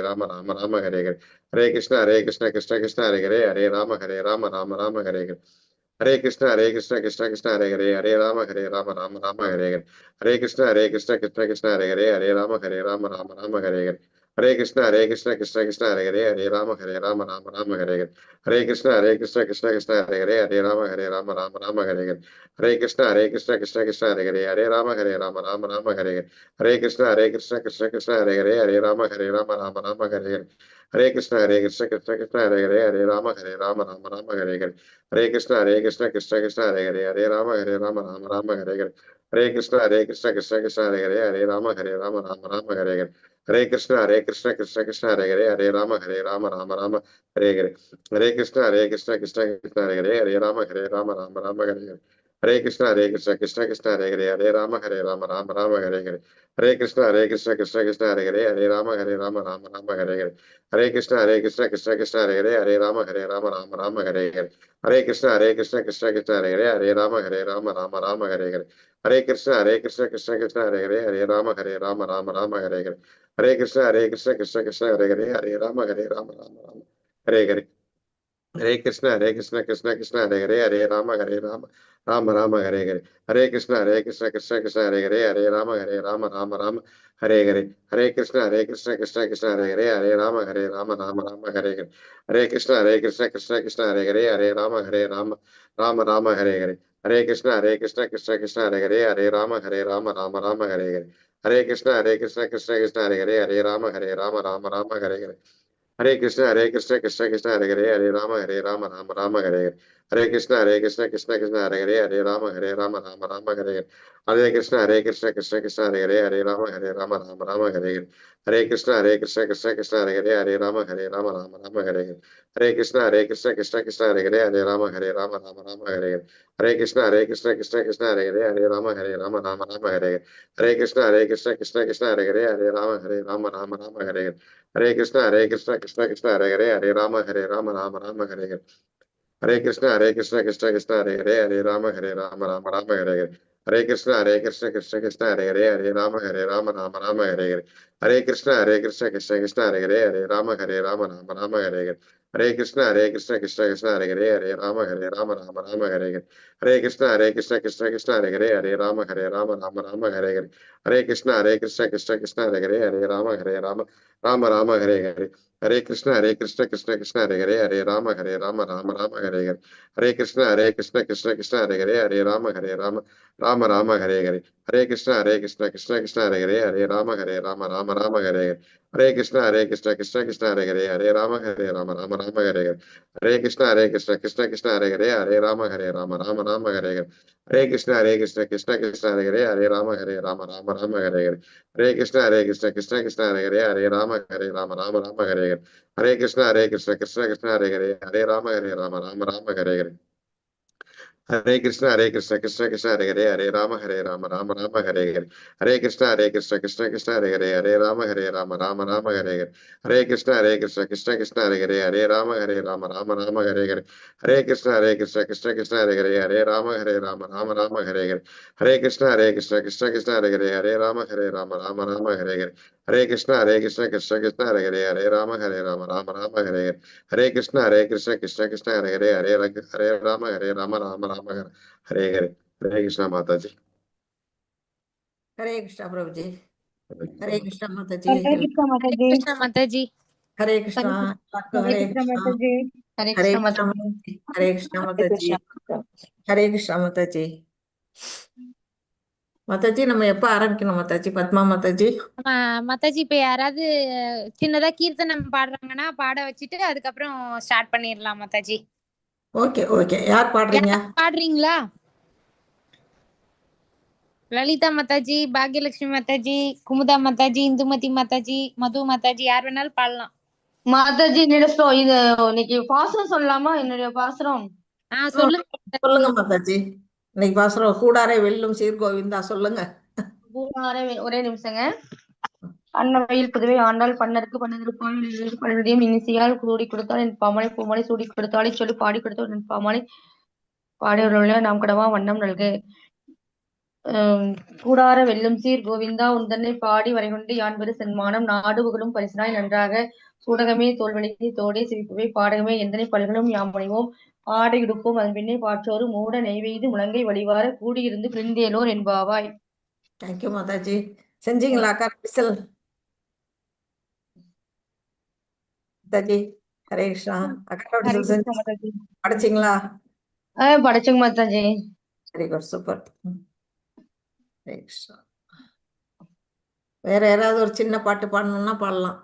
Rama Rama Rama Hare Hare. Hare Krishna Krishna Krishna Hare Hare Hare Rama Rama Rama Hare Hare. Hare Krishna Krishna Krishna Hare Hare Rama Rama Rama Hare Hare. Hare Krishna Krishna Krishna Hare Hare Rama Rama Hare Hare. Hare Krishna Krishna Krishna Hare Hare Rama Rama Hare Hare. Hare Krishna Krishna Krishna Hare Hare Rama Rama Hare Hare. Hare Krishna Krishna Krishna Hare Hare Rama Rama Hare Hare. Hare Krishna Krishna Krishna Hare Hare Rama Rama Hare Hare. Hare Krishna Krishna Krishna Hare Hare Rama Rama Hare Hare. Hare Krishna Krishna Krishna Hare Rama Rama Hare Hare. Hare Krishna Krishna Krishna Hare Hare Rama Rama Hare Hare. Hare Krishna Krishna Krishna Hare Rama Rama Hare Hare. Hare Krishna Krishna Krishna Hare Rama Rama Hare Hare. Hare Krishna Krishna Krishna Hare Rama Rama Hare Hare. Hare Krishna Krishna Krishna Hare Rama Rama Hare Hare. Hare Krishna Krishna Krishna Hare Rama Rama Hare Hare. Hare Krishna Krishna Krishna Hare Rama Rama Hare Hare. Hare Krishna Krishna Krishna Hare Rama Rama Hare Hare. Hare Krishna Krishna Krishna Hare Rama Rama Hare Hare. Hare Krishna Krishna Hare Rama Hare Hare. Hare Krishna Krishna Krishna Hare Rama Hare Hare. Hare Krishna Krishna Hare Rama Hare Hare. Hare Krishna Krishna Krishna Hare Rama Hare Hare. Hare Krishna Krishna Krishna Hare Rama Hare Hare. Hare Krishna Krishna Krishna Hare Rama Hare Hare. Hare Krishna Hare Rama Hare Hare. Hare Krishna Krishna Hare Rama Rama Hare Hare. Hare Krishna Krishna Hare Rama Hare Hare. Hare Krishna Krishna Hare Rama Rama Hare Hare. Hare Krishna Krishna Hare Rama Rama Hare Hare. Hare Krishna Krishna Hare Rama Rama Hare Hare. Hare Krishna Krishna Hare Rama Rama Hare Hare. Hare Krishna Krishna Hare Rama Rama Hare Hare. Hare Krishna Krishna Hare Rama Hare Hare. Hare Krishna Krishna Hare Rama Hare Hare. Hare Krishna Krishna Hare Rama Hare Hare. Hare Krishna Krishna Hare Rama Hare Hare. Hare Krishna Krishna Hare Rama Hare Hare. Hare Krishna Krishna Hare Rama Hare Hare. Hare Krishna Krishna Hare Rama Hare Hare. Hare Krishna Krishna Hare Rama Hare Hare. Hare Krishna Krishna Hare Rama Hare Hare. Hare Krishna Krishna Hare Rama Rama Hare Hare. Hare Krishna Krishna Hare Rama Rama Hare Hare. Hare Krishna Krishna Hare Rama Rama Hare Hare. Hare Krishna Krishna Hare Rama Rama Hare Hare. Hare Krishna Krishna Hare Rama Rama Hare Hare. Hare Krishna Krishna Hare Rama Rama Hare Hare. Hare Krishna Krishna Hare Rama Rama Hare Hare. Hare Krishna Krishna Hare Rama Rama Hare Hare. Hare Krishna Krishna Hare Rama Rama Hare Hare. Hare Krishna Krishna Hare Rama Rama Hare Hare. Hare Krishna Krishna Hare Rama Rama Hare Hare. Hare Krishna Krishna Hare Rama Rama Hare Hare. Hare Krishna Mataji. Hare Krishna Prabhuji. Hare Krishna Mataji. Hare Krishna Mataji. Hare Krishna. Hare Krishna Mataji. Hare Krishna Mataji. Hare Krishna Mataji. Hare Krishna Mataji. மத்தாஜி நம்ம எப்ப ஆரம்பிக்கணும் மத்தாஜி? பத்மா மத்தாஜி. மத்தாஜி இப்ப யாராவது சின்னதா கீர்த்தனம் பாடுறாங்கன்னா பாட வச்சுட்டு அதுக்கப்புறம் start பண்ணிடலாம் மத்தாஜி. Okay okay. யார் பாடுறீங்க? பாடுறீங்களா? லலிதா மாதாஜி, பாக்யலட்சுமி மாதாஜி, குமுதா மாதாஜி, இந்துமதி மாதாஜி, மது மாதாஜி, யார் வேணாலும் பாடலாம். மாதாஜி இது இன்னைக்கு பாசுரம் சொல்லலாமா? என்னுடைய பாசுரம் சொல்லுங்க மாதாஜி. இன்னைக்கு பாசுரம் கூடாரே வெல்லும் சீர்கோவிந்தா சொல்லுங்க. ஒரே நிமிஷங்க. அன்னவையில் புதுவை ஆண்டாள் பண்ணருக்கு பன்னதற்கு பல்வதியும் இனிசியால் கூடி கொடுத்தால் என் பாமலை பூமலை சூடி கொடுத்தாலே சொல்லி பாடி கொடுத்தால் என் பாமலை பாடியவர்களே நாம் கடவா வண்ணம் நல்கு. கூடார வெல்லும் சீர் கோவிந்தா உந்தன்னை பாடி வரைகொண்டு யான்பெரு சன்மானம் நாடு புகழும் பரிசினாய் நன்றாக சூடகமே தோல்வழிக்கு தோடே சிரிப்புவை பாடகமே எந்தனை பல்களும் யாமுனைவோம் ஆடை உடுப்போம் அதன் பின்னே பாற்றோரு மூட நெய்வெய்து முழங்கை வழிவார கூடியிருந்து பிரிந்தேலோர் என்பாவாய். தேங்க்யூ மாதாஜி. செஞ்சீங்களாக்கா விசில்? மாதாஜி ஹரே கிருஷ்ணா. அக்கா ஹரே விசில் கிருஷ்ணா செஞ்சு மாதாஜி. படிச்சிங்களா? படைச்சுங்க Mataji. Very good, super. Hare Krishna. வேற யாராவது ஒரு சின்ன பாட்டு பாடணும்னா பாடலாம்.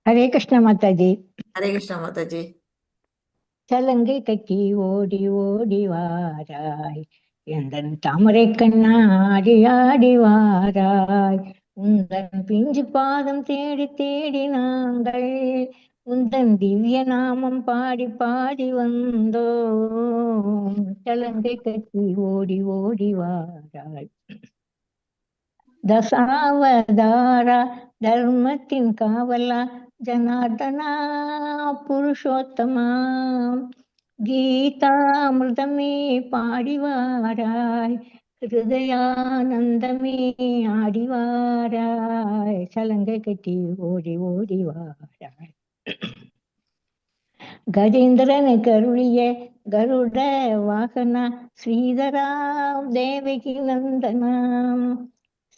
ஹரே கிருஷ்ண மாதாஜி. ஹரே கிருஷ்ணா மாதாஜி. சலங்கை கட்டி ஓடி ஓடி வாராய் எந்தன் தாமரை கண்ணா ஆடி ஆடி வாராய் உந்தன் பிஞ்சு பாதம் தேடி தேடி நாங்கள் உந்தன் திவ்ய நாமம் பாடி பாடி வந்தோம். சலங்கை கட்டி ஓடி ஓடி வாராய் தசாவதாரா தர்மத்தின் காவலா ஜனார்தனா புருஷோத்தமா கீதாமிர்தமே பாடிவாராய் ஹிருதயானந்தமே ஆடிவாராய் சலங்கை கட்டி ஓடி ஓடி வாராய். கஜேந்திரன் கருளிய கருட வாகனா ஸ்ரீதரா தேவகி நந்தனாம்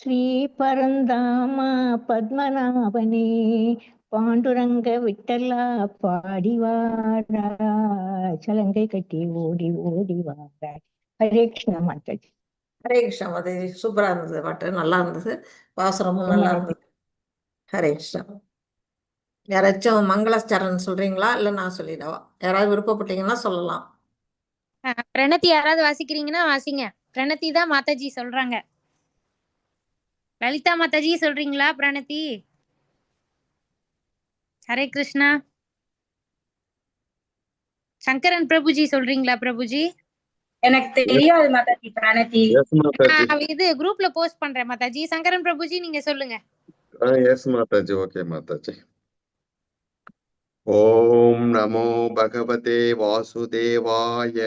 ஸ்ரீ பரந்தாமா பத்மநாபனே பாண்டுரங்க விட்டலா பாடிவாராய் சலங்கை கட்டி ஓடி ஓடி வாராய். ஹரே கிருஷ்ண மாதாஜி. ஹரே கிருஷ்ணா மாதாஜி. சூப்பரா இருந்தது பாட்டு, நல்லா இருந்தது, பாசுரமும் நல்லா இருந்தது. ஹரே கிருஷ்ணா. யாராச்சும் மங்களச்சரண் சொல்றீங்களா இல்ல நான் சொல்லிடவா? யாராவது விருப்பப்பட்டீங்கன்னா சொல்லலாம். பிரணத்தி யாராவது வாசிக்கிறீங்கன்னா வாசிங்க. பிரணத்தி தான் மாதாஜி சொல்றாங்க. லலிதா மாதாஜி சொல்றீங்களா? பிரணத்தி. ஹரே கிருஷ்ணா. சங்கரன் பிரபுஜி சொல்றீங்களா? பிரபுஜி எனக்கு தெரியாது மாதாஜி. பிரணத்தி எஸ் மாதாஜி. இது குரூப்ல போஸ்ட் பண்றேன் மாதாஜி. சங்கரன் பிரபுஜி நீங்க சொல்லுங்க. எஸ் மாதாஜி. ஓகே மாதாஜி. ஓம் நமோ பகவதே வாசுதேவாய.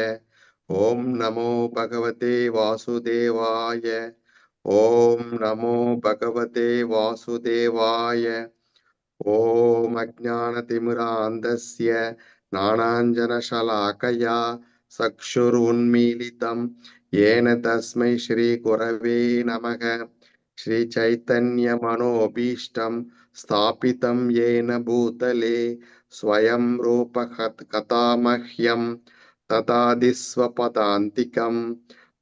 ஓம் நமோ பகவதே வாசுதேவாய. ஓம் நமோ பகவதே வாசுதேவாய. ஓம் அஜ்ஞானதிமிராந்தஸ்ய ஞானாஞ்சனசலாக்கயா சக்ஷுருன்மீலிதம் ஏன தஸ்மை ஸ்ரீ குரவே நமக. ஸ்ரீ சைத்தன்ய மனோபீஷ்டம் ஸ்தாபிதம் ஏன பூதலே ஸ்வயம் ரூப கதாமஹ்யம் ததாதிஸ்வபதாந்திகம்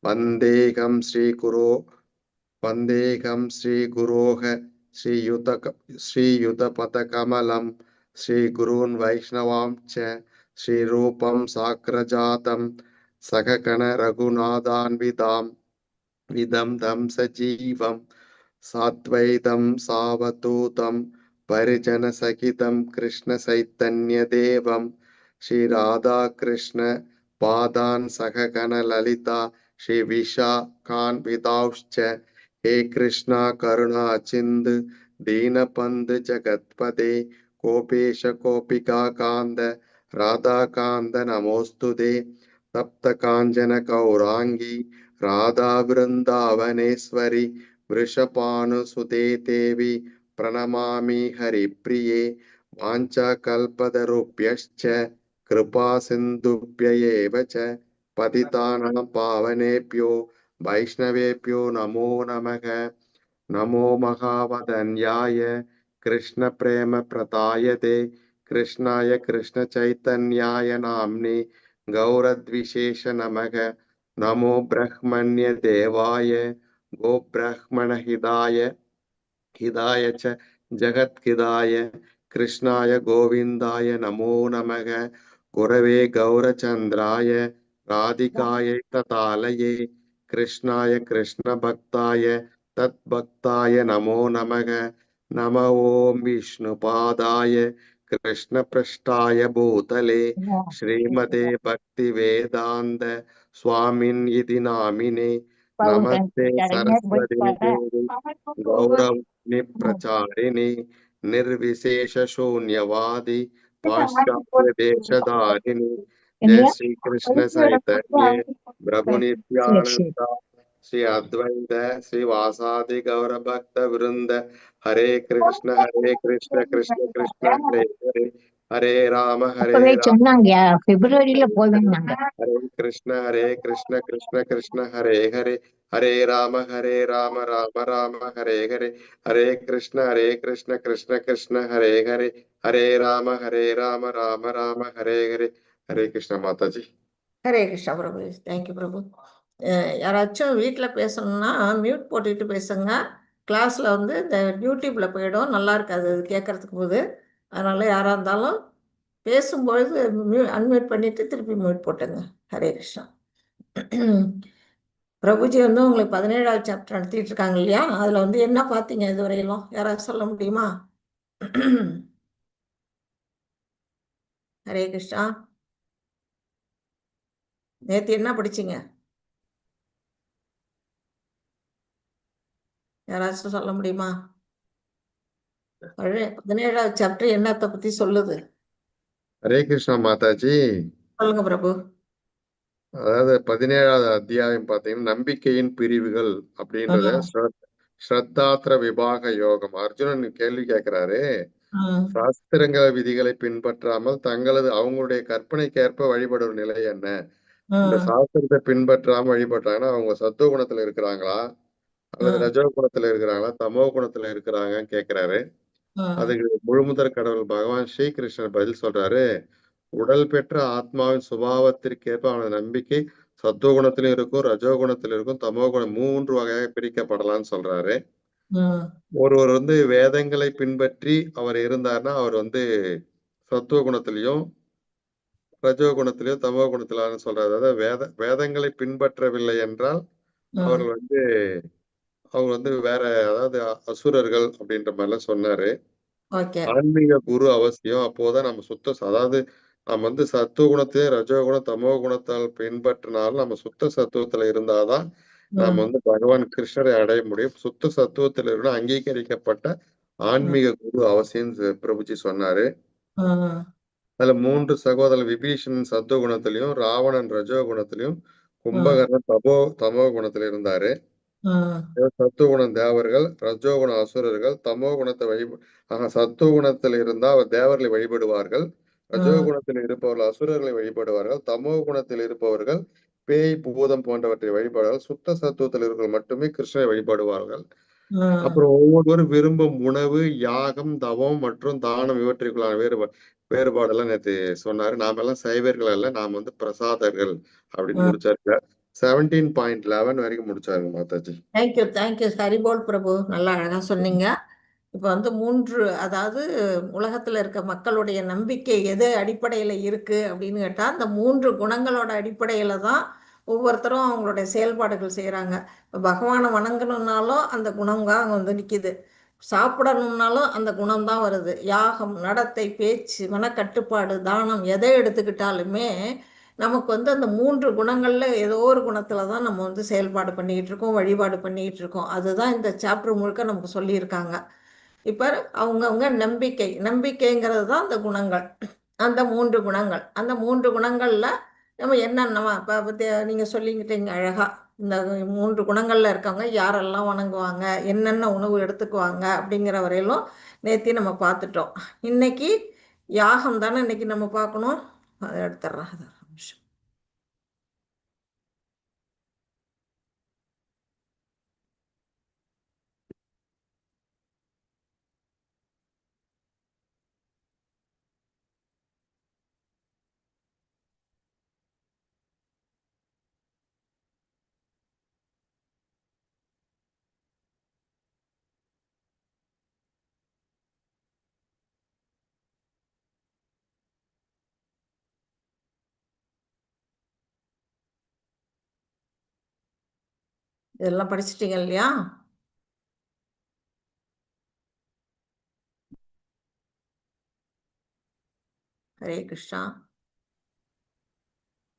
வந்தேகம் ஸ்ரீகுரோஹ श्रीयुतपदकमलं श्रीगुरून् वैष्णवांश्च श्रीरूपं साग्रजातं सखगण रघुनाथान्वितं तं सजीवं साद्वैतं सावधूतं परिजनसहितं कृष्णचैतन्यदेवं श्रीराधाकृष्ण पादान् सखगण ललिता श्रीविशाखान्वितांश्च हे कृष्णा करुणा सिन्धु दीनबन्धु जगत्पते गोपेश गोपिका कान्त राधा कान्त नमोस्तुते तप्त काञ्चन गौरांगी राधा वृन्दावनेश्वरी वृषभानुसुते देवी प्रणमामि हरिप्रिये वाञ्छाकल्पतरुभ्यश्च कृपा सिन्धुभ्य एव च पतितानां पावनेभ्यो वैष्णवेभ्यो नमो नमः. नमो महावदन्याय कृष्ण प्रेम प्रदायते कृष्णाय कृष्ण चैतन्याय नाम्ने गौरद्विशेष नमः. नमो ब्रह्मण्य देवाय गो ब्रह्मण हिदाय च जगत्हिदाय कृष्णाय गोविन्दाय नमो नमः. गुरवे गौरचन्द्राय राधिकाय ततालये कृष्णाय कृष्ण भक्ताय तद्भक्ताय नमो नमः. नमो ओं विष्णुपादाय कृष्ण पृष्ठाय भूतले श्रीमते भक्ति वेदांत स्वामिन् इति नामिने नमस्ते सरस्वती देवी गौरवाणी प्रचारिणे निर्विशेष शून्यवादी पाश्चात्य देशधारिणे जय श्री कृष्ण चैतन्य प्रभु नित्यानंद ஸ்ரீ அத்வைத ஸ்ரீ வாசாதி கௌர பக்த விருந்த ஹரே கிருஷ்ண கிருஷ்ண கிருஷ்ண ஹரே ஹரே ஹரே ராம அப்பவே சொன்னாங்க பிப்ரவரியில போவேன்னாங்க. ஹரே கிருஷ்ண கிருஷ்ண கிருஷ்ண ஹரே ஹரே ஹரே ராம ராம ராம ஹரே ஹரே ஹரே கிருஷ்ண கிருஷ்ண கிருஷ்ண ஹரே ஹரே ஹரே ராம ராம ராம ஹரே ஹரே. ஹரே கிருஷ்ண மாதாஜி. ஹரே கிருஷ்ணா பிரபு. தேங்க்யூ பிரபு. யாராச்சும் வீட்டில் பேசணும்னா மியூட் போட்டுக்கிட்டு பேசுங்க. கிளாஸில் வந்து இந்த யூடியூப்பில் போயிடும், நல்லா இருக்காது அது கேட்குறதுக்கு போது. அதனால் யாராக இருந்தாலும் பேசும்பொழுது அன்மியூட் பண்ணிவிட்டு திருப்பி மியூட் போட்டுங்க. ஹரே கிருஷ்ணா. பிரபுஜி வந்து உங்களுக்கு 17வது சாப்டர் நடத்திட்டு இருக்காங்க இல்லையா? அதில் வந்து என்ன பார்த்தீங்க இதுவரையிலும்? யாராவது சொல்ல முடியுமா? ஹரே கிருஷ்ணா. நேற்று என்ன படிச்சீங்க? யாராச்சும் சொல்ல முடியுமா? 17வது சாப்டர் என்னத்தை பற்றி சொல்லுது? ஹரே கிருஷ்ணா மாதாஜி. சொல்லுங்க பிரபு. அதாவது 17வது அத்தியாயம் பார்த்தீங்கன்னா நம்பிக்கையின் பிரிவுகள் அப்படின்றத ஸ்ரத்தாத்திர விபாக யோகம். அர்ஜுனன் கேள்வி கேட்கிறாரு, சாஸ்திரங்கள விதிகளை பின்பற்றாமல் அவங்களுடைய கற்பனைக்கேற்ப வழிபடும் நிலை என்ன? இந்த சாஸ்திரத்தை பின்பற்றாம வழிபட்டாங்கன்னா அவங்க சத்துவ குணத்துல இருக்கிறாங்களா அல்லது ரஜோ குணத்துல இருக்கிறாங்களா தமோ குணத்துல இருக்கிறாங்கன்னு கேட்கிறாரு. அதுக்கு முழுமுதற் கடவுள் பகவான் ஸ்ரீகிருஷ்ணர் பதில் சொல்றாரு, உடல் பெற்ற ஆத்மாவின் சுபாவத்திற்கேற்ப அவனது நம்பிக்கை சத்துவகுணத்திலும் இருக்கும், ரஜோகுணத்திலும் இருக்கும், தமோ குணம் 3 வகையாக பிரிக்கப்படலாம்னு சொல்றாரு. ஒருவர் வந்து வேதங்களை பின்பற்றி அவர் இருந்தார்னா அவர் வந்து சத்துவ குணத்திலையும் ரஜோகுணத்திலையும் தமோ குணத்திலும் சொல்றாரு. அதாவது வேதங்களை பின்பற்றவில்லை என்றால் அவர்கள் வந்து அவங்க வந்து வேற, அதாவது அசுரர்கள் அப்படின்ற மாதிரிலாம் சொன்னாரு. ஆன்மீக குரு அவசியம். அப்போதான் நம்ம அதாவது நம்ம வந்து சத்துவ குணத்தையும் ரஜோகுணம் தமோ குணத்தால் பின்பற்றினாலும் நம்ம சுத்த சத்துவத்துல இருந்தாதான் நாம வந்து பகவான் கிருஷ்ணரை அடைய முடியும். சுத்த சத்துவத்துல இருக்கணும். அங்கீகரிக்கப்பட்ட ஆன்மீக குரு அவசியம் பிரபுஜி சொன்னாரு. அதுல 3 சகோதரர் விபீஷணன் சத்துவ குணத்திலையும், ராவணன் ரஜோ குணத்திலையும், கும்பகர்ணன் தமோ குணத்துல இருந்தாரு. சத்துவகுணம் தேவர்கள், ரஜோகுண அசுரர்கள், தமோ குணத்தை சத்துவ குணத்தில் இருந்தா தேவர்களை வழிபடுவார்கள், ரஜோ குணத்தில் இருப்பவர்கள் அசுரர்களை வழிபடுவார்கள், தமோ குணத்தில் இருப்பவர்கள் பேய் பூதம் போன்றவற்றை வழிபடுவார்கள், சுத்த சத்துவத்தில் இருக்கிறவர்கள் மட்டுமே கிருஷ்ணரை வழிபடுவார்கள். அப்புறம் ஒவ்வொருவரும் விரும்பும் உணவு, யாகம், தவம் மற்றும் தானம் இவற்றிற்குள்ளான வேறுபாடெல்லாம் நேற்று சொன்னாரு. நாம எல்லாம் சைவர்கள் அல்ல, நாம வந்து பிரசாதர்கள் அப்படின்னு முடிச்சாரு. 17.11 வரைக்கும் முடிச்சாருங்க மாதாஜி. தேங்க்யூ ஹரிபோல் பிரபு. நல்லா அழகா சொன்னீங்க. இப்போ வந்து 3, அதாவது உலகத்தில் இருக்க மக்களுடைய நம்பிக்கை எது அடிப்படையில் இருக்குது அப்படின்னு கேட்டால் அந்த 3 குணங்களோட அடிப்படையில் தான் ஒவ்வொருத்தரும் அவங்களுடைய செயல்பாடுகள் செய்கிறாங்க. இப்போ பகவானை வணங்கணுன்னாலும் அந்த குணம் தான் அங்கே வந்து நிற்கிது. சாப்பிடணுன்னாலும் அந்த குணம் தான் வருது. யாகம், நடத்தை, பேச்சு, மனக்கட்டுப்பாடு, தானம் எதை எடுத்துக்கிட்டாலுமே நமக்கு வந்து அந்த 3 குணங்களில் ஏதோ ஒரு குணத்தில் தான் நம்ம வந்து செயல்பாடு பண்ணிக்கிட்டு இருக்கோம், வழிபாடு பண்ணிக்கிட்டு இருக்கோம். அதுதான் இந்த சாப்டர் முழுக்க நமக்கு சொல்லியிருக்காங்க. இப்போ அவங்கவுங்க நம்பிக்கைங்கிறது தான் அந்த குணங்கள். அந்த 3 குணங்கள், அந்த 3 குணங்களில் நம்ம என்னென்ன இப்போ நீங்கள் சொல்லிக்கிட்டீங்க அழகா. இந்த 3 குணங்களில் இருக்கவங்க யாரெல்லாம் வணங்குவாங்க, என்னென்ன உணவு எடுத்துக்குவாங்க அப்படிங்கிற வரையிலும் நேற்று நம்ம பார்த்துட்டோம். இன்னைக்கு யாகம் தானே இன்னைக்கு நம்ம பார்க்கணும். அதை எடுத்துடுறேன். அது நிமிஷம். இதெல்லாம் படிச்சிட்டீங்க இல்லையா? ஹரே கிருஷ்ணா.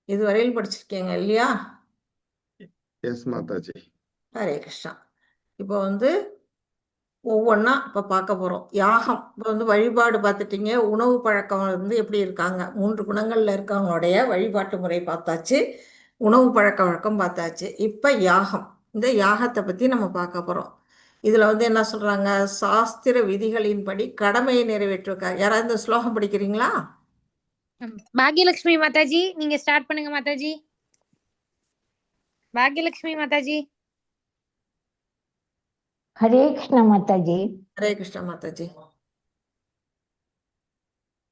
இதுவரையில் படிச்சிருக்கீங்க இல்லையா? எஸ் மாதாஜி. ஹரே கிருஷ்ணா. இப்போ வந்து ஒவ்வொன்றா இப்போ பார்க்க போகிறோம். யாகம் இப்போ வந்து வழிபாடு பார்த்துட்டீங்க. உணவு பழக்கம் வந்து எப்படி இருக்காங்க, 3 குணங்களில் இருக்கவங்களுடைய வழிபாட்டு முறை பார்த்தாச்சு, உணவு பழக்க வழக்கம் பார்த்தாச்சு. இப்போ யாகம் இந்த யாகத்தை பத்தி நம்ம பார்க்க போறோம். இதுல வந்து என்ன சொல்றாங்க, சாஸ்திர விதிகளின்படி கடமையை நிறைவேற்றுக்க. யாராவது இந்த ஸ்லோகம் படிக்கிறீங்களா? பாக்யலட்சுமி மாதாஜி நீங்க ஸ்டார்ட் பண்ணுங்க மாதாஜி. பாக்யலட்சுமி மாதாஜி. ஹரே கிருஷ்ண மாதாஜி. ஹரே கிருஷ்ண மாதாஜி.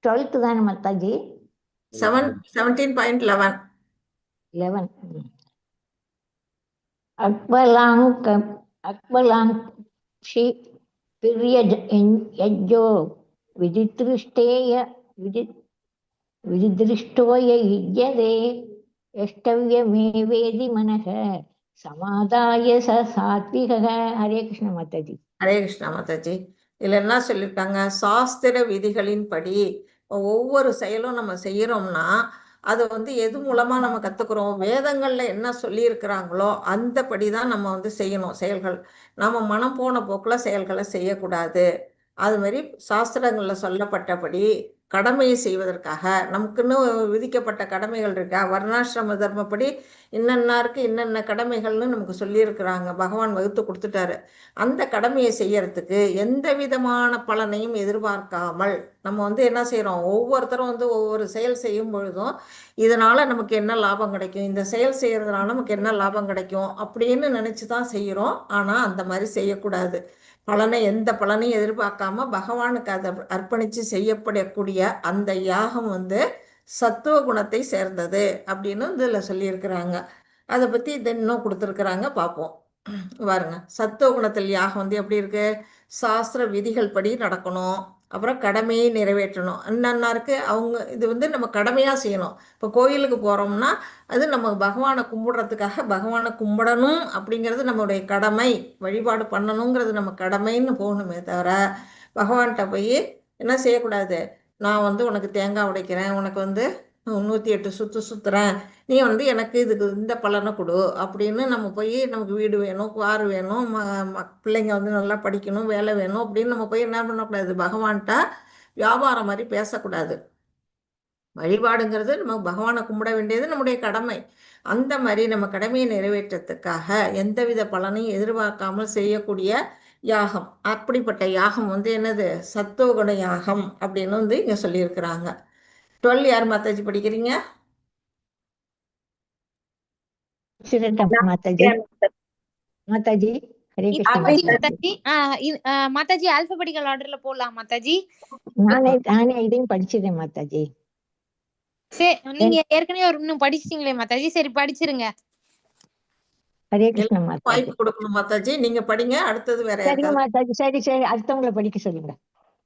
12th தானே மாதாஜி? 17.11. 11. அக்பலாங்ஷி பீரியட் யஜ்ஜோ விதிதிருஷ்டோய யுஜ்யதே எஷ்டவ்யமேவேதி மனக சமாதாய சாத்விக. ஹரே கிருஷ்ண மாதாஜி. ஹரே கிருஷ்ணா மாதாஜி. இதுல என்ன சொல்லியிருக்காங்க, சாஸ்திர விதிகளின்படி ஒவ்வொரு செயலும் நம்ம செய்யறோம்னா அது வந்து எது மூலமா நம்ம கத்துக்கிறோம், வேதங்கள்ல என்ன சொல்லியிருக்கிறாங்களோ அந்த படிதான் நம்ம வந்து செய்யணும் செயல்கள். நம்ம மனம் போன போக்குல செயல்களை செய்யக்கூடாது. அது மாதிரி சாஸ்திரங்கள்ல சொல்லப்பட்டபடி கடமையை செய்வதற்காக நமக்குன்னு விதிக்கப்பட்ட கடமைகள் இருக்கா, வர்ணாசிரம தர்மப்படி இன்னன்னாருக்கு இன்னென்ன கடமைகள்னு நமக்கு சொல்லியிருக்கிறாங்க, பகவான் வகுத்து கொடுத்துட்டாரு. அந்த கடமையை செய்யறதுக்கு எந்த விதமான பலனையும் எதிர்பார்க்காமல் நம்ம வந்து என்ன செய்யறோம், ஒவ்வொருத்தரும் வந்து ஒவ்வொரு செயல் செய்யும் பொழுதும் இதனால நமக்கு என்ன லாபம் கிடைக்கும், இந்த செயல் செய்யறதுனால நமக்கு என்ன லாபம் கிடைக்கும் அப்படின்னு நினைச்சு தான் செய்யறோம். ஆனா அந்த மாதிரி செய்யக்கூடாது. எந்த பலனையும் எதிர்பார்க்காம பகவானுக்கு அதை அர்ப்பணிச்சு செய்யப்படக்கூடிய அந்த யாகம் வந்து சத்துவ குணத்தை சேர்ந்தது அப்படின்னு இதுல சொல்லியிருக்கிறாங்க. அதை பத்தி இது இன்னும் கொடுத்துருக்குறாங்க, பார்ப்போம். பாருங்க, சத்துவ குணத்தில் யாகம் வந்து எப்படி இருக்கு, சாஸ்திர விதிகள் படி நடக்கணும், அப்புறம் கடமையை நிறைவேற்றணும். என்னன்னாருக்கு அவங்க இது வந்து நம்ம கடமையா செய்யணும். இப்போ கோயிலுக்கு போறோம்னா அது நம்ம பகவானை கும்பிடுறதுக்காக பகவானை கும்பிடணும் அப்படிங்கிறது நம்மளுடைய கடமை, வழிபாடு பண்ணணுங்கிறது நம்ம கடமைன்னு போகணுமே தவிர பகவான்கிட்ட போய் என்ன செய்யக்கூடாது, நான் வந்து உனக்கு தேங்காய் உடைக்கிறேன், உனக்கு வந்து 108 சுற்று சுற்றுறேன், நீ வந்து எனக்கு இதுக்கு இந்த பலனை கொடு அப்படின்னு நம்ம போய் நமக்கு வீடு வேணும், கார் வேணும், பிள்ளைங்க வந்து நல்லா படிக்கணும், வேலை வேணும் அப்படின்னு நம்ம போய் என்ன பண்ணக்கூடாது, பகவான்கிட்ட வியாபாரம் மாதிரி பேசக்கூடாது. வழிபாடுங்கிறது நம்ம பகவானை கும்பிட வேண்டியது நம்முடைய கடமை. அந்த மாதிரி நம்ம கடமையை நிறைவேற்றத்துக்காக எந்தவித பலனையும் எதிர்பார்க்காமல் செய்யக்கூடிய யாகம், அப்படிப்பட்ட யாகம் வந்து என்னது, சத்துவகுண யாகம் அப்படின்னு வந்து இங்க சொல்லியிருக்கிறாங்க. 12 யார் மாதாஜி படிக்கிறீங்க? மாதாஜி. மாதாஜி ஹரே கிருஷ்ண மாதாஜி. மாதாஜி ஆல்பபெடிக்கல் ஆர்டர்ல போடலாம் மாதாஜி. நானே இதையும் படிச்சிருக்கேன் மாதாஜி. சரி, நீங்க ஏற்கனவே இன்னும் படிச்சிட்டீங்களே மாதாஜி, சரி படிச்சிருங்க. ஹரே கிருஷ்ண மாதாஜி. வாய்ப்பு கொடுக்கணும் மாதாஜி, நீங்க படிங்க, அடுத்தது வேற சரிங்க மாதாஜி. சரி சரி, அடுத்தவங்களை படிக்க சொல்லுங்க.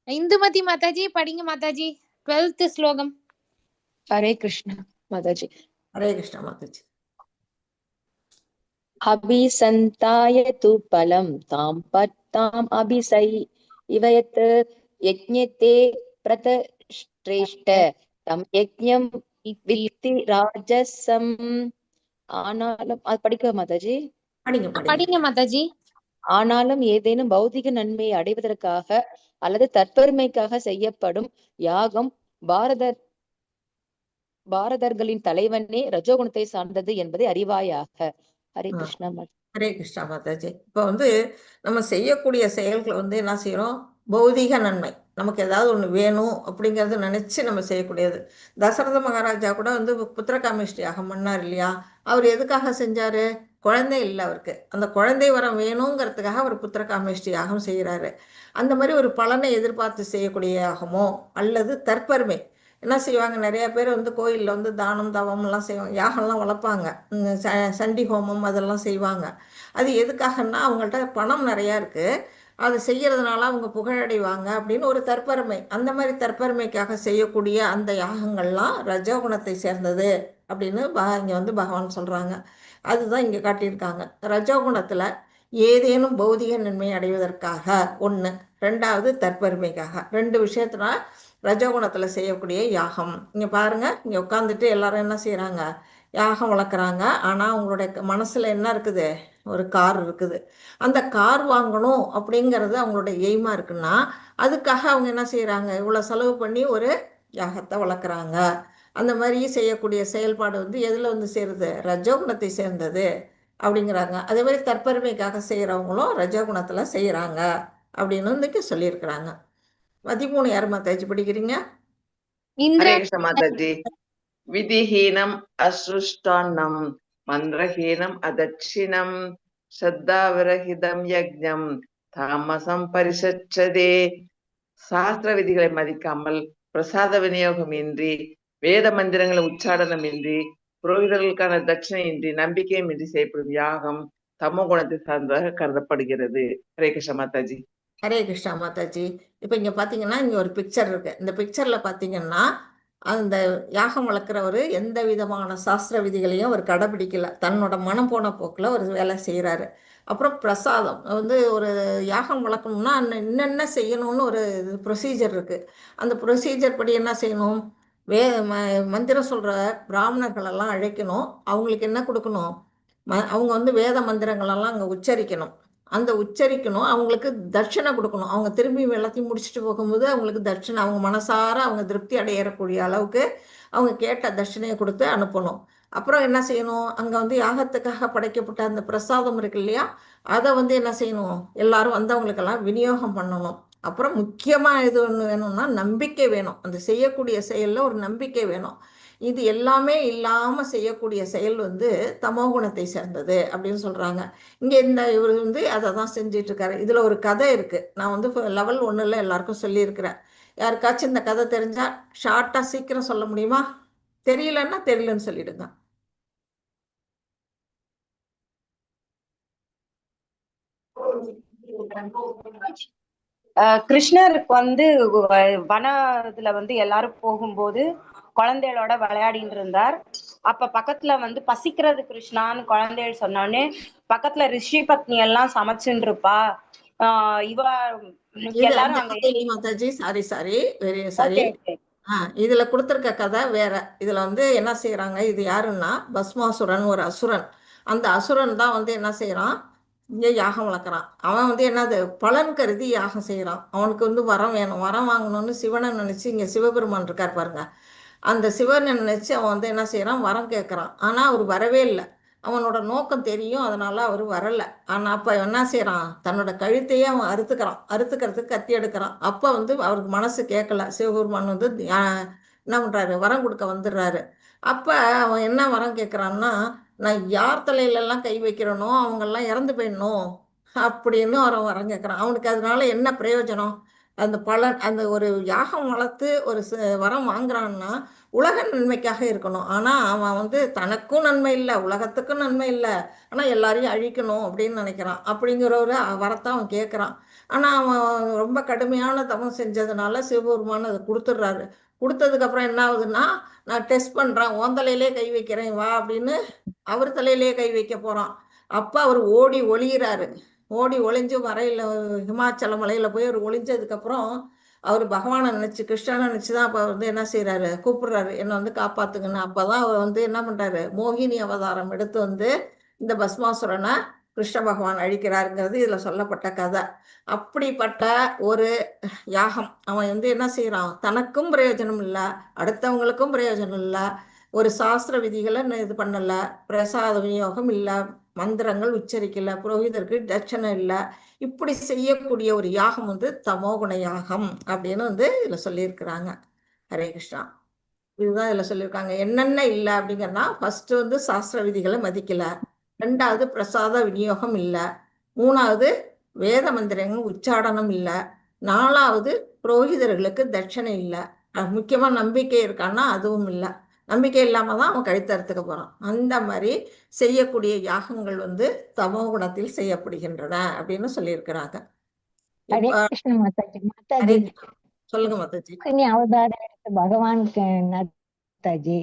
இந்துமதி மாதாஜி படிங்க மாதாஜி, 12th ஸ்லோகம். ஹரே கிருஷ்ணா மாதாஜி. ஹரே கிருஷ்ணா மாதாஜி. அபிசந்தாய து பலம் தாம் பத்தாம் அபிசை இவயத் யஜ்ஞதே பிரதஷ்ரேஷ்ட தம் யஜ்ஞம் வித்தி ராஜசம். ஆனாலும் அது படிக்க மாதாஜி. படிங்க மாதாஜி. ஆனாலும் ஏதேனும் பௌதிக நன்மையை அடைவதற்காக அல்லது தற்பெருமைக்காக செய்யப்படும் யாகம் பாரதர்களின் தலைவனே ரஜோகுணத்தை சார்ந்தது என்பதை அறிவாயாக. ஹரே கிருஷ்ணா. ஹரே கிருஷ்ணா மாதாஜி. இப்போ வந்து நம்ம செய்யக்கூடிய செயல்களை வந்து என்ன செய்யறோம், பௌதிக நன்மை, நமக்கு ஏதாவது ஒன்று வேணும் அப்படிங்கறத நினைச்சு நம்ம செய்யக்கூடியது. தசரத மகாராஜா கூட வந்து புத்திரகாமேஷ்டி யாகம் பண்ணார் இல்லையா, அவர் எதுக்காக செஞ்சாரு, குழந்தை இல்லை அவருக்கு, அந்த குழந்தை வரம் வேணுங்கிறதுக்காக அவர் புத்திரகாமேஷ்டி யாகம் செய்கிறாரு. அந்த மாதிரி ஒரு பலனை எதிர்பார்த்து செய்யக்கூடிய யாகமோ அல்லது தற்பெருமை, என்ன செய்வாங்க, நிறைய பேர் வந்து கோயிலில் வந்து தானம் தவம்லாம் செய்வாங்க, யாகம்லாம் வளர்ப்பாங்க, சண்டி ஹோமம் அதெல்லாம் செய்வாங்க. அது எதுக்காகன்னா அவங்கள்ட்ட பணம் நிறையா இருக்குது, அதை செய்யறதுனால அவங்க புகழடைவாங்க அப்படின்னு ஒரு தற்பெருமை. அந்த மாதிரி தற்பெருமைக்காக செய்யக்கூடிய அந்த யாகங்கள்லாம் ரஜோகுணத்தை சேர்ந்தது அப்படின்னு இங்கே வந்து பகவான் சொல்கிறாங்க. அதுதான் இங்கே காட்டியிருக்காங்க. ரஜோகுணத்தில் ஏதேனும் பௌதிக நன்மை அடைவதற்காக ஒன்று, ரெண்டாவது தற்பெருமைக்காக, ரெண்டு விஷயத்துல ரஜோகுணத்தில் செய்யக்கூடிய யாகம். இங்கே பாருங்கள், இங்கே உட்காந்துட்டு எல்லாரும் என்ன செய்கிறாங்க, யாகம் வளர்க்குறாங்க. ஆனால் அவங்களுடைய மனசில் என்ன இருக்குது, ஒரு கார் இருக்குது. அந்த கார் வாங்கணும் அப்படிங்கிறது அவங்களுடைய எய்மாக இருக்குன்னா அதுக்காக அவங்க என்ன செய்கிறாங்க, இவ்வளோ செலவு பண்ணி ஒரு யாகத்தை வளர்க்குறாங்க. அந்த மாதிரி செய்யக்கூடிய செயல்பாடு வந்து எதில் வந்து சேருது, ரஜோகுணத்தை சேர்ந்தது. அப்படிங்கிறாங்க. அதே மாதிரி தற்பெருமைக்காக செய்கிறவங்களும் ரஜோகுணத்தில் செய்கிறாங்க அப்படின்னு இன்னைக்கு சொல்லியிருக்கிறாங்க. 13 யார் மாதாஜி படிக்கிறீங்க? இந்திரா हरे कृष्ण माता जी। विधिहीनम असृष्टान्नम मंत्रहीनम अदक्षिणम श्रद्धाविरहितम यज्ञम தாமசம் பரிசச்சதே. சாஸ்திர விதிகளை மதிக்காமல், பிரசாத விநியோகமின்றி, வேத மந்திரங்களை உச்சாடனமின்றி, புரோகிதர்களுக்கான தட்சணையின்றி, நம்பிக்கையுமின்றி செய்யப்படும் யாகம் தமோ குணத்தை சார்ந்ததாக கருதப்படுகிறது. ஹரே கிருஷ்ண மாதாஜி. ஹரே கிருஷ்ணா மாதாஜி. இப்போ இங்கே பார்த்தீங்கன்னா இங்கே ஒரு பிக்சர் இருக்கு. இந்த பிக்சரில் பார்த்தீங்கன்னா அந்த யாகம் வளர்க்குறவர் எந்த விதமான சாஸ்திர விதிகளையும் அவர் கடைபிடிக்கல. தன்னோட மனம் போன போக்கில் ஒரு வேலை செய்கிறாரு. அப்புறம் பிரசாதம் வந்து ஒரு யாகம் வளர்க்கணும்னா என்னென்ன செய்யணும்னு ஒரு ப்ரொசீஜர் இருக்குது. அந்த ப்ரொசீஜர் படி என்ன செய்யணும்? மந்திரம் சொல்கிற பிராமணர்களெல்லாம் அழைக்கணும். அவங்களுக்கு என்ன கொடுக்கணும்? அவங்க வந்து வேத மந்திரங்களெல்லாம் அங்கே உச்சரிக்கணும். அந்த உச்சரிக்கணும். அவங்களுக்கு தட்சணை கொடுக்கணும். அவங்க திரும்பி எல்லாத்தையும் முடிச்சுட்டு போகும்போது அவங்களுக்கு தட்சணை, அவங்க மனசார அவங்க திருப்தி அடையக்கூடிய அளவுக்கு அவங்க கேட்ட தட்சணையை கொடுத்து அனுப்பணும். அப்புறம் என்ன செய்யணும்? அங்கே வந்து யாகத்துக்காக படைக்கப்பட்ட அந்த பிரசாதம் இருக்கு இல்லையா, அதை வந்து என்ன செய்யணும்? எல்லாரும் வந்தவங்களுக்கெல்லாம் விநியோகம் பண்ணணும். அப்புறம் முக்கியமாக இது ஒன்று வேணும்னா நம்பிக்கை வேணும். அந்த செய்யக்கூடிய செயலில் ஒரு நம்பிக்கை வேணும். இது எல்லாமே இல்லாமல் செய்யக்கூடிய செயல் வந்து தமோ குணத்தை சேர்ந்தது அப்படின்னு சொல்கிறாங்க. இங்கே இவர் வந்து அதை தான் செஞ்சிட்ருக்காரு. இதில் ஒரு கதை இருக்குது. நான் வந்து லெவல் 1ல் எல்லாருக்கும் சொல்லியிருக்கிறேன். யாருக்காச்சும் இந்த கதை தெரிஞ்சால் ஷார்ட்டாக சீக்கிரம் சொல்ல முடியுமா? தெரியலன்னா தெரியலன்னு சொல்லிடுங்க. கிருஷ்ணருக்கு வந்து வனத்துல வந்து எல்லாரும் போகும்போது குழந்தைகளோட விளையாடிட்டு இருந்தார். அப்ப பக்கத்துல வந்து பசிக்கிறது கிருஷ்ணான்னு குழந்தைகள் சொன்னோடனே பக்கத்துல ரிஷி பத்னி எல்லாம் சமைச்சுட்டு இருப்பா. இவ எல்லாரும் அங்க மாதாஜி சாரி வெரி சாரி. இதுல கொடுத்துருக்க கதை வேற. இதுல வந்து என்ன செய்யறாங்க, இது யாருன்னா பஸ்மாசுரன் ஒரு அசுரன். அந்த அசுரன் தான் வந்து என்ன செய்யறான், இங்கே யாகம் வளர்க்குறான். அவன் வந்து என்னது பலன் கருதி யாகம் செய்கிறான். அவனுக்கு வந்து வரம் வேணும். வரம் வாங்கணும்னு சிவனை நினச்சி, இங்கே சிவபெருமான் இருக்கார் பாருங்க, அந்த சிவனை நினச்சி அவன் வந்து என்ன செய்கிறான், வரம் கேட்குறான். ஆனால் அவர் வரவே இல்லை. அவனோட நோக்கம் தெரியும், அதனால அவர் வரலை. ஆனால் அப்போ என்ன செய்கிறான், தன்னோட கழுத்தையே அவன் அறுத்துக்கிறதுக்கு கத்தி எடுக்கிறான். அப்போ வந்து அவருக்கு மனசு கேட்கல. சிவபெருமான் வந்து என்ன பண்ணுறாரு, வரம் கொடுக்க வந்துடுறாரு. அப்போ அவன் என்ன வரம் கேட்குறான்னா, நான் யார் தலையிலெல்லாம் கை வைக்கிறேனோ அவங்கெல்லாம் இறந்து போயிடணும் அப்படின்னு அவன் வரம் கேட்குறான். அவனுக்கு அதனால என்ன பிரயோஜனம்? அந்த பலன், அந்த ஒரு யாகம் வளர்த்து ஒரு வரம் வாங்குறான்னா உலக நன்மைக்காக இருக்கணும். ஆனால் அவன் வந்து தனக்கும் நன்மை இல்லை, உலகத்துக்கும் நன்மை இல்லை, ஆனால் எல்லாரையும் அழிக்கணும் அப்படின்னு நினைக்கிறான். அப்படிங்கிற ஒரு வரத்தை அவன் கேட்குறான். ஆனால் அவன் ரொம்ப கடுமையான தவம் செஞ்சதுனால சிவபெருமான் அதை கொடுத்துட்றாரு. கொடுத்ததுக்கப்புறம் என்ன ஆகுதுன்னா, நான் டெஸ்ட் பண்ணுறேன், உன் தலையிலே கை வைக்கிறேன் வா அப்படின்னு அவர் தலையிலே கை வைக்க போகிறான். அப்போ அவர் ஓடி ஒளியிறாரு. ஓடி ஒளிஞ்சு மலையில், ஹிமாச்சல மலையில் போய் அவர் ஒளிஞ்சதுக்கப்புறம் அவர் பகவானை நினச்சி, கிருஷ்ணனை நினச்சி தான் அப்போ வந்து என்ன செய்கிறாரு, கூப்பிடுறாரு, என்னை வந்து காப்பாற்றுங்கன்னு. அப்போ தான் அவர் வந்து என்ன பண்ணுறாரு, மோகினி அவதாரம் எடுத்து வந்து இந்த பஸ்மாசுரனை கிருஷ்ண பகவான் அழிக்கிறாருங்கிறது இதில் சொல்லப்பட்ட கதை. அப்படிப்பட்ட ஒரு யாகம் அவன் வந்து என்ன செய்கிறான், தனக்கும் பிரயோஜனம் இல்லை, அடுத்தவங்களுக்கும் பிரயோஜனம் இல்லை, ஒரு சாஸ்திர விதிகளை இது பண்ணலை, பிரசாத விநியோகம் இல்லை, மந்திரங்கள் உச்சரிக்கல, புரோகிதருக்கு தட்சணை இல்லை. இப்படி செய்யக்கூடிய ஒரு யாகம் வந்து தமோகுண யாகம் அப்படின்னு வந்து இதில் சொல்லியிருக்கிறாங்க. ஹரே கிருஷ்ணா. இதுதான் இதில் சொல்லியிருக்காங்க. என்னென்ன இல்லை அப்படிங்கன்னா, ஃபர்ஸ்ட் வந்து சாஸ்திர விதிகளை மதிக்கலை, 2வது பிரசாத விநியோகம் இல்லை, 3வது வேத மந்திரங்கள் உச்சாடனம் இல்லை, 4வது புரோகிதர்களுக்கு தட்சணை இல்லை, முக்கியமாக நம்பிக்கை இருக்கான்னா அதுவும் இல்லை. நம்பிக்கை இல்லாமல் தான் அவன் கழுத்தறுத்துக்க போகிறான். அந்த மாதிரி செய்யக்கூடிய யாகங்கள் வந்து தமோ குணத்தில் செய்யப்படுகின்றன அப்படின்னு சொல்லியிருக்கிறாங்க. ஹரே கிருஷ்ண மாதாஜி. மாதாஜி சொல்லுங்க மாதாஜி. அவதாரம் எடுத்த பகவானுக்கு மாதாஜி,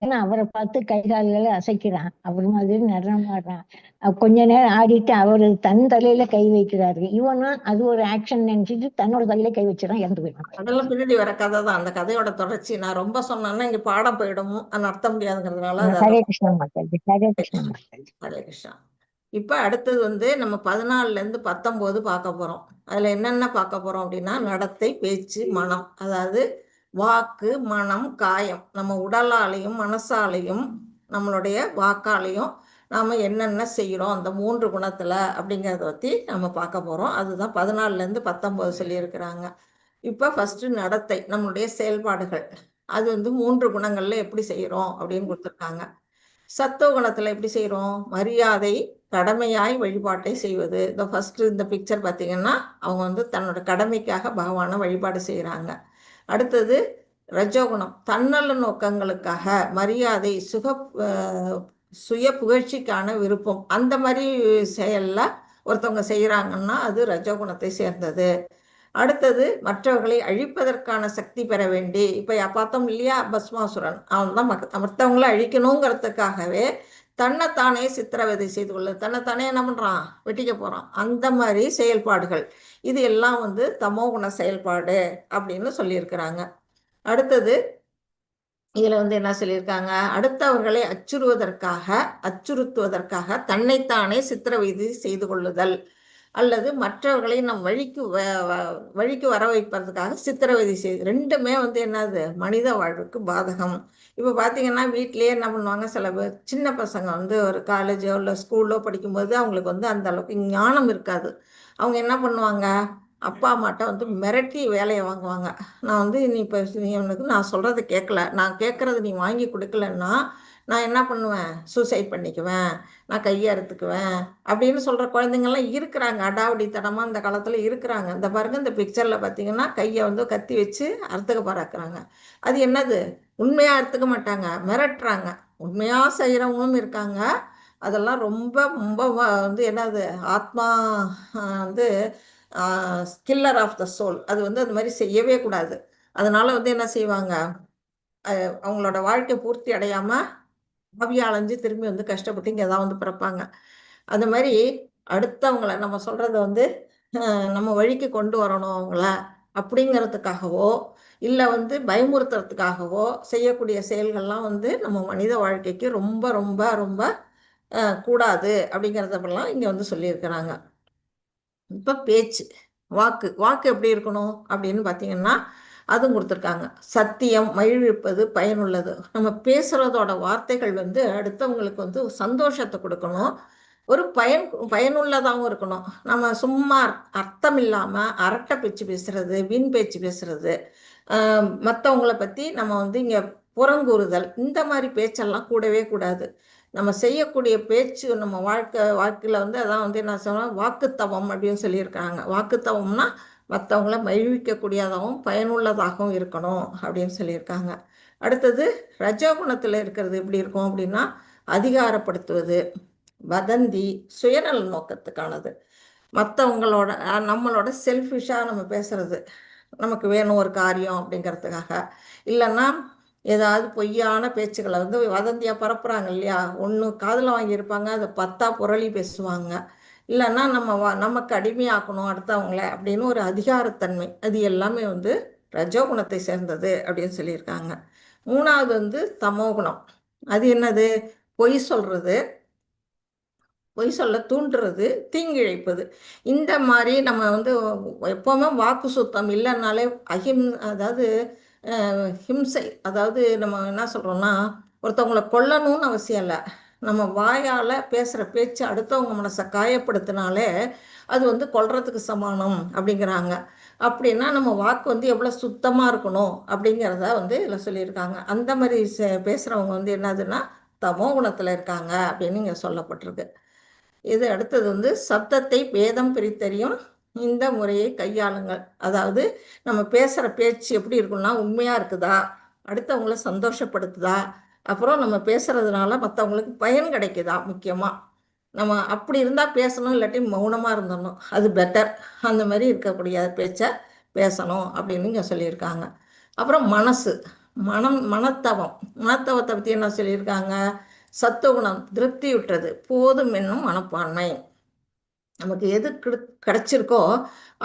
ஏன்னா அவரை பார்த்து கைகால்களை அசைக்கிறான், அவர் மாதிரி நடனம் ஆடுறான். கொஞ்ச நேரம் ஆடிட்டு அவரு தன் தலையில கை வைக்கிறாரு. இவனா அது ஒரு ஆக்ஷன் நினைச்சிட்டு தன்னோட தலையில கை வச்சிடான், இறந்து போயிடும். அதெல்லாம் பின்னாடி வர கதை தான். அந்த கதையோட தொடர்ச்சி. நான் ரொம்ப சொன்னேன்னா இங்க பாடம் போயிடும், நடத்த முடியாதுங்கிறதுனால. ஹரே கிருஷ்ண மாதாஜி. ஹரே கிருஷ்ண மாதாஜி. ஹரே கிருஷ்ணா. இப்போ அடுத்தது வந்து நம்ம 14லேருந்து 19 பார்க்க போகிறோம். அதில் என்னென்ன பார்க்க போகிறோம் அப்படின்னா, நடத்தை, பேச்சு, மனம், அதாவது வாக்கு, மனம், காயம், நம்ம உடலாலையும் மனசாலையும் நம்மளுடைய வாக்காலையும் நாம் என்னென்ன செய்கிறோம் அந்த 3 குணத்தில் அப்படிங்கிறத பற்றி நம்ம பார்க்க போகிறோம். அதுதான் 14லேருந்து 19 சொல்லியிருக்கிறாங்க. இப்போ ஃபஸ்ட்டு நடத்தை, நம்மளுடைய செயல்பாடுகள். அது வந்து 3 குணங்களில் எப்படி செய்கிறோம் அப்படின்னு கொடுத்துருக்காங்க. சத்துவ குணத்தில் எப்படி செய்கிறோம்? மரியாதை, கடமையாய் வழிபாட்டை செய்வது. இந்த ஃபஸ்ட்டு இந்த பிக்சர் பார்த்தீங்கன்னா அவங்க வந்து தன்னோட கடமைக்காக பகவானை வழிபாடு செய்கிறாங்க. அடுத்தது ரஜோகுணம், தன்னல நோக்கங்களுக்காக மரியாதை, சுய புகழ்ச்சிக்கான விருப்பம், அந்த மாதிரி செயலில் ஒருத்தவங்க செய்கிறாங்கன்னா அது ரஜோகுணத்தை சேர்ந்தது. அடுத்தது மற்றவர்களை அழிப்பதற்கான சக்தி பெற வேண்டி, இப்போ பார்த்தோம் இல்லையா, பஸ்மாசுரன் அவன் தான் மற்றவங்களை அழிக்கணுங்கிறதுக்காகவே தன்னைத்தானே சித்திரவதை செய்து கொள்ள, தன்னைத்தானே என்ன பண்ணுறான், வெட்டிக்க போகிறான். அந்த மாதிரி செயல்பாடுகள் இது எல்லாம் வந்து தமோகுண செயல்பாடு அப்படின்னு சொல்லியிருக்கிறாங்க. அடுத்தது இதில் வந்து என்ன சொல்லியிருக்காங்க, அடுத்தவர்களை அச்சுறுத்துவதற்காக தன்னைத்தானே சித்திரவதை செய்து கொள்ளுதல், அல்லது மற்றவர்களை நம் வழிக்கு வர வைப்பதற்காக சித்திரவதை செய்து, ரெண்டுமே வந்து என்னது மனித வாழ்வுக்கு பாதகம். இப்போ பார்த்தீங்கன்னா வீட்டிலேயே என்ன பண்ணுவாங்க, சில பேர் சின்ன பசங்க வந்து ஒரு காலேஜோ இல்லை ஸ்கூலோ படிக்கும்போது அவங்களுக்கு வந்து அந்த அளவுக்கு ஞானம் இருக்காது. அவங்க என்ன பண்ணுவாங்க, அப்பா அம்மாட்ட வந்து மிரட்டி வேலையை வாங்குவாங்க. நான் வந்து நீ இப்போ எனக்கு நான் சொல்கிறத கேட்கல, நான் கேட்குறது நீ வாங்கி கொடுக்கலன்னா நான் என்ன பண்ணுவேன், சூசைட் பண்ணிக்குவேன், நான் கையை அறுத்துக்குவேன் அப்படின்னு சொல்கிற குழந்தைங்கள்லாம் இருக்கிறாங்க. அடாவடித்தனமாக இந்த காலத்தில் இருக்கிறாங்க. இந்த பாருங்க, இந்த பிக்சரில் பார்த்தீங்கன்னா கையை வந்து கத்தி வச்சு அறுத்துக்க பார்க்குறாங்க. அது என்னது, உண்மையாக அறுத்துக்க மாட்டாங்க, மிரட்டுறாங்க. உண்மையாக செய்கிறவங்களும் இருக்காங்க. அதெல்லாம் ரொம்ப ரொம்ப வந்து என்னது, ஆத்மா வந்து கில்லர் ஆஃப் த சோல். அது வந்து அந்த மாதிரி செய்யவே கூடாது. அதனால வந்து என்ன செய்வாங்க, அவங்களோட வாழ்க்கை பூர்த்தி அடையாமல் ஆவியை அலைஞ்சு திரும்பி வந்து கஷ்டப்பட்டு இங்கே தான் வந்து பிறப்பாங்க. அந்த மாதிரி அடுத்தவங்களை நம்ம சொல்கிறத வந்து நம்ம வழிக்கு கொண்டு வரணும் அவங்கள அப்படிங்கிறதுக்காகவோ இல்லை வந்து பயமுறுத்துறதுக்காகவோ செய்யக்கூடிய செயல்கள்லாம் வந்து நம்ம மனித வாழ்க்கைக்கு ரொம்ப ரொம்ப ரொம்ப கூடாது அப்படிங்கிறதெல்லாம் இங்கே வந்து சொல்லியிருக்கிறாங்க. இப்போ பேச்சு, வாக்கு எப்படி இருக்கணும் அப்படின்னு பார்த்தீங்கன்னா அதுவும் கொடுத்துருக்காங்க. சத்தியம், மகிழ்விப்பது, பயனுள்ளது. நம்ம பேசுகிறதோட வார்த்தைகள் வந்து அடுத்தவங்களுக்கு வந்து சந்தோஷத்தை கொடுக்கணும், ஒரு பயனுள்ளதாகவும் இருக்கணும். நம்ம சும்மா அர்த்தம் இல்லாமல் அரட்டை பேச்சு பேசுறது, வீண் பேச்சு பேசுறது, மற்றவங்கள பற்றி நம்ம வந்து இங்கே புறங்கூறுதல், இந்த மாதிரி பேச்செல்லாம் கூடவே கூடாது. நம்ம செய்யக்கூடிய பேச்சு நம்ம வாழ்க்கையில் வந்து அதான் வந்து என்ன சொல்கிறோம், வாக்குத்தவம் அப்படின்னு சொல்லியிருக்காங்க. வாக்குத்தவம்னா மற்றவங்கள மகிழ்விக்கக்கூடியதாகவும் பயனுள்ளதாகவும் இருக்கணும் அப்படின்னு சொல்லியிருக்காங்க. அடுத்தது ரஜோகுணத்தில் இருக்கிறது எப்படி இருக்கும் அப்படின்னா அதிகாரப்படுத்துவது, வதந்தி, சுயநல நோக்கத்துக்கானது, மற்றவங்களோட நம்மளோட செல்ஃபிஷாக நம்ம பேசுறது, நமக்கு வேணும் ஒரு காரியம் அப்படிங்கிறதுக்காக, இல்லைன்னா ஏதாவது பொய்யான பேச்சுக்களை வந்து வதந்தியாக பரப்புகிறாங்க இல்லையா, ஒன்று காதில் வாங்கியிருப்பாங்க, அதை 10 புரளி பேசுவாங்க, இல்லைன்னா நமக்கு அடிமையாக்கணும் அடுத்தவங்கள அப்படின்னு ஒரு அதிகாரத்தன்மை, அது எல்லாமே வந்து ரஜோகுணத்தை சேர்ந்தது அப்படின்னு சொல்லியிருக்காங்க. 3வது வந்து தமோகுணம். அது என்னது, பொய் சொல்ல தூண்டுறது, தீங்கிழைப்பது. இந்த மாதிரி நம்ம வந்து எப்போவுமே வாக்கு சுத்தம் இல்லைன்னாலே அதாவது ஹிம்சை, அதாவது நம்ம என்ன சொல்கிறோம்னா ஒருத்தவங்களை கொல்லணும்னு அவசியம் இல்லை, நம்ம வாயால் பேசுகிற பேச்சு அடுத்தவங்க மனசை காயப்படுத்தினாலே அது வந்து கொல்றதுக்கு சமானம் அப்படிங்கிறாங்க. அப்படின்னா நம்ம வாக்கு வந்து எவ்வளோ சுத்தமாக இருக்கணும் அப்படிங்கிறத வந்து இதில் சொல்லியிருக்காங்க. அந்த மாதிரி பேசுகிறவங்க வந்து என்னதுன்னா தமோ குணத்தில் இருக்காங்க அப்படின்னு இங்கே சொல்லப்பட்டிருக்கு. இது அடுத்தது வந்து சப்தத்தை பேதம் பிரித்தறியும் இந்த முறையை கையாளுங்கள். அதாவது நம்ம பேசுகிற பேச்சு எப்படி இருக்குன்னா உண்மையாக இருக்குதா, அடுத்தவங்கள சந்தோஷப்படுத்துதா, அப்புறம் நம்ம பேசுகிறதுனால மற்றவங்களுக்கு பயன் கிடைக்குதா, முக்கியமாக நம்ம அப்படி இருந்தால் பேசணும், இல்லாட்டி மௌனமாக இருந்துடணும், அது பெட்டர். அந்த மாதிரி இருக்கக்கூடிய பேச்சை பேசணும் அப்படின்னு இங்கே சொல்லியிருக்காங்க. அப்புறம் மனத்தவத்தை பற்றி என்ன சொல்லியிருக்காங்க, சத்துவகுணம், திருப்தி விட்டுறது, போதும் என்னும் மனப்பான்மை. நமக்கு எது கிடைச்சிருக்கோ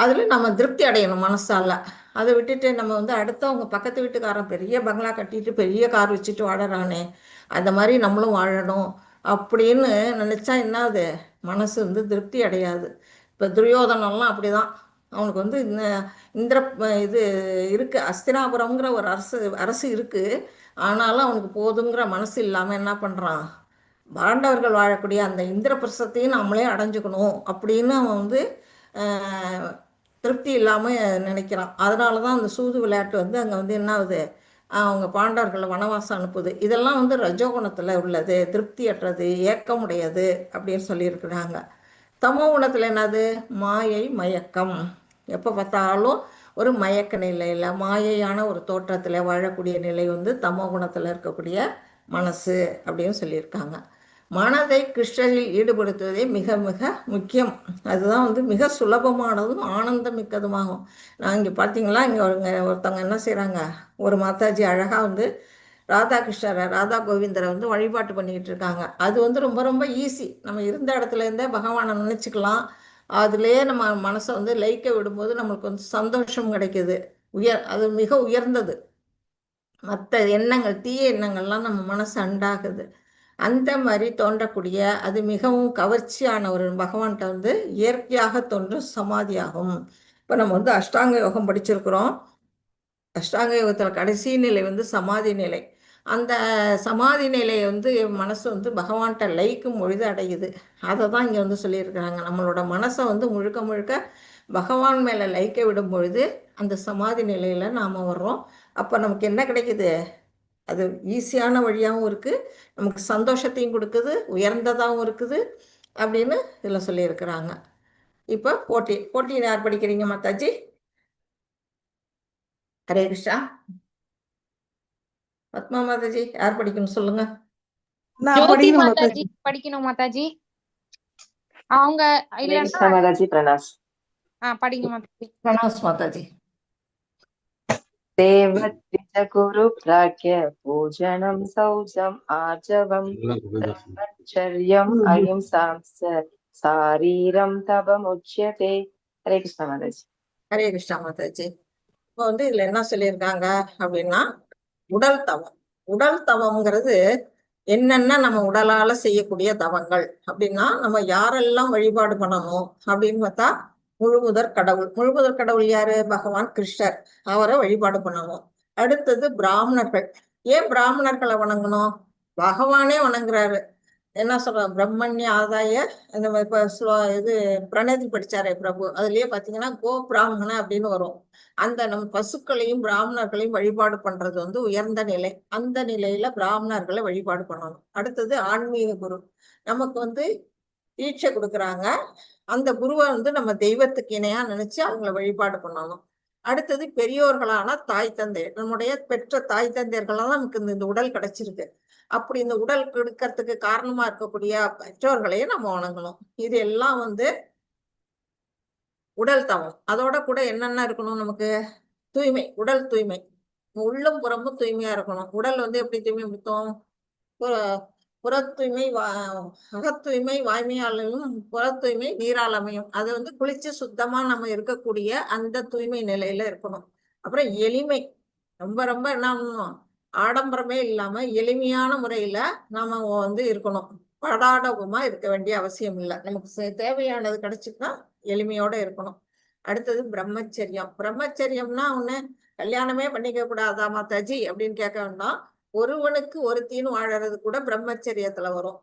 அதில் நம்ம திருப்தி அடையணும் மனசால. அதை விட்டுட்டு நம்ம வந்து அடுத்தவங்க பக்கத்து வீட்டுக்காரன் பெரிய பங்களா கட்டிட்டு பெரிய கார் வச்சுட்டு வாழறானே, அந்த மாதிரி நம்மளும் வாழணும் அப்படின்னு நினச்சா என்னது, மனசு வந்து திருப்தி அடையாது. இப்போ துரியோதனெல்லாம் அப்படி தான், அவனுக்கு வந்து இது இருக்குது, அஸ்தினாபுரம்ங்கிற ஒரு அரசு இருக்குது, ஆனாலும் அவனுக்கு போதுங்கிற மனசு இல்லாமல் என்ன பண்ணுறான், பாண்டவர்கள் வாழக்கூடிய அந்த இந்திரபிரசத்தையும் நம்மளே அடைஞ்சுக்கணும் அப்படின்னு அவன் வந்து ஆஹ், திருப்தி இல்லாமல் நினைக்கிறான். அதனால தான் அந்த சூது விளையாட்டு வந்து அங்கே வந்து என்ன ஆகுது, அவங்க பாண்டவர்களை வனவாசம் அனுப்புது. இதெல்லாம் வந்து ரஜோகுணத்தில் உள்ளது, திருப்தியற்றது, ஏக்கமுடையது அப்படின்னு சொல்லியிருக்கிறாங்க. தமோ குணத்தில் என்னது, மாயை மயக்கம். எப்போ பார்த்தாலும் ஒரு மயக்க நிலையில் மாயையான ஒரு தோற்றத்தில் வாழக்கூடிய நிலை வந்து தமோ குணத்தில் இருக்கக்கூடிய மனசு அப்படின்னு சொல்லியிருக்காங்க. மனதை கிருஷ்ணரில் ஈடுபடுத்துவதே மிக மிக முக்கியம். அதுதான் வந்து மிக சுலபமானதும் ஆனந்தம் மிக்கதுமாகும். நான் இங்கே பார்த்தீங்களா, இங்கே ஒருத்தவங்க என்ன செய்கிறாங்க, ஒரு மாதாஜி அழகாக வந்து ராதாகிருஷ்ணரை ராதா கோவிந்தரை வந்து வழிபாட்டு பண்ணிக்கிட்டு இருக்காங்க. அது வந்து ரொம்ப ரொம்ப ஈஸி. நம்ம இருந்த இடத்துல இருந்தே பகவானை நினச்சிக்கலாம். அதுலேயே நம்ம மனசை வந்து லயிக்க விடும்போது நம்மளுக்கு வந்து சந்தோஷம் கிடைக்குது. அது மிக உயர்ந்தது. மற்ற எண்ணங்கள், தீய எண்ணங்கள்லாம் நம்ம மனசு அண்டாகுது. அந்த மாதிரி தோன்றக்கூடிய அது மிகவும் கவர்ச்சியான ஒரு பகவான்கிட்ட வந்து இயற்கையாக தோன்றும் சமாதியாகும். இப்போ நம்ம வந்து அஷ்டாங்க யோகம் படிச்சிருக்கிறோம். அஷ்டாங்க யோகத்தில் கடைசி நிலை வந்து சமாதி நிலை. அந்த சமாதி நிலையை வந்து மனசு வந்து பகவான்கிட்ட லயிக்கும் பொழுது அடையுது. அதை தான் இங்கே வந்து சொல்லியிருக்கிறாங்க. நம்மளோட மனசை வந்து முழுக்க முழுக்க பகவான் மேலே லயிக்க விடும் பொழுது அந்த சமாதி நிலையில் நாம் வர்றோம். அப்போ நமக்கு என்ன கிடைக்குது, அது ஈஸியான வழியாகவும் இருக்குது, நமக்கு சந்தோஷத்தையும் கொடுக்குது, உயர்ந்ததாகவும் இருக்குது அப்படின்னு இதில் சொல்லியிருக்கிறாங்க. இப்போ போட்டியில் யார் படிக்கிறீங்க மாதாஜி? ஹரே கிருஷ்ணா. பத்மா மாதாஜி யார் படிக்கணும் சொல்லுங்க. ஜோதி மாதாஜி படிக்கணும் மாதாஜி. அவங்க இல்லைன்னா மாதாஜி பிரணாஸ். படிங்க மாதாஜி. பிரணாஸ் மாதாஜி. தேவத்விஜ குரு பிராக்ய பூஜனம் சௌஜம் ஆஜவம் பிரம்மச்சர்யம் அஹிம்சாம் சாரீரம் தபம் உச்யதே. ஹரே கிருஷ்ணா மாதாஜி. ஹரே கிருஷ்ணா மாதாஜி. இப்போ வந்து இதுல என்ன சொல்லியிருக்காங்க அப்படின்னா, உடல் தவம். உடல் தவம்ங்கிறது என்னென்ன நம்ம உடலால செய்யக்கூடிய தவங்கள் அப்படின்னா, நம்ம யாரெல்லாம் வழிபாடு பண்ணணும் அப்படின்னு பார்த்தா, முழுமுதற் கடவுள். முழுமுதற் கடவுள் யாரு? பகவான் கிருஷ்ணர். அவரை வழிபாடு பண்ணணும். அடுத்தது பிராமணர்கள். ஏன் பிராமணர்களை வணங்கணும்? பகவானே வணங்குறாரு. என்ன சொல்றோம், பிரம்மண்ய ஆதாய இந்த இப்போ இது பிரணதி படிச்சாரே பிரபு, அதுலயே பாத்தீங்கன்னா கோ பிராமண அப்படின்னு வரும். அந்த நம்ம பசுக்களையும் பிராமணர்களையும் வழிபாடு பண்றது வந்து உயர்ந்த நிலை. அந்த நிலையில பிராமணர்களை வழிபாடு பண்ணணும். அடுத்தது ஆன்மீக குரு. நமக்கு வந்து தீட்சை கொடுக்குறாங்க. அந்த குருவை வந்து நம்ம தெய்வத்துக்கு இணையா நினைச்சு அவங்கள வழிபாடு பண்ணணும். அடுத்தது பெரியோர்களான தாய் தந்தை. நம்முடைய பெற்ற தாய் தந்தையர்களால் நமக்கு இந்த உடல் கிடைச்சிருக்கு. அப்படி இந்த உடல் கெடுக்கிறதுக்கு காரணமா இருக்கக்கூடிய பெற்றோர்களையும் நம்ம வணங்கணும். இது எல்லாம் வந்து உடல் தவம். அதோட கூட என்னென்ன இருக்கணும், நமக்கு தூய்மை, உடல் தூய்மை, உள்ளும் புறமும் தூய்மையா இருக்கணும். உடல் வந்து எப்படி தூய்மை முத்தம், புற தூய்மை அகத்தூய்மை வாய்மையாலையும் புற தூய்மை நீரால் அமையும். அது வந்து குளிச்சு சுத்தமா நம்ம இருக்கக்கூடிய அந்த தூய்மை நிலையில இருக்கணும். அப்புறம் எளிமை. ரொம்ப ரொம்ப என்ன பண்ணணும், ஆடம்பரமே இல்லாம எளிமையான முறையில நாம வந்து இருக்கணும். படாடபமா இருக்க வேண்டிய அவசியம் இல்லை. நமக்கு தேவையானது கிடைச்சுன்னா எளிமையோட இருக்கணும். அடுத்தது பிரம்மச்சரியம். பிரம்மச்சரியம்னா ஒண்ணு கல்யாணமே பண்ணிக்க கூடாதா மாதாஜி அப்படின்னு கேட்க வேண்டாம். ஒருவனுக்கு ஒருத்தின்னு வாழறது கூட பிரம்மச்சரியத்துல வரும்.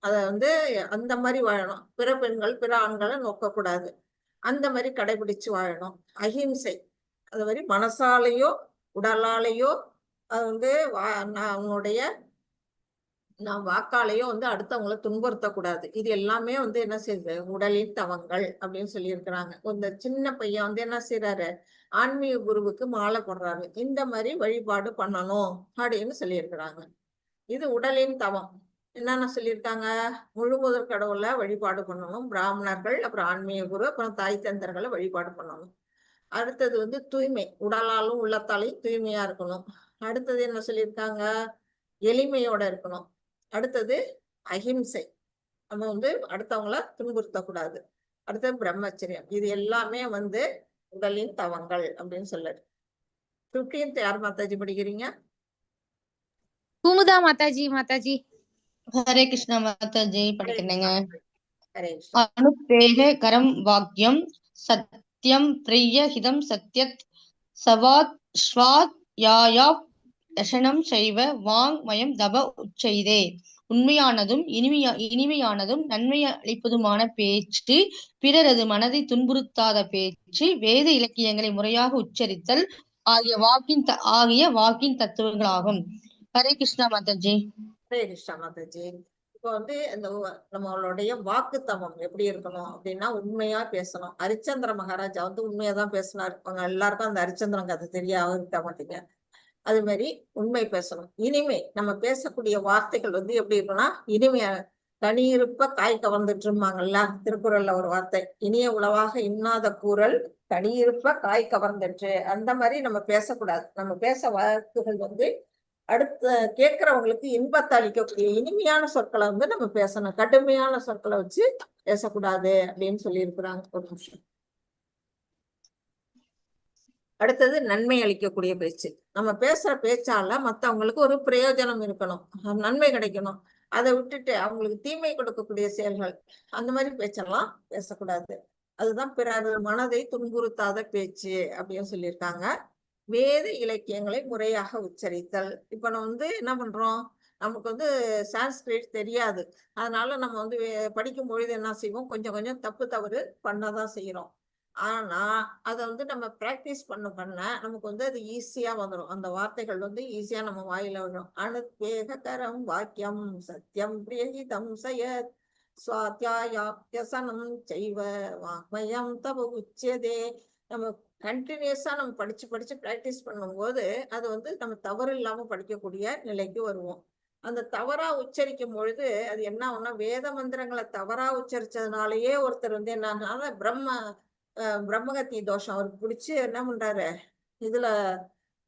அத வந்து அந்த மாதிரி வாழணும். பிற பெண்கள் பிற ஆண்களை நோக்கக்கூடாது. அந்த மாதிரி கடைபிடிச்சு வாழணும். அஹிம்சை. அது மாதிரி மனசாலேயோ உடலாலேயோ அது வந்து அவனுடைய வாக்காலேயோ வந்து அடுத்தவங்களை துன்புறுத்தக்கூடாது. இது எல்லாமே வந்து என்ன செய்யுது, உடலின் தவங்கள் அப்படின்னு சொல்லியிருக்கிறாங்க. இந்த சின்ன பையன் வந்து என்ன செய்யறாரு, ஆன்மீக குருவுக்கு மாலை போடுறாரு. இந்த மாதிரி வழிபாடு பண்ணணும் அப்படின்னு சொல்லியிருக்கிறாங்க. இது உடலின் தவம். என்னென்ன சொல்லியிருக்காங்க, முழுமுதற் கடவுளை வழிபாடு பண்ணணும், பிராமணர்கள், அப்புறம் ஆன்மீக குரு, அப்புறம் தாய் தந்தர்களை வழிபாடு பண்ணணும். அடுத்தது வந்து தூய்மை, உடலாலும் உள்ளத்தாலையும் தூய்மையா இருக்கணும். அடுத்தது என்ன சொல்லியிருக்காங்க, எளிமையோட இருக்கணும். அடுத்தது அஹிம்சை, நம்ம வந்து அடுத்தவங்கள துன்புறுத்தக்கூடாது. அடுத்தது பிரம்மச்சரியம். இது எல்லாமே வந்து உடலின் தவங்கள் அப்படின்னு சொல்லுது. 15th யார் மாதாஜி படிக்கிறீங்க? குமுதா மாதாஜி. மாதாஜி ஹரே கிருஷ்ணா மாதாஜி படிக்கிறேங்க. ஹரே கிருஷ்ணா. அனுப்ரேஹ கரம் வாக்யம் சத்யம் பிரிய ஹிதம் சத்யத் சவாத் ஸ்வாத் யாயாப் தசனம் செய்வ வாங் மயம் தப உச்சைதே. உண்மையானதும் இனிமையானதும் நன்மை அளிப்பதுமான பேச்சு, பிறரது மனதை துன்புறுத்தாத பேச்சு, வேத இலக்கியங்களை முறையாக உச்சரித்தல் ஆகிய வாக்கின் தத்துவங்களாகும். ஹரே கிருஷ்ணா மாதாஜி. ஹரே கிருஷ்ணா மாதாஜி. இப்போ வந்து இந்த நம்மளுடைய வாக்குத்தவம் எப்படி இருக்கணும் அப்படின்னா உண்மையா பேசணும். ஹரிச்சந்திர மகாராஜா வந்து உண்மையா தான் பேசினார். அவங்க எல்லாருக்கும் அந்த ஹரிச்சந்திரன் கதை தெரியாம இருக்க மாட்டீங்க. அது மாதிரி உண்மை பேசணும். இனிமை, நம்ம பேசக்கூடிய வார்த்தைகள் வந்து எப்படி இருக்குன்னா இனிமையா, கனி இருப்ப காய் கவர்ந்துட்டுருமாங்கல்ல, திருக்குறள்ல ஒரு வார்த்தை, இனிய உளவாக இன்னாத கூறல் கனி இருப்ப காய் கவர்ந்துட்டு. அந்த மாதிரி நம்ம பேசக்கூடாது. நம்ம பேச வாக்குகள் வந்து அடுத்த கேட்கிறவங்களுக்கு இன்பத்தை அளிக்கக்கூடிய இனிமையான சொற்களை வந்து நம்ம பேசணும். கடுமையான சொற்களை வச்சு பேசக்கூடாது அப்படின்னு சொல்லி இருக்கிறாங்க. ஒரு நிமிஷம். அடுத்தது நன்மை அளிக்கக்கூடிய பேச்சு. நம்ம பேசுற பேச்சால மற்றவங்களுக்கு ஒரு பிரயோஜனம் இருக்கணும், நன்மை கிடைக்கணும். அதை விட்டுட்டு அவங்களுக்கு தீமை கொடுக்கக்கூடிய செயல்கள், அந்த மாதிரி பேச்செல்லாம் பேசக்கூடாது. அதுதான் பிறர் மனதை துன்புறுத்தாத பேச்சு அப்படின்னு சொல்லியிருக்காங்க. வேத இலக்கியங்களை முறையாக உச்சரித்தல். இப்ப நம்ம வந்து என்ன பண்றோம், நமக்கு வந்து சான்ஸ்கிரிட் தெரியாது. அதனால நம்ம வந்து படிக்கும் பொழுது என்ன செய்வோம், கொஞ்சம் கொஞ்சம் தவறு பண்ணதான் செய்யறோம். ஆனா அதை வந்து நம்ம பிராக்டிஸ் பண்ண நமக்கு வந்து அது ஈஸியா வந்துடும். அந்த வார்த்தைகள் வந்து ஈஸியா நம்ம வாயில வரும். அனுத்வேகரம் வாக்கியம் சத்தியம் பிரியஹிதம் சயத் சுவாத்தியாயாப்யசனம் செய்வ வாக்மயம் தப உச்சதே. நம்ம கண்டினியூஸா நம்ம படிச்சு பிராக்டிஸ் பண்ணும்போது அது வந்து நம்ம தவறு இல்லாம படிக்கக்கூடிய நிலைக்கு வருவோம். அந்த தவறா உச்சரிக்கும் பொழுது அது என்ன ஆகும்னா, வேத மந்திரங்களை தவறா உச்சரிச்சதுனாலயே ஒருத்தர் வந்து என்ன பிரம்மகத்தி தோஷம் அவருக்கு பிடிச்சி என்ன பண்றாரு, இதுல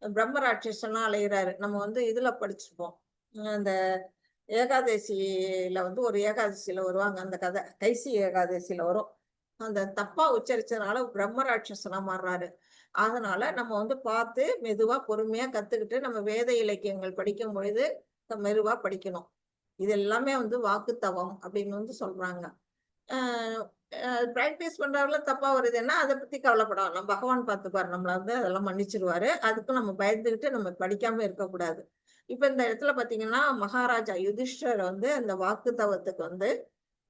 பிரம்மராட்சசனா அலைகிறாரு. நம்ம வந்து இதுல படிச்சிருப்போம், அந்த ஏகாதசியில வந்து ஒரு ஏகாதசியில வருவாங்க அந்த கதை, கைசி ஏகாதசியில வரும். அந்த தப்பா உச்சரிச்சதுனால பிரம்மராட்சசனா மாறுறாரு. அதனால நம்ம வந்து பார்த்து மெதுவா பொறுமையா கத்துக்கிட்டு நம்ம வேத இலக்கியங்கள் படிக்கும் பொழுது மெதுவா படிக்கணும். இது எல்லாமே வந்து வாக்குத்தவம் அப்படின்னு வந்து சொல்றாங்க. பிராக்டிஸ் பண்றவங்கள தப்பா வருதுன்னா அதை பத்தி கவலைப்படலாம். நம்ம பகவான் பார்த்துப்பாரு, நம்மள வந்து அதெல்லாம் மன்னிச்சிருவாரு. அதுக்கு நம்ம பயந்துகிட்டு நம்ம படிக்காம இருக்கக்கூடாது. இப்ப இந்த இடத்துல பாத்தீங்கன்னா மகாராஜா யுதிஷ்டர் வந்து அந்த வாக்குத்தவத்துக்கு வந்து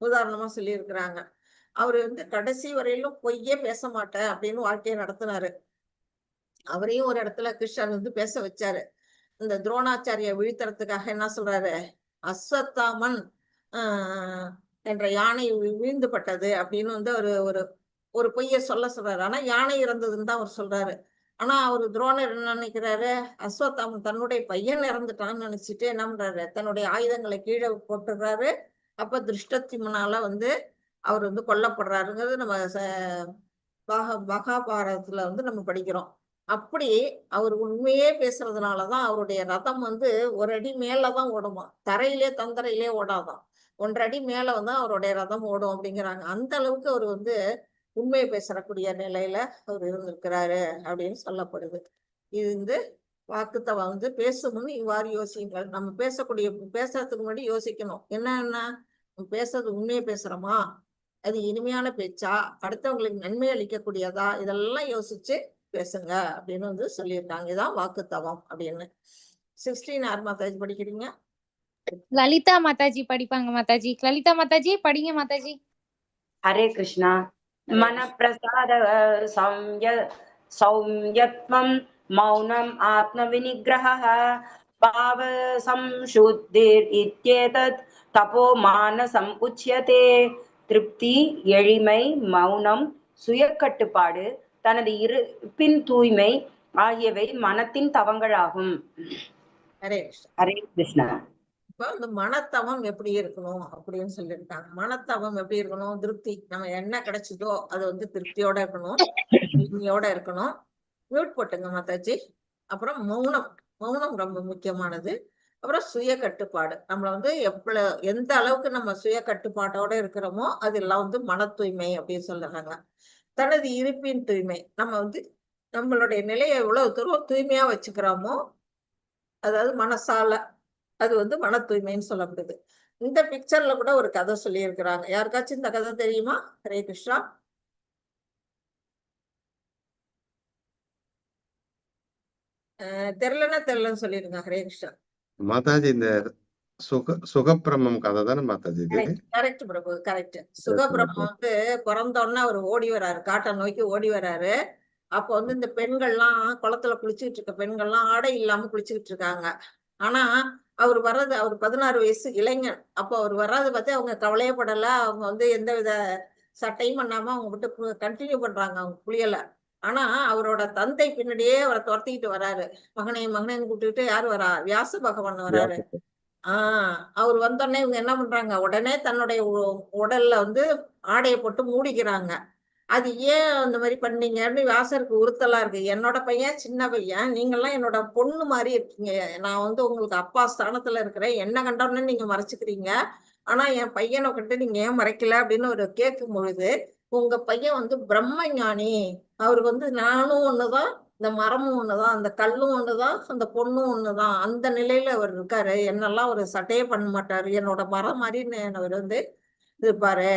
உதாரணமா சொல்லி இருக்கிறாங்க. அவரு வந்து கடைசி வரையிலும் பொய்யே பேச மாட்டேன் அப்படின்னு வாழ்க்கையை நடத்தினாரு. அவரையும் ஒரு இடத்துல கிருஷ்ணர் வந்து பேச வச்சாரு. இந்த துரோணாச்சாரிய வீழ்த்துறதுக்காக என்ன சொல்றாரு, அஸ்வத்தாமன் என்ற யானை வீழ்ந்து பட்டது அப்படின்னு வந்து ஒரு ஒரு பொய்ய சொல்றாரு. ஆனா யானை இறந்ததுன்னு தான் அவர் சொல்றாரு. ஆனா அவரு துரோணர் என்ன நினைக்கிறாரு, அஸ்வத்தாமன் தன்னுடைய பையன் இறந்துட்டான்னு நினைச்சிட்டு என்ன பண்றாரு, தன்னுடைய ஆயுதங்களை கீழே போட்டுறாரு. அப்ப திருஷ்டத்யும்னால வந்து அவர் வந்து கொல்லப்படுறாருங்கிறது நம்ம மகாபாரதத்துல வந்து நம்ம படிக்கிறோம். அப்படி அவர் உண்மையே பேசுறதுனாலதான் அவருடைய ரதம் வந்து ஒரு அடி மேலதான் ஓடுமா, தரையிலே தந்தரையிலே ஓடாதான், 1.5 அடி மேல வந்து அவருடைய ரதம் ஓடும் அப்படிங்கிறாங்க. அந்த அளவுக்கு அவர் வந்து உண்மையை பேசக்கூடிய நிலையில அவர் இருந்திருக்கிறாரு அப்படின்னு சொல்லப்படுது. இது வந்து வாக்குத்தவம் வந்து பேசுமுன்னு இவ்வாறு யோசிங்கள். நம்ம பேசுறதுக்கு முன்னாடி யோசிக்கணும், என்னன்னா பேசுறது உண்மையை பேசுறோமா, அது இனிமையான பேச்சா, அடுத்தவங்களுக்கு நன்மை அளிக்கக்கூடியதா, இதெல்லாம் யோசிச்சு பேசுங்க அப்படின்னு வந்து சொல்லியிருக்காங்க. இதான் வாக்குத்தவம் அப்படின்னு. 16 யார் மாதாஜி படிக்கிறீங்க? லலிதா மாதாஜி படிப்பாங்க மாதாஜி. லலிதா மாதாஜி படிங்க மாதாஜி. ஹரே கிருஷ்ணா. மனப்பிரசாத சௌம்யத்வம் மௌனம் ஆத்ம விநிகிரஹ பாவ சம்சுத்திர் இத்யேதத் தபோ மானசம் உச்யதே. திருப்தி, எளிமை, மௌனம், சுயக்கட்டுப்பாடு, தனது இருப்பின் தூய்மை ஆகியவை மனத்தின் தவங்களாகும். ஹரே கிருஷ்ணா. ஹரே கிருஷ்ணா. இப்ப இந்த மனத்தவம் எப்படி இருக்கணும் அப்படின்னு சொல்லியிருக்காங்க. மனத்தவம் எப்படி இருக்கணும், திருப்தி, நம்ம என்ன கிடைச்சதோ அது வந்து திருப்தியோட இருக்கணும், இனிமையோட இருக்கணும். மியூட் போட்டுங்க மாதாஜி. அப்புறம் மௌனம், மௌனம் ரொம்ப முக்கியமானது. அப்புறம் சுய கட்டுப்பாடு, நம்மள வந்து எந்த அளவுக்கு நம்ம சுய கட்டுப்பாட்டோட இருக்கிறோமோ அதெல்லாம் வந்து மன தூய்மை அப்படின்னு சொல்றாங்க. தனது இருப்பின் தூய்மை, நம்ம வந்து நம்மளுடைய நிலையை எவ்வளவு தூரம் தூய்மையா வச்சுக்கிறோமோ, அதாவது மனசால, அது வந்து மன தூய்மைன்னு சொல்லப்படுது. இந்த பிக்சர்ல கூட ஒரு கதை சொல்லி இருக்கிறாங்க. யாருக்காச்சும் இந்த கதை தெரியுமா? ஹரே கிருஷ்ணா. தெரியலன்னு சொல்லிருங்க. ஹரே கிருஷ்ணா. மாதாஜி, இந்த சுகப்பிரமம் கதை தானே மாத்தாஜி இது? கரெக்ட் பிரபு, கரெக்ட். சுகபிரம்மம் வந்து பிறந்தோன்னா அவர் ஓடி வராரு, காட்டை நோக்கி ஓடி வராரு. அப்போ வந்து இந்த பெண்கள்லாம் குளத்துல குளிச்சுட்டு இருக்க பெண்கள்லாம் ஆடை இல்லாம குளிச்சுக்கிட்டு இருக்காங்க. ஆனா அவர் வர்றது, அவர் 16 வயசு இளைஞன். அப்போ அவர் வர்றது பார்த்து அவங்க கவலையப்படல. அவங்க வந்து எந்த வித சட்டையும் பண்ணாம அவங்க விட்டு கண்டினியூ பண்றாங்க, அவங்க குளியல. ஆனா அவரோட தந்தை பின்னாடியே அவரை துரத்திக்கிட்டு வராரு. மகனேன்னு கூப்பிட்டுக்கிட்டு யார் வரா? வியாச பகவான் வராரு. அவர் வந்தோடனே இவங்க என்ன பண்றாங்க, உடனே தன்னுடைய உடல்ல வந்து ஆடையை போட்டு மூடிக்கிறாங்க. அது ஏன் அந்த மாதிரி பண்ணீங்கன்னு வியாசருக்கு உறுத்தலா இருக்கு. என்னோட பையன் சின்ன பையன், நீங்கெல்லாம் என்னோட பொண்ணு மாதிரி இருக்கீங்க. நான் வந்து உங்களுக்கு அப்பா ஸ்தானத்துல இருக்கிறேன், என்ன கண்டோன்னு நீங்க மறைச்சுக்கிறீங்க. ஆனா என் பையனை கண்டு நீங்க ஏன் மறைக்கல அப்படின்னு ஒரு கேட்கும் பொழுது, உங்க பையன் வந்து பிரம்ம ஞானி, அவருக்கு வந்து நானும் ஒண்ணுதான், இந்த மரமும் ஒண்ணுதான், அந்த கல்லும் ஒண்ணுதான், அந்த பொண்ணும் ஒண்ணுதான், அந்த நிலையில அவர் இருக்காரு. என்னெல்லாம் ஒரு சட்டையே பண்ண மாட்டாரு, என்னோட மரம் மாதிரி அவர் வந்து இருப்பாரு.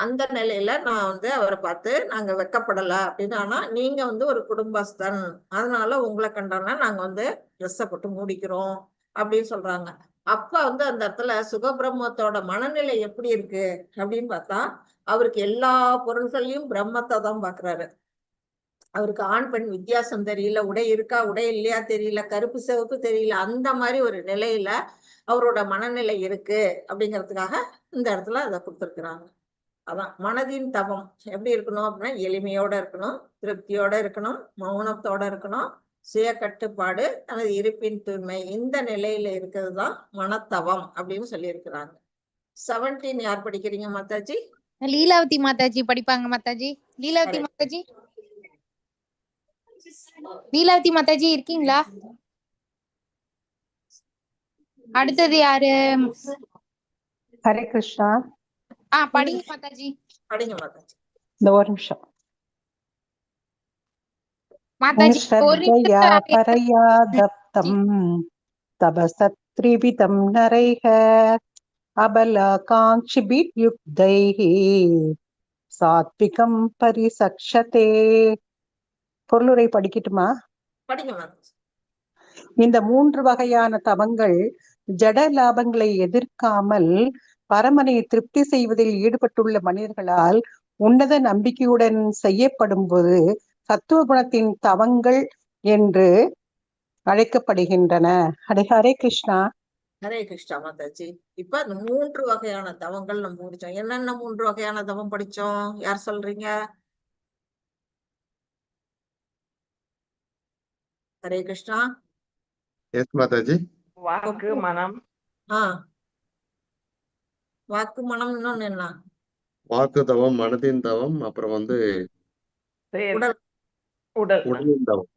அந்த நிலையில நான் வந்து அவரை பார்த்து நாங்க வெக்கப்படல அப்படின்னு. ஆனா நீங்க வந்து ஒரு குடும்பஸ்தன், அதனால உங்களை கண்டோம்னா நாங்க வந்து ட்ரெஸ்ஸை போட்டு மூடிக்கிறோம் அப்படின்னு சொல்றாங்க. அப்ப வந்து அந்த இடத்துல சுகபிரம்மத்தோட மனநிலை எப்படி இருக்கு அப்படின்னு பார்த்தா, அவருக்கு எல்லா பொருள்களையும் பிரம்மத்தை தான் பாக்குறாரு. அவருக்கு ஆண் பெண் வித்தியாசம் தெரியல, உடை இருக்கா உடை இல்லையா தெரியல, கருப்பு சிவப்பு தெரியல, அந்த மாதிரி ஒரு நிலையில அவரோட மனநிலை இருக்கு அப்படிங்கிறதுக்காக இந்த இடத்துல அதை கொடுத்துருக்குறாங்க. அதான் மனதின் தவம் எப்படி இருக்கணும் அப்படின்னா, எளிமையோட இருக்கணும், திருப்தியோட இருக்கணும், மௌனத்தோட இருக்கணும், சுய கட்டுப்பாடு, அல்லது இருப்பின் தூய்மை, இந்த நிலையில இருக்கிறது தான் மனத்தவம் அப்படின்னு சொல்லியிருக்கிறாங்க. 17 யார் படிக்கிறீங்க மாதாஜி? லீலாவதி மாதாஜி படிப்பாங்க மாதாஜி. லீலாவதி மாதாஜி, லீலாவதி மாதாஜி இருக்கீங்களா? அடுத்தது யாரு? ஹரே கிருஷ்ணா. படிங்க மாதாஜி. படிங்க மாதாஜி. இந்த ஒரு நிமிஷம். மாதாஜி ஸ்ரத்தையா பரயா தப்தம் தபசத்ரிவிதம் நரைஹ அபலகாங்க்ஷிபித் யுக்தைஹி சாத்விகம் பரிசக்ஷதே. பொருளுரை படிக்கட்டுமா? படிங்க மாதாஜி. இந்த 3 வகையான தவங்கள் ஜட லாபங்களை எதிர்க்காமல் பரமனை திருப்தி செய்வதில் ஈடுபட்டுள்ள மனிதர்களால் உன்னத நம்பிக்கையுடன் செய்யப்படும் போது சத்துவ குணத்தின் தவங்கள் என்று அழைக்கப்படுகின்றன. ஹரே கிருஷ்ணா. ஹரே கிருஷ்ணா மாதாஜி. இப்ப அந்த 3 வகையான தவங்கள் நம்ம முடிச்சோம். என்னென்ன 3 வகையான தவம் படிச்சோம்? யார் சொல்றீங்க? ஹரே கிருஷ்ணா. எஸ் மாதாஜி. வாக்கு மனம். வாக்கு மனம், இன்னொன்னு என்ன? வாக்கு தவம், மனதின் தவம், அப்புறம் வந்து உடலின் தவம்.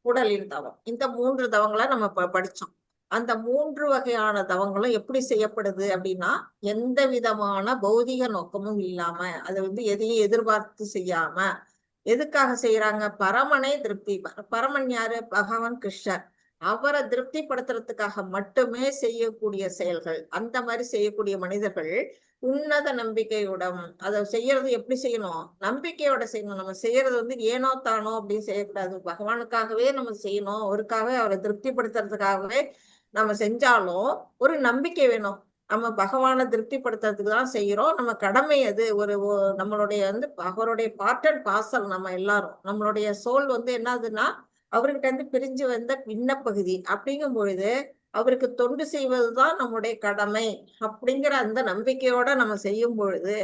உடலின் தவம். இந்த 3 தவங்களை நம்ம படிச்சோம். அந்த 3 வகையான தவங்களும் எப்படி செய்யப்படுது அப்படின்னா, எந்த விதமான பௌதிக நோக்கமும் இல்லாம, அதை வந்து எதையும் எதிர்பார்த்து செய்யாம, எதுக்காக செய்யறாங்க? பரமனை திருப்தி. பரமன் யாரு? பகவான் கிருஷ்ணர். அவரை திருப்திப்படுத்துறதுக்காக மட்டுமே செய்யக்கூடிய செயல்கள். அந்த மாதிரி செய்யக்கூடிய மனிதர்கள் உன்னத நம்பிக்கையுடன் அதை செய்யறது. எப்படி செய்யணும்? நம்பிக்கையோட செய்யணும். நம்ம செய்யறது வந்து ஏனோ தானோ அப்படின்னு செய்யக்கூடாது. பகவானுக்காகவே நம்ம செய்யணும், அவருக்காகவே, அவரை திருப்திப்படுத்துறதுக்காகவே நம்ம செஞ்சாலும் ஒரு நம்பிக்கை வேணும். நம்ம பகவானை திருப்திப்படுத்துறதுக்கு தான் செய்யறோம், நம்ம கடமை அது. நம்மளுடைய வந்து அவருடைய பார்ட் அண்ட் பார்சல். நம்ம எல்லாரும் நம்மளுடைய சோல் வந்து என்னதுன்னா அவர்கிட்ட இருந்து பிரிஞ்சு வந்த பின்னப்பகுதி. அப்படிங்கும் பொழுது அவருக்கு தொண்டு செய்வதுதான் நம்முடைய கடமை அப்படிங்கிற அந்த நம்பிக்கையோட நம்ம செய்யும் பொழுது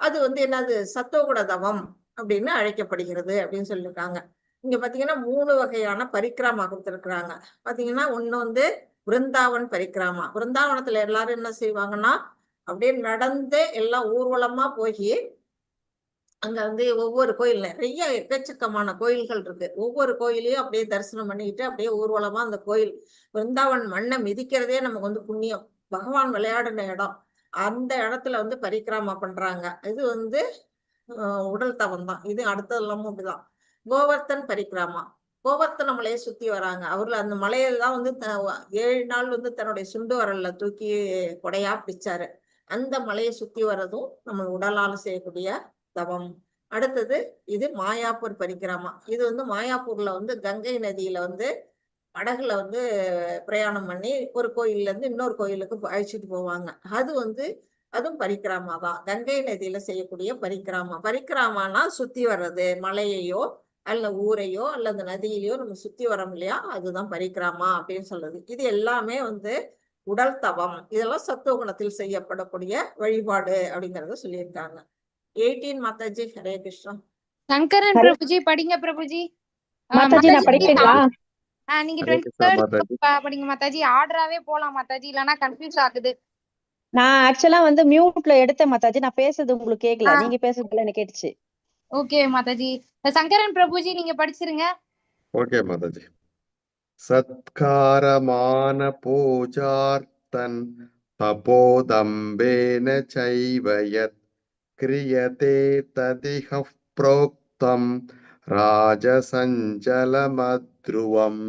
அது வந்து என்னது? சத்துவகுண தவம் அப்படின்னு அழைக்கப்படுகிறது அப்படின்னு சொல்லியிருக்காங்க. இங்க பாத்தீங்கன்னா 3 வகையான பரிக்கிரமா கொடுத்திருக்கிறாங்க. பாத்தீங்கன்னா ஒண்ணு வந்து விருந்தாவன் பரிக்கிரமா. விருந்தாவனத்துல எல்லாரும் என்ன செய்வாங்கன்னா, அப்படியே நடந்து எல்லாம் ஊர்வலமா போய் அங்க வந்து ஒவ்வொரு கோயில், நிறைய எக்கச்சக்கமான கோயில்கள் இருக்கு. ஒவ்வொரு கோயிலையும் அப்படியே தரிசனம் பண்ணிக்கிட்டு அப்படியே ஊர்வலமா அந்த கோயில் விருந்தாவன் மண்ணை மிதிக்கிறதே நமக்கு வந்து புண்ணியம். பகவான் விளையாடின இடம். அந்த இடத்துல வந்து பரிக்கிரமா பண்றாங்க. இது வந்து உடல் தவம் தான். இது அடுத்ததெல்லாமும் அப்படிதான். கோவர்த்தன் பரிக்கிரமா. கோவர்த்தன மலையை சுத்தி வராங்க. அவர்கள் அந்த மலையெல்லாம் வந்து 7 நாள் வந்து தன்னுடைய சுண்டு வரல்ல தூக்கி கொடையா பிடிச்சாரு. அந்த மலையை சுத்தி வர்றதும் நம்ம உடலால செய்யக்கூடிய தவம். அடுத்தது இது மாயாப்பூர் பரிக்கிரமா. இது வந்து மாயாப்பூர்ல வந்து கங்கை நதியில வந்து படகுல வந்து பிரயாணம் பண்ணி ஒரு கோயில்ல இருந்து இன்னொரு கோயிலுக்கு அழைச்சிட்டு போவாங்க. அது வந்து அதுவும் பரிக்கிராமா தான். கங்கை நதியில செய்யக்கூடிய பரிக்கிராமா. பரிக்கிராமானா சுத்தி வர்றது, மலையையோ அல்ல ஊரையோ அல்லது நதியிலையோ நம்ம சுத்தி வரோம் இல்லையா, அதுதான் பரிக்கிராமா அப்படின்னு சொல்றது. இது எல்லாமே வந்து உடல் தவம். இதெல்லாம் சத்துவகுணத்தில் செய்யப்படக்கூடிய வழிபாடு அப்படிங்கறத சொல்லியிருக்காங்க. 18 மாதாஜி. ஹரே கிருஷ்ணா. சங்கரன் ஹரே பிரபுஜி படிங்க பிரபுஜி. மாதாஜி நான் படிக்கீங்களா? நீங்க ஹரே கிருஷ்ணா 23rd மாதாஜி. படிங்க மாதாஜி. ஆர்டராவே போலாம் மாதாஜி, இல்லனா கன்ஃபியூஸ் ஆகுது. நான் ஆக்சுவலா வந்து மியூட்ல எடுத்தேன் மாதாஜி. நான் பேசுறது உங்களுக்கு கேட்கல, நீங்க பேசுறதுல எனக்கு கேட்டுச்சு. ஓகே மாதாஜி. சங்கரன் பிரபுஜி நீங்க படிச்சிருங்க. ஓகே மாதாஜி. சத்காரமான பூஜார்த்தன் தபோதம்பேன சைவ யத் கிரியதே ததிஹ ப்ரோக்தம் ராஜசஞ்சலமத்ருவம்.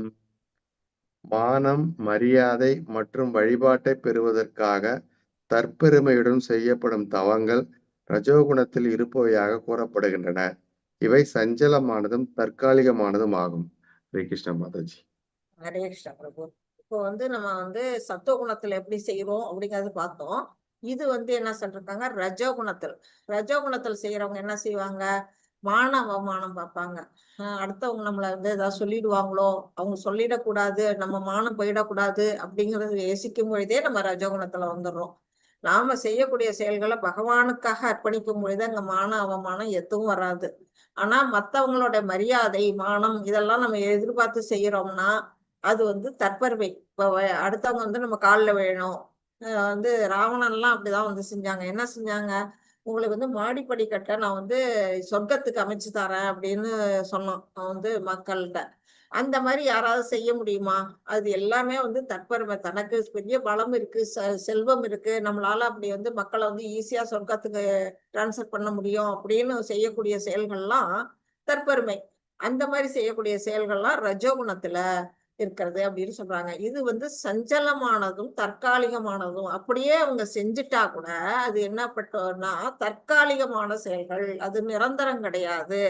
மானம், மரியாதை மற்றும் வழிபாட்டை பெறுவதற்காக தற்பெருமையுடன் செய்யப்படும் தவங்கள் ரஜோகுணத்தில் இருப்பவையாக கூறப்படுகின்றன. இவை சஞ்சலமானதும் தற்காலிகமானதும் ஆகும். ஹரே கிருஷ்ணா மாதாஜி. ஹரே கிருஷ்ணா பிரபு. இப்போ வந்து நம்ம வந்து சத்துவகுணத்துல எப்படி செய்யறோம் அப்படிங்கறது பார்த்தோம். இது வந்து என்ன சொல்றாங்க, ரஜோகுணத்தில். ரஜோகுணத்தில் செய்யறவங்க என்ன செய்வாங்க, மான அவமானம் பார்ப்பாங்க. அடுத்தவங்க நம்மள வந்து ஏதாவது சொல்லிடுவாங்களோ, அவங்க சொல்லிடக்கூடாது, நம்ம மானம் போயிடக்கூடாது அப்படிங்கறது யோசிக்கும் பொழுதே நம்ம ரஜோகுணத்துல வந்துடுறோம். நாம செய்யக்கூடிய செயல்களை பகவானுக்காக அர்ப்பணிக்கும் பொழுது அங்க மான அவமானம் எதுவும் வராது. ஆனா மத்தவங்களோட மரியாதை, மானம் இதெல்லாம் நம்ம எதிர்பார்த்து செய்யறோம்னா அது வந்து தற்பெருமை. இப்போ அடுத்தவங்க வந்து நம்ம காலில் விழணும். வந்து ராவணன்லாம் அப்படிதான் வந்து செஞ்சாங்க. என்ன செஞ்சாங்க, உங்களுக்கு வந்து மாடிப்படி கட்ட நான் வந்து சொர்க்கத்துக்கு அமைச்சு தரேன் அப்படின்னு சொன்னோம் வந்து மக்கள்கிட்ட. அந்த மாதிரி யாராவது செய்ய முடியுமா? அது எல்லாமே வந்து தற்பெருமை. தனக்கு பெரிய பலம் இருக்கு, செல்வம் இருக்கு, நம்மளால அப்படி வந்து மக்களை வந்து ஈஸியா சொர்க்கத்துக்கு டிரான்ஸ்ஃபர் பண்ண முடியும் அப்படின்னு செய்யக்கூடிய செயல்கள்லாம் தற்பெருமை. அந்த மாதிரி செய்யக்கூடிய செயல்கள்லாம் ரஜோகுணத்துல இருக்கிறது அப்படின்னு சொல்றாங்க. இது வந்து சஞ்சலமானதும் தற்காலிகமானதும். அப்படியே அவங்க செஞ்சுட்டா கூட அது என்ன பட்டோம்னா தற்காலிகமான செயல்கள், அது நிரந்தரம் கிடையாது.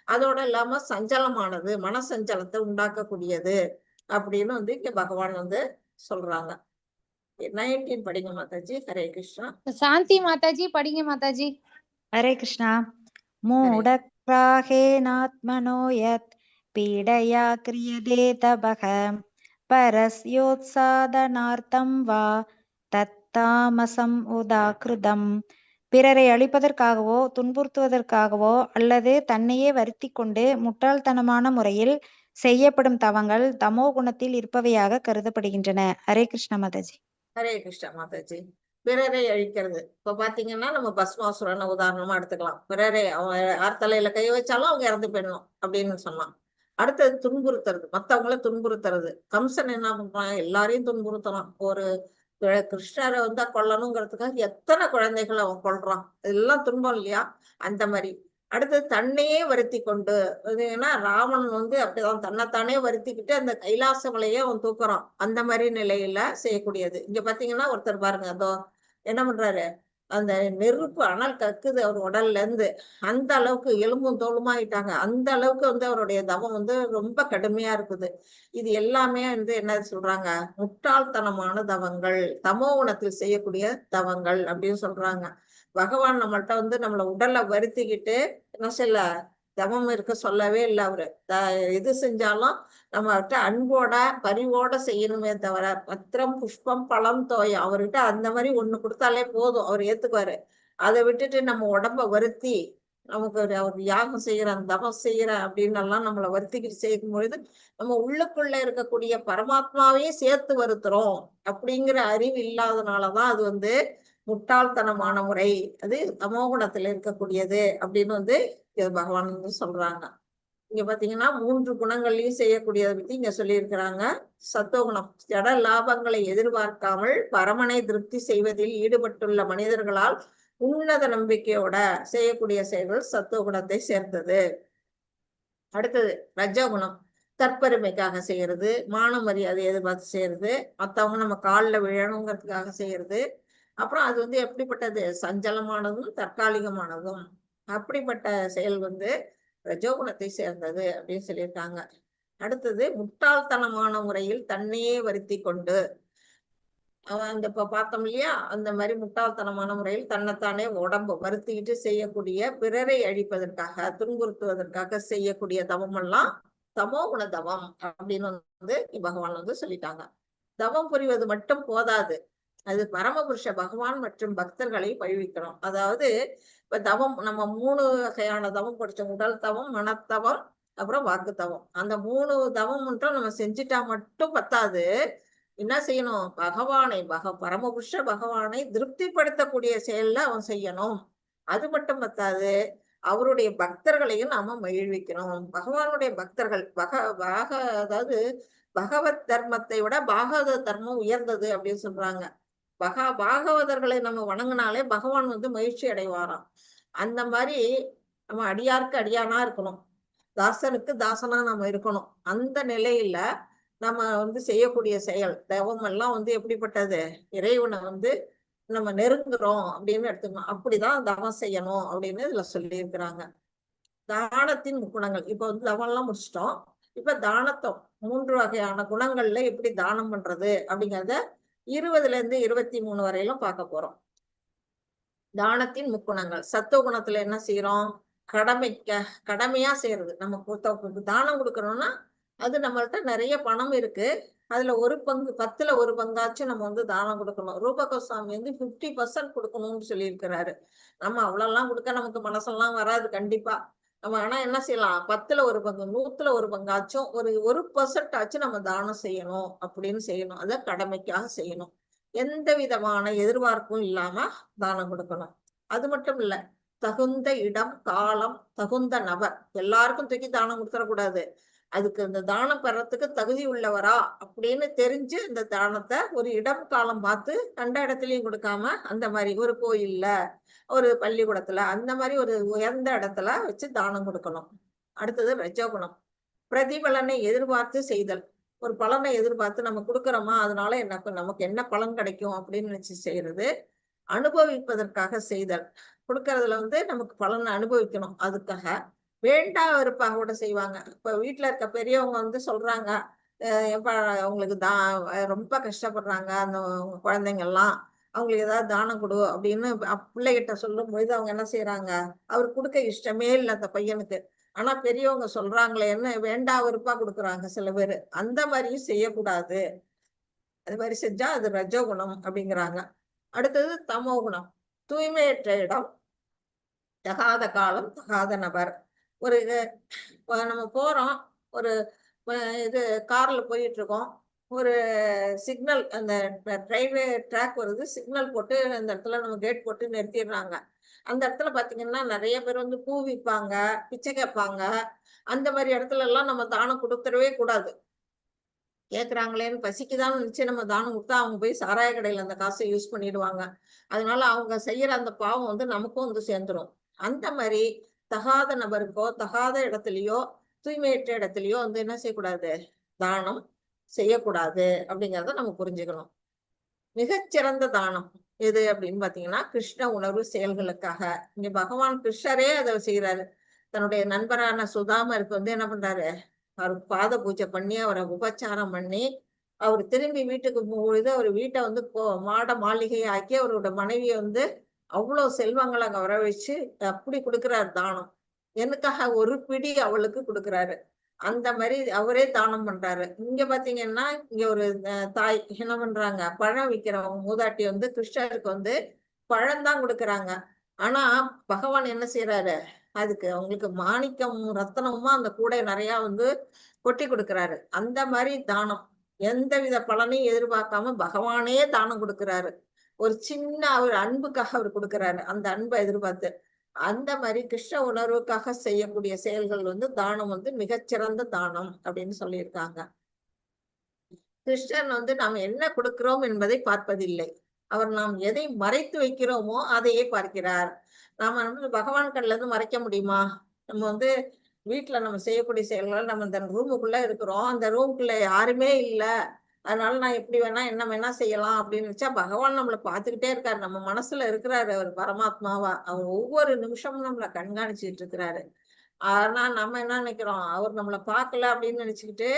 அதோட இல்லாம சஞ்சலமானது, மனசஞ்சலத்தை உண்டாக்கக்கூடியது அப்படின்னு வந்து இங்க பகவான் வந்து சொல்றாங்க. 19 படிங்க மாதாஜி. ஹரே கிருஷ்ணா. சாந்தி மாதாஜி படிங்க மாதாஜி. ஹரே கிருஷ்ணா. மூடக்ராஹேனாத்மனோ யத் பீடயா கிரியதே தபக பரஸ்யோத்சாதனார்த்தம் வா தத்தாமசம் உதாகிருதம். பிறரை அழிப்பதற்காகவோ துன்புறுத்துவதற்காகவோ அல்லது தன்னையே வருத்தி கொண்டு முட்டாள்தனமான முறையில் செய்யப்படும் தவங்கள் தமோ குணத்தில் இருப்பவையாக கருதப்படுகின்றன. ஹரே கிருஷ்ண மாதாஜி. ஹரே கிருஷ்ணா மாதாஜி. பிறரை அழிக்கிறது. இப்ப பாத்தீங்கன்னா நம்ம பஸ்மாசுரனை உதாரணமா எடுத்துக்கலாம். பிறரை அவன் யார் தலையில கை வச்சாலும் அவங்க இறந்து போயிடணும் அப்படின்னு சொன்னான். அடுத்தது துன்புறுத்துறது, மத்தவங்கள துன்புறுத்துறது. கம்சன் என்ன பண்றான், எல்லாரையும் துன்புறுத்தலாம். ஒரு கிருஷ்ணரை வந்து கொல்லணுங்கிறதுக்காக எத்தனை குழந்தைகளை அவன் கொல்றான். இதெல்லாம் துன்பம் இல்லையா? அந்த மாதிரி. அடுத்தது தன்னையே வருத்தி கொண்டு, ஏன்னா ராவணன் வந்து அப்படிதான் தன்னைத்தானே வருத்திக்கிட்டு அந்த கைலாச மலையே அவன் தூக்குறான். அந்த மாதிரி நிலையில செய்யக்கூடியது. இங்க பாத்தீங்கன்னா ஒருத்தர் பாருங்க, அதோ என்ன பண்றாரு, அந்த நெருப்பு அனல் கக்குது அவர் உடல்ல இருந்து. அந்த அளவுக்கு எலும்பும் தோலுமா ஆயிட்டாங்க. அந்த அளவுக்கு வந்து அவருடைய தவம் வந்து ரொம்ப கடுமையா இருக்குது. இது எல்லாமே வந்து என்ன சொல்றாங்க, முட்டாள்தனமான தவங்கள், தமோ குணத்தில் செய்யக்கூடிய தவங்கள் அப்படின்னு சொல்றாங்க. பகவான் நம்மள்ட்ட வந்து நம்மள உடலை வருத்திக்கிட்டு என்ன செய்யல, தவம் இருக்க சொல்லவே இல்லை. அவரு எது செஞ்சாலும் நம்மகிட்ட அன்போட பரிவோட செய்யணுமே தவிர, பத்திரம் புஷ்பம் பழம் தோயம், அவர்கிட்ட அந்த மாதிரி ஒண்ணு கொடுத்தாலே போதும், அவர் ஏத்துக்குவாரு. அதை விட்டுட்டு நம்ம உடம்ப வருத்தி நமக்கு அவர் யாகம் செய்யறேன் தவம் செய்யறேன் அப்படின்னு எல்லாம் நம்மளை வருத்திக்கிட்டு செய்யும் பொழுது நம்ம உள்ளுக்குள்ள இருக்கக்கூடிய பரமாத்மாவையே சேர்த்து வருத்துறோம் அப்படிங்கிற அறிவு இல்லாதனாலதான் அது வந்து முட்டாள்தனமான முறை, அது தமோகுணத்துல இருக்கக்கூடியது அப்படின்னு வந்து பகவான் வந்து சொல்றாங்க. இங்க பாத்தீங்கன்னா 3 குணங்கள்லயும் செய்யக்கூடியதை பத்தி இங்க சொல்லியிருக்கிறாங்க. சத்துவகுணம், ஜட லாபங்களை எதிர்பார்க்காமல் பரமனை திருப்தி செய்வதில் ஈடுபட்டுள்ள மனிதர்களால் உன்னத நம்பிக்கையோட செய்யக்கூடிய செயல்கள் சத்துவகுணத்தை சேர்ந்தது. அடுத்தது ரஜகுணம், தற்பெருமைக்காக செய்யறது, மான மரியாதை எதிர்பார்த்து செய்யறது, மற்றவங்க நம்ம காலில் விழணுங்கிறதுக்காக செய்யறது. அப்புறம் அது வந்து எப்படிப்பட்டது, சஞ்சலமானதும் தற்காலிகமானதும். அப்படிப்பட்ட செயல் வந்து ரஜோகுணத்தை சேர்ந்தது அப்படின்னு சொல்லியிருக்காங்க. அடுத்தது முட்டாள்தனமான முறையில் தன்னையே வருத்தி கொண்டு, அவன் அந்த இப்ப பார்த்தோம் இல்லையா, அந்த மாதிரி முட்டாள்தனமான முறையில் தன்னைத்தானே உடம்பு வருத்திக்கிட்டு செய்யக்கூடிய, பிறரை அழிப்பதற்காக துன்புறுத்துவதற்காக செய்யக்கூடிய தவமெல்லாம் தமோ குண தவம் அப்படின்னு வந்து பகவான் வந்து சொல்லிட்டாங்க. தவம் புரிவது மட்டும் போதாது, அது பரமபுருஷ பகவான் மற்றும் பக்தர்களை பழிவிக்கணும். அதாவது இப்ப தவம் நம்ம 3 வகையான தவம் படிச்சோம். உடல் தவம், மனத்தவம், அப்புறம் வாக்கு தவம். அந்த 3 தவம் மட்டும் நம்ம செஞ்சுட்டா மட்டும் பத்தாது. என்ன செய்யணும்? பகவானை பரமபுருஷ பகவானை திருப்திப்படுத்தக்கூடிய செயல்ல அவன் செய்யணும். அது மட்டும் பத்தாது, அவருடைய பக்தர்களையும் நாம மகிழ்விக்கணும். பகவானுடைய பக்தர்கள் அதாவது பகவத் தர்மத்தை விட பாகவத தர்மம் உயர்ந்தது அப்படின்னு சொல்றாங்க. பாகவதர்களை நம்ம வணங்கினாலே பகவான் வந்து மகிழ்ச்சி அடைவாராம். அந்த மாதிரி நம்ம அடியாருக்கு அடியானா இருக்கணும், தாசனுக்கு தாசனா நம்ம இருக்கணும். அந்த நிலையில நம்ம வந்து செய்யக்கூடிய செயல் தவம் எல்லாம் வந்து எப்படிப்பட்டது? இறைவனை வந்து நம்ம நெருங்குறோம் அப்படின்னு எடுத்துக்கணும். அப்படிதான் தவம் செய்யணும் அப்படின்னு இதுல சொல்லி இருக்கிறாங்க. தானத்தின் குணங்கள் இப்ப வந்து தவம் எல்லாம் முடிச்சிட்டோம். இப்ப தானத்தை 3 வகையான குணங்கள்ல எப்படி தானம் பண்றது அப்படிங்கிறத 20ல இருந்து 23 வரையிலும் பார்க்க போறோம். தானத்தின் முக்குணங்கள். சத்துவ குணத்துல என்ன செய்யறோம்? கடமையா செய்யறது. நம்ம தானம் கொடுக்கறோம்னா அது நம்மள்ட்ட நிறைய பணம் இருக்கு, அதுல 10ல 1 பங்காச்சும் நம்ம வந்து தானம் கொடுக்கணும். ரூப கோஸ்வாமி வந்து 50% கொடுக்கணும்னு சொல்லியிருக்கிறாரு. நம்ம அவ்வளோலாம் கொடுக்க நமக்கு மனசெல்லாம் வராது கண்டிப்பா. நம்ம ஆனா என்ன செய்யலாம்? 10ல 1 பங்கு, 100ல 1 பங்காச்சும், ஒரு 1% ஆச்சும் நம்ம தானம் செய்யணும் அப்படின்னு செய்யணும். அதை கடமைக்காக செய்யணும். எந்த விதமான எதிர்பார்ப்பும் இல்லாம தானம் கொடுக்கணும். அது மட்டும் இல்ல, தகுந்த இடம், காலம், தகுந்த நபர், எல்லாருக்கும் தூக்கி தானம் கொடுத்துடக்கூடாது. அதுக்கு இந்த தானம் பெறத்துக்கு தகுதி உள்ளவரா அப்படின்னு தெரிஞ்சு இந்த தானத்தை ஒரு இடம் காலம் பார்த்து கண்ட இடத்துலயும் கொடுக்காம, அந்த மாதிரி ஒரு கோயில்ல, ஒரு பள்ளிக்கூடத்துல, அந்த மாதிரி ஒரு உயர்ந்த இடத்துல வச்சு தானம் கொடுக்கணும். அடுத்தது ரஜோகுணம். பிரதிபலனை எதிர்பார்த்து செய்தல். ஒரு பலனை எதிர்பார்த்து நம்ம கொடுக்கறோமா, அதனால நமக்கு என்ன பலன் கிடைக்கும் அப்படின்னு நினைச்சு செய்யறது. அனுபவிப்பதற்காக செய்தல். கொடுக்கறதுல வந்து நமக்கு பலனை அனுபவிக்கணும், அதுக்காக வேண்டா வெறுப்பாக கூட செய்வாங்க. இப்ப வீட்டுல இருக்க பெரியவங்க வந்து சொல்றாங்க, அவங்களுக்கு ரொம்ப கஷ்டப்படுறாங்க அந்த குழந்தைங்க எல்லாம், அவங்களுக்கு ஏதாவது தானம் கொடு அப்படின்னு பிள்ளைகிட்ட சொல்லும் பொழுது அவங்க என்ன செய்யறாங்க? அவர் கொடுக்க இஷ்டமே இல்லை அந்த பையனுக்கு. ஆனா பெரியவங்க சொல்றாங்களேன்னு வேண்டா வெறுப்பா கொடுக்குறாங்க சில பேரு. அந்த மாதிரியும் செய்யக்கூடாது. அது மாதிரி செஞ்சா அது ரஜோகுணம் அப்படிங்கிறாங்க. அடுத்தது தமோ குணம். தூய்மையற்ற இடம், தகாத காலம், தகாத நபர். ஒரு நம்ம போறோம், ஒரு இது கார்ல போயிட்டு இருக்கோம், ஒரு சிக்னல், அந்த ரயில்வே ட்ராக் வருது, சிக்னல் போட்டு அந்த இடத்துல நம்ம கேட் போட்டு நிறுத்திடுறாங்க. அந்த இடத்துல பாத்தீங்கன்னா நிறைய பேர் வந்து பூ விற்பாங்க, பிச்சை கேட்பாங்க. அந்த மாதிரி இடத்துல எல்லாம் நம்ம தானம் கொடுத்துடவே கூடாது. கேட்குறாங்களேன்னு பசிக்குதான்னு நினைச்சு நம்ம தானம் கொடுத்தா அவங்க போய் சாராய கடையில அந்த காசை யூஸ் பண்ணிடுவாங்க. அதனால அவங்க செய்யற அந்த பாவம் வந்து நமக்கும் வந்து சேர்ந்துடும். அந்த மாதிரி தகாத நபருக்கோ தகாத இடத்துலயோ தூய்மையற்ற இடத்துலயோ வந்து என்ன செய்யக்கூடாது? தானம் செய்யக்கூடாது அப்படிங்கிறத நம்ம புரிஞ்சுக்கணும். மிகச்சிறந்த தானம் எது அப்படின்னு பாத்தீங்கன்னா, கிருஷ்ண உணர்வு செயல்களுக்காக. இங்க பகவான் கிருஷ்ணரே அதை செய்யறாரு. தன்னுடைய நண்பரான சுதாமருக்கு வந்து என்ன பண்றாரு? அவருக்கு பாத பூஜை பண்ணி, அவரை உபச்சாரம் பண்ணி, அவர் திரும்பி வீட்டுக்கு போகும்பொழுது அவர் வீட்டை வந்து மாட மாளிகை ஆக்கி அவரோட மனைவியை வந்து அவ்வளவு செல்வங்களை வர வச்சு அப்படி கொடுக்குறாரு தானம். எனக்காக ஒரு பிடி அவளுக்கு கொடுக்குறாரு. அந்த மாதிரி அவரே தானம் பண்றாரு. இங்க பாத்தீங்கன்னா, இங்க ஒரு தாய் என்ன பண்றாங்க? பழம் விற்கிறவங்க மூதாட்டி வந்து கிருஷ்ணருக்கு வந்து பழம்தான் கொடுக்குறாங்க. ஆனா பகவான் என்ன செய்யறாரு? அதுக்கு அவங்களுக்கு மாணிக்கம் ரத்தனமுமா அந்த கூடை நிறைய வந்து கொட்டி கொடுக்குறாரு. அந்த மாதிரி தானம் எந்த வித பலனையும் எதிர்பார்க்காம பகவானே தானம் கொடுக்குறாரு. ஒரு சின்ன அவர் அன்புக்காக அவர் கொடுக்குறாரு, அந்த அன்பை எதிர்பார்த்து. அந்த மாதிரி கிருஷ்ண உணர்வுக்காக செய்யக்கூடிய செயல்கள் வந்து தானம் வந்து மிகச்சிறந்த தானம் அப்படின்னு சொல்லியிருக்காங்க. கிருஷ்ணன் வந்து நாம் என்ன கொடுக்கிறோம் என்பதை பார்ப்பதில்லை. அவர் நாம் எதை மறைத்து வைக்கிறோமோ அதையே பார்க்கிறார். நாம வந்து பகவான் கண்ல இருந்து மறைக்க முடியுமா? நம்ம வந்து வீட்டுல நம்ம செய்யக்கூடிய செயல்கள், நம்ம இந்த ரூமுக்குள்ள இருக்கிறோம், அந்த ரூமுக்குள்ள யாருமே இல்லை, அதனால நான் எப்படி வேணா என்ன வேணா செய்யலாம் அப்படின்னு வச்சா பகவான் நம்மளை பார்த்துக்கிட்டே இருக்காரு. நம்ம மனசுல இருக்கிறாரு அவர் பரமாத்மாவா. அவர் ஒவ்வொரு நிமிஷமும் நம்மளை கண்காணிச்சுட்டு இருக்கிறாரு. ஆனா நம்ம என்ன நினைக்கிறோம், அவர் நம்மளை பார்க்கல அப்படின்னு நினைச்சுக்கிட்டு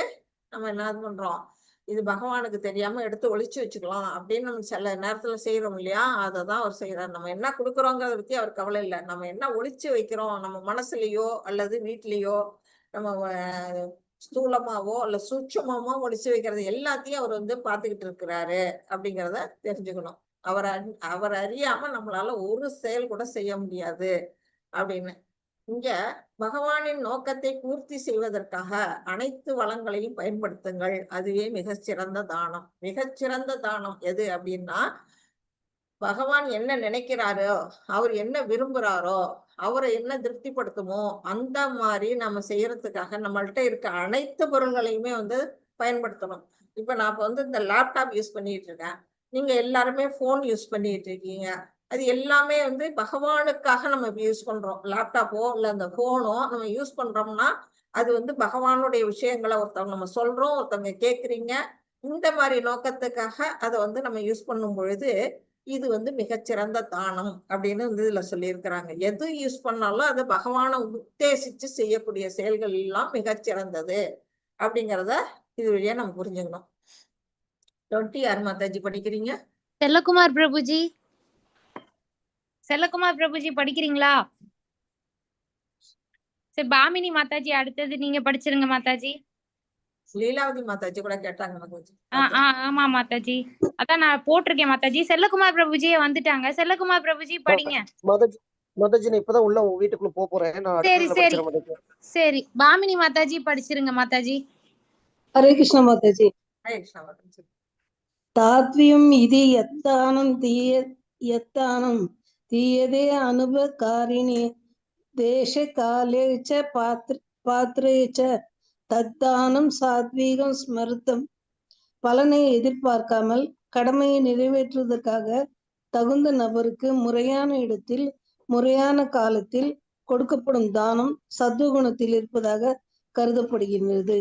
நம்ம என்ன பண்றோம், இது பகவானுக்கு தெரியாம எடுத்து ஒளிச்சு வச்சுக்கலாம் அப்படின்னு நம்ம சில நேரத்துல செய்யறோம் இல்லையா? அதை தான் அவர் செய்யறாரு. நம்ம என்ன கொடுக்குறோங்கிறத பத்தி அவர் கவலை இல்லை. நம்ம என்ன ஒளிச்சு வைக்கிறோம் நம்ம மனசுலயோ அல்லது வீட்லயோ, நம்ம ஸ்தூலமாவோ அல்ல சூட்சமாவோ ஒளிச்சு வைக்கிறது எல்லாத்தையும் அவர் வந்து பார்த்துக்கிட்டு இருக்கிறாரு அப்படிங்கிறத தெரிஞ்சுக்கணும். அவர் அறியாம நம்மளால ஒரு செயல் கூட செய்ய முடியாது அப்படின்னு. இங்க பகவானின் நோக்கத்தை பூர்த்தி செய்வதற்காக அனைத்து வளங்களையும் பயன்படுத்துங்கள், அதுவே மிகச்சிறந்த தானம். மிகச்சிறந்த தானம் எது அப்படின்னா, பகவான் என்ன நினைக்கிறாரோ, அவர் என்ன விரும்புறாரோ, அவரை என்ன திருப்திப்படுத்துமோ அந்த மாதிரி நம்ம செய்யறதுக்காக நம்மள்ட்ட இருக்க அனைத்து பொருள்களையுமே வந்து பயன்படுத்தணும். இப்ப நான் வந்து இந்த லேப்டாப் யூஸ் பண்ணிட்டு இருக்கேன், நீங்க எல்லாருமே போன் யூஸ் பண்ணிட்டு இருக்கீங்க. அது எல்லாமே வந்து பகவானுக்காக நம்ம யூஸ் பண்றோம். லேப்டாப்போ இல்ல அந்த போனோ நம்ம யூஸ் பண்றோம்னா அது வந்து பகவானுடைய விஷயங்களை ஒருத்தவங்க நம்ம சொல்றோம், ஒருத்தவங்க கேட்குறீங்க, இந்த மாதிரி நோக்கத்துக்காக அதை வந்து நம்ம யூஸ் பண்ணும் பொழுது இது வந்து மிகச்சிறந்த தானம் அப்படின்னு வந்து இதுல சொல்லியிருக்கிறாங்க. எது யூஸ் பண்ணாலும் அது பகவானை உத்தேசிச்சு செய்யக்கூடிய செயல்கள் எல்லாம் மிகச்சிறந்தது அப்படிங்கிறத இது வழியா நம்ம புரிஞ்சுக்கணும். 20 யார் மாதாஜி படிக்கிறீங்க? செல்லகுமார் பிரபுஜி. செல்லகுமார் பிரபுஜி படிக்கிறீங்களா? சரி, பாமினி மாதாஜி அடுத்தது நீங்க படிச்சிருங்க மாதாஜி. லீலாவதி மாதாஜி கூட கேட்டாங்க மாதாஜி. ஆமா மாதாஜி, அதான் நான் போட்டிருக்கேன் மாதாஜி. செல்லகுமார் பிரபுஜியே வந்துட்டாங்க. செல்லகுமார் பிரபுஜி படிங்க. மாதாஜி நான் இப்பதான் உள்ள வீட்டுக்குள்ள போறேன். நான் சரி அடுத்ததுல சரி படிக்கிறேன் மாதாஜி. சரி, பாமினி மாதாஜி படிச்சிருங்க மாதாஜி. ஹரே கிருஷ்ண மாதாஜி. ஹரே கிருஷ்ண மாதாஜி. தாத்வியம் இது யத்தானம் தீயதே அனுபகாரிணி தேச காலே ச பாத்ரே ச தத்தானம் சாத்வீகம் ஸ்மர்த்தம். பலனை எதிர்பார்க்காமல் கடமையை நிறைவேற்றுவதற்காக தகுந்த நபருக்கு முறையான இடத்தில் முறையான காலத்தில் கொடுக்கப்படும் தானம் சத்துவகுணத்தில் இருப்பதாக கருதப்படுகின்றது.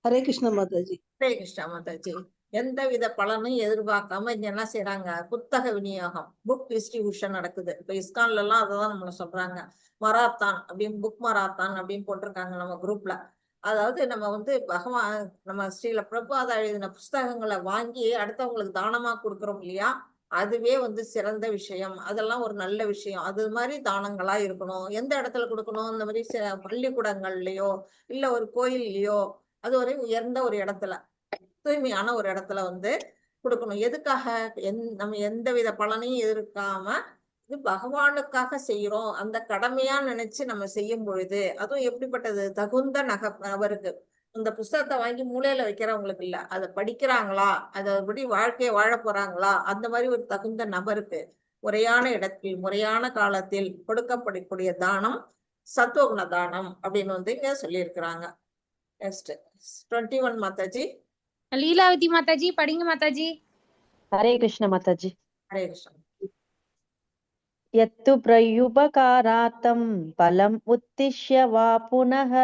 ஹரே கிருஷ்ண மாதாஜி. ஹரே கிருஷ்ணா மாதாஜி. எந்தவித பலனும் எதிர்பார்க்காம இங்க என்ன செய்யறாங்க, புத்தக விநியோகம், புக் டிஸ்ட்ரிபியூஷன் நடக்குது. இப்ப இஸ்கான்ல எல்லாம் அதான் நம்மள சொல்றாங்க, மராத்தான் அப்படின்னு, புக் மராத்தான் அப்படின்னு போட்டிருக்காங்க நம்ம குரூப்ல. அதாவது நம்ம வந்து பகவான் நம்ம ஸ்ரீல பிரபாதா எழுதின புஸ்தகங்களை வாங்கி அடுத்தவங்களுக்கு தானமா கொடுக்குறோம் இல்லையா, அதுவே வந்து சிறந்த விஷயம். அதெல்லாம் ஒரு நல்ல விஷயம். அது மாதிரி தானங்களா இருக்கணும். எந்த இடத்துல கொடுக்கணும், இந்த மாதிரி பள்ளிக்கூடங்கள்லயோ இல்ல ஒரு கோயில்லையோ, அது ஒரு உயர்ந்த ஒரு இடத்துல, தூய்மையான ஒரு இடத்துல வந்து கொடுக்கணும். எதுக்காக, நம்ம எந்தவித பலனையும் எதிர்க்காம இது பகவானுக்காக செய்யறோம், அந்த கடமையா நினைச்சு நம்ம செய்யும் பொழுது, அதுவும் எப்படிப்பட்டது, தகுந்த நபருக்கு. இந்த புஸ்தகத்தை வாங்கி மூலையில வைக்கிறவங்களுக்கு இல்ல, அதை படிக்கிறாங்களா, அதபடி வாழ்க்கையை வாழ போறாங்களா, அந்த மாதிரி ஒரு தகுந்த நபருக்கு முறையான இடத்தில் முறையான காலத்தில் கொடுக்கப்படக்கூடிய தானம் சத்துவகுண தானம் அப்படின்னு வந்து இங்க சொல்லியிருக்கிறாங்க. நெக்ஸ்ட் 21 மாதாஜி. லீலாவதி மாதாஜி படிங்க மாதாஜி. ஹரே கிருஷ்ண மாதாஜி. ஹரே கிருஷ்ண. யத்து பிரயுபகாரார்த்தம் பலம் உத்திஷ்ய வா புனः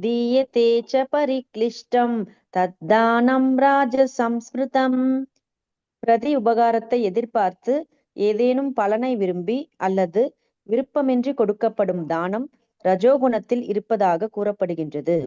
தீயதே ச பரிக்ளிஷ்டம் தத்தானம் ராஜசம்ஸ்மிருதம். பிரதி உபகாரத்தை எதிர்பார்த்து ஏதேனும் பலனை விரும்பி அல்லது விருப்பமின்றி கொடுக்கப்படும் தானம் ரஜோகுணத்தில் இருப்பதாக கூறப்படுகின்றது.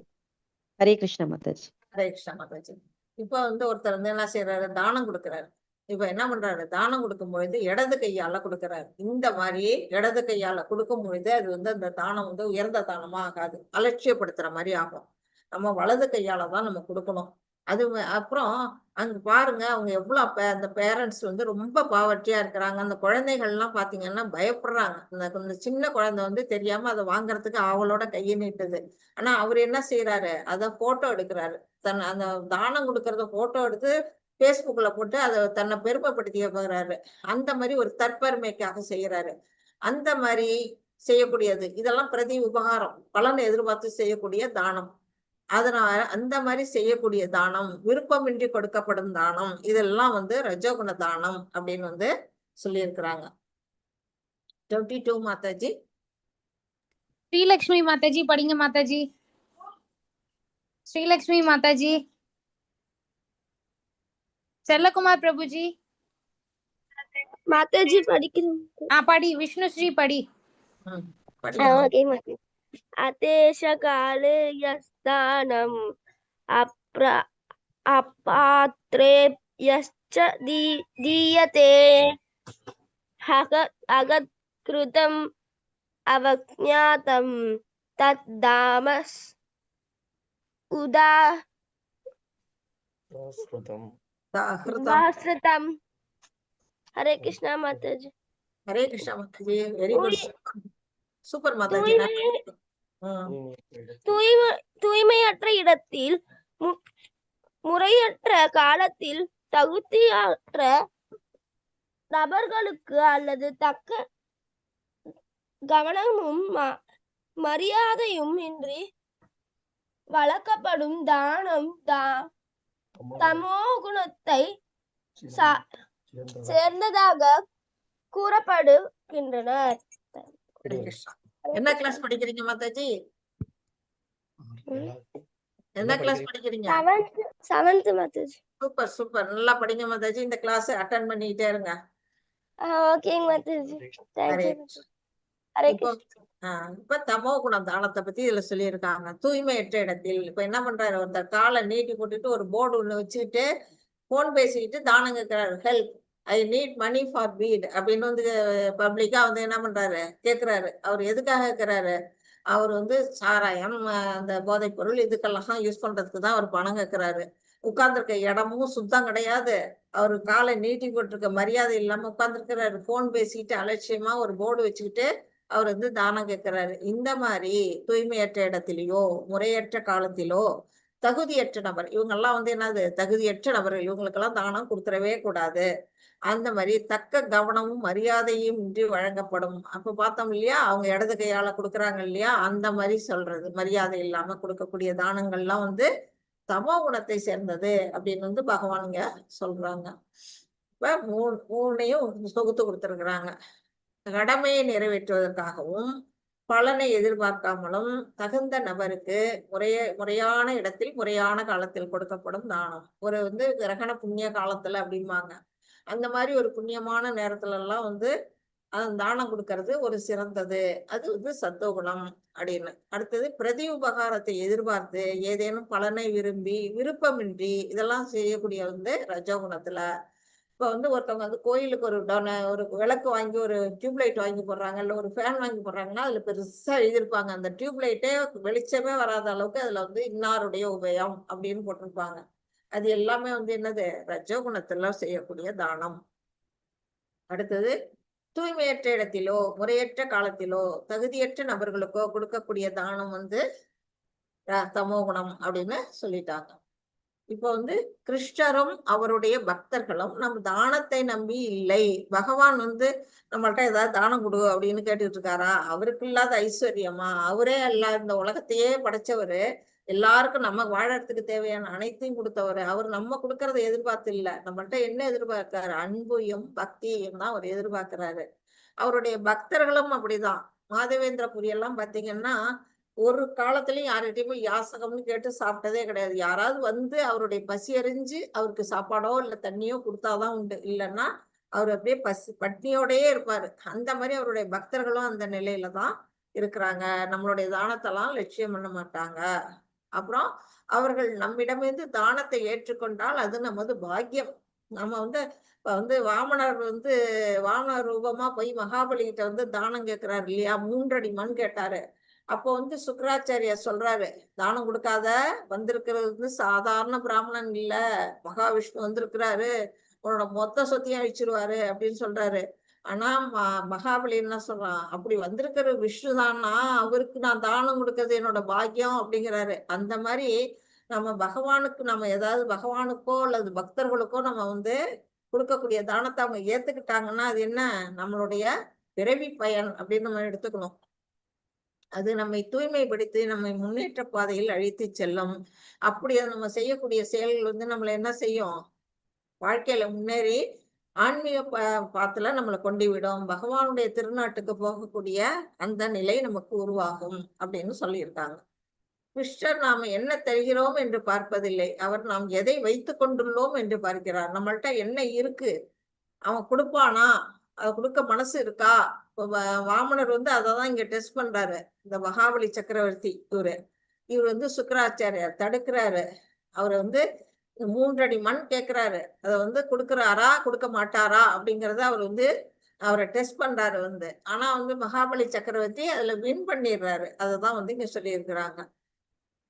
ஹரே கிருஷ்ண மாதாஜி. ஹரே கிருஷ்ண மாதாஜி. இப்ப வந்து ஒருத்தர் வந்து என்ன செய்யறாரு, தானம் கொடுக்கிறாரு. இப்ப என்ன பண்றாரு, தானம் கொடுக்கும் பொழுது இடது கையால கொடுக்கிறாரு. இந்த மாதிரி இடது கையால கொடுக்கும் பொழுது அது வந்து அந்த தானம் வந்து உயர்ந்த தானமா ஆகாது, அலட்சியப்படுத்துற மாதிரி ஆகும். நம்ம வலது கையால தான் நம்ம கொடுக்கணும். அது அப்புறம் அங்க பாருங்க, அவங்க எவ்வளவு அந்த பேரண்ட்ஸ் வந்து ரொம்ப பாவர்ட்டியா இருக்கிறாங்க. அந்த குழந்தைகள்லாம் பாத்தீங்கன்னா பயப்படுறாங்க. அந்த சின்ன குழந்தை வந்து தெரியாம அதை வாங்குறதுக்கு அவளோட கையை நீட்டுது. ஆனா அவர் என்ன செய்யறாரு, அதை போட்டோ எடுக்கிறாரு. அந்த தானம் கொடுக்கறத போட்டோ எடுத்து பேஸ்புக்ல போட்டு அதை தன்னை பெருமைப்படுத்திய போகிறாரு. அந்த மாதிரி ஒரு தற்பெருமைக்காக செய்யறாரு. அந்த மாதிரி செய்யக்கூடியது இதெல்லாம் பிரதி உபகாரம், பலனை எதிர்பார்த்து செய்யக்கூடிய தானம். அதனால அந்த மாதிரி செய்யக்கூடிய தானம், விருப்பமின்றி கொடுக்கப்படும் தானம், இதெல்லாம் வந்து ரஜோகுண தானம் அப்படின்னு வந்து சொல்லியிருக்கிறாங்க. 22 மாதாஜி. ஸ்ரீலக்ஷ்மி மாதாஜி படிங்க மாதாஜி. ஸ்ரீலக்ஷ்மி மாதாஜி. செல்லகுமார் பிரபுஜி. மாதாஜி படிக்கிறேன். படி. விஷ்ணுஸ்ரீ படி. ஓகே மாதாஜி. अदेशकाले यस्दानम् अपात्रेभ्यश्च दीयते अगत्कृतम् अवज्ञातं तद्दामस् उदाहृतं हरे कृष्णा माताजी हरे कृष्णा माताजी वेरी गुड சூப்பர் மாதாஜி தூய்மையற்ற இடத்தில் முறையற்ற காலத்தில் தகுதியற்ற நபர்களுக்கு அல்லது தக்க கவனமும் மரியாதையும் இன்றி வழங்கப்படும் தானம் தமோ குணத்தை சேர்ந்ததாக கூறப்படுகின்றனர். என்ன கிளாஸ் படிக்கிறீங்க மாதாஜி? என்ன கிளாஸ் படிக்கிறீங்க? 7th மாதாஜி. சூப்பர் சூப்பர், நல்லா படிங்க மாதாஜி. இந்த கிளாஸ் அட்டெண்ட் பண்ணிட்டே இருங்க. ஓகேங்க மாதாஜி. இப்ப தமோ குணம் தானத்தை பத்தி இதுல சொல்லியிருக்காங்க. தூய்மையற்ற இடத்தில் இப்ப என்ன பண்றாரு, ஒருத்தர் காலை நீட்டி போட்டுட்டு ஒரு போர்டு ஒண்ணு வச்சுக்கிட்டு போன் பேசிக்கிட்டு தானம் கேட்கிறாரு. Help, I need money for பீட் அப்படின்னு வந்து பப்ளிக்கா வந்து என்ன பண்றாரு, கேட்கிறாரு. அவர் எதுக்காக கேட்கிறாரு? அவர் வந்து சாராயம், அந்த போதைப் பொருள் இதுக்கெல்லாம் யூஸ் பண்றதுக்கு தான் அவர் பணம் கேட்கிறாரு. உட்கார்ந்துருக்க இடமும் சுத்தம் கிடையாது. அவரு காலை நீட்டி போட்டிருக்க மரியாதை இல்லாம உட்கார்ந்துருக்கிறாரு. போன் பேசிக்கிட்டு அலட்சியமா ஒரு போர்டு வச்சுக்கிட்டு அவர் வந்து தானம் கேட்கிறாரு. இந்த மாதிரி தூய்மையற்ற இடத்திலேயோ முறையற்ற காலத்திலோ தகுதியற்ற நபர், இவங்கெல்லாம் வந்து என்னது, தகுதியற்ற நபர்கள், இவங்களுக்கெல்லாம் தானம் கொடுத்துடவே கூடாது. அந்த மாதிரி தக்க கவனமும் மரியாதையும் இன்றி வழங்கப்படும். அப்ப பார்த்தோம் இல்லையா, அவங்க இடது கையால கொடுக்குறாங்க இல்லையா, அந்த மாதிரி சொல்றது. மரியாதை இல்லாம கொடுக்கக்கூடிய தானங்கள்லாம் வந்து தமோ குணத்தை சேர்ந்தது அப்படின்னு வந்து பகவானுங்க சொல்றாங்க. இப்ப மூணையும் தொகுத்து கொடுத்துருக்குறாங்க. கடமையை நிறைவேற்றுவதற்காகவும் பலனை எதிர்பார்க்காமலும் தகுந்த நபருக்கு முறையான இடத்தில் முறையான காலத்தில் கொடுக்கப்படும் தானம். ஒரு வந்து கிரகண புண்ணிய காலத்துல அப்படிம்பாங்க, அந்த மாதிரி ஒரு புண்ணியமான நேரத்துல எல்லாம் வந்து தானம் கொடுக்கறது ஒரு சிறந்தது. அது வந்து சத்தோகுணம் அப்படின்னு. அடுத்தது பிரதி உபகாரத்தை எதிர்பார்த்து ஏதேனும் பலனை விரும்பி விருப்பமின்றி இதெல்லாம் செய்யக்கூடிய வந்து ரஜோகுணத்துல. இப்ப வந்து ஒருத்தவங்க வந்து கோயிலுக்கு ஒரு விளக்கு வாங்கி ஒரு டியூப்லைட் வாங்கி போடுறாங்க, இல்ல ஒரு ஃபேன் வாங்கி போடுறாங்கன்னா அதுல பெருசா எழுதியிருப்பாங்க, அந்த டியூப்லைட்டே வெளிச்சமே வராத அளவுக்கு அதுல வந்து இன்னாருடைய உபயம் அப்படின்னு போட்டிருப்பாங்க. அது எல்லாமே வந்து என்னது, ரஜோகுணத்துல செய்யக்கூடிய தானம். அடுத்தது தூய்மையற்ற இடத்திலோ முறையற்ற காலத்திலோ தகுதியற்ற நபர்களுக்கோ கொடுக்கக்கூடிய தானம் வந்து தமோ குணம் அப்படின்னு சொல்லிட்டாங்க. இப்போ வந்து கிருஷ்ணரும் அவருடைய பக்தர்களும் நம் தானத்தை நம்பி இல்லை. பகவான் வந்து நம்மள்ட்ட ஏதாவது தானம் கொடு அப்படின்னு கேட்டுட்டு இருக்காரா? அவருக்கு இல்லாத ஐஸ்வர்யமா? அவரே எல்லா இந்த உலகத்தையே படைச்சவரு, எல்லாருக்கும் நம்ம வாழறதுக்கு தேவையான அனைத்தையும் கொடுத்தவரு. அவர் நம்ம கொடுக்கறத எதிர்பார்த்து இல்லை, நம்மள்ட்ட என்ன எதிர்பார்க்கிறாரு? அன்பையும் பக்தியையும் தான் அவர் எதிர்பார்க்கிறாரு. அவருடைய பக்தர்களும் அப்படிதான். மாதவேந்திரபுரி எல்லாம் பாத்தீங்கன்னா ஒரு காலத்திலயும் யார்கிட்டயும் போய் யாசகம்னு கேட்டு சாப்பிட்டதே கிடையாது. யாராவது வந்து அவருடைய பசி அறிஞ்சு அவருக்கு சாப்பாடோ இல்ல தண்ணியோ கொடுத்தாதான் உண்டு, இல்லைன்னா அவர் அப்படியே பட்னியோடயே இருப்பாரு. அந்த மாதிரி அவருடைய பக்தர்களும் அந்த நிலையில தான் இருக்கிறாங்க. நம்மளுடைய தானத்தெல்லாம் லட்சியம் பண்ண மாட்டாங்க. அப்புறம் அவர்கள் நம்மிடமிருந்து தானத்தை ஏற்றுக்கொண்டால் அது நமது பாக்கியம். நம்ம வந்து இப்ப வந்து வாமனர் ரூபமா போய் மகாபலிகிட்ட வந்து தானம் கேட்கிறாரு இல்லையா, 3 அடி மண் கேட்டாரு. அப்போ வந்து சுக்கராச்சாரியா சொல்றாரு, தானம் கொடுக்காத, வந்திருக்கிறது வந்து சாதாரண பிராமணன் இல்ல, மகாவிஷ்ணு வந்திருக்கிறாரு, உன்னோட மொத்த சொத்தையும் அழிச்சிருவாரு அப்படின்னு சொல்றாரு. ஆனா மகாபலி என்ன சொல்றான், அப்படி வந்திருக்கிற விஷ்ணு தானா, அவருக்கு நான் தானம் கொடுக்கறது என்னோட பாக்கியம் அப்படிங்கிறாரு. அந்த மாதிரி நம்ம பகவானுக்கு நம்ம ஏதாவது பகவானுக்கோ அல்லது பக்தர்களுக்கோ நம்ம வந்து கொடுக்கக்கூடிய தானத்தை அவங்க ஏத்துக்கிட்டாங்கன்னா அது என்ன, நம்மளுடைய பிறவி பயன் அப்படின்னு நம்ம எடுத்துக்கணும். அது நம்மை தூய்மைப்படுத்தி நம்மை முன்னேற்ற பாதையில் அழைத்து செல்லும். அப்படி நம்ம செய்யக்கூடிய செயல்கள் வந்து நம்மளை என்ன செய்யும், வாழ்க்கையில முன்னேறி ஆன்மீக பாத்துல நம்மளை கொண்டு விடும். பகவானுடைய திருநாட்டுக்கு போகக்கூடிய அந்த நிலை நமக்கு உருவாகும் அப்படின்னு சொல்லியிருக்காங்க. கிருஷ்ணர் நாம என்ன தருகிறோம் என்று பார்ப்பதில்லை, அவர் நாம் எதை வைத்துக் கொண்டுள்ளோம் என்று பார்க்கிறார். நம்மள்ட்ட என்ன இருக்கு, அவன் கொடுப்பானா, அதை கொடுக்க மனசு இருக்கா, வாமனர் வந்து அதை தான் இங்க டெஸ்ட் பண்றாரு. இந்த மகாபலி சக்கரவர்த்தி இவர் வந்து சுக்கராச்சாரியார் தடுக்கிறாரு. அவரை வந்து 3 அடி மண் கேட்கிறாரு. அதை வந்து கொடுக்குறாரா கொடுக்க மாட்டாரா அப்படிங்கறத அவர் வந்து அவரை டெஸ்ட் பண்றாரு வந்து. ஆனா வந்து மகாபலி சக்கரவர்த்தி அதுல வின் பண்ணிடுறாரு. அதுதான் வந்து இங்க சொல்லியிருக்கிறாங்க.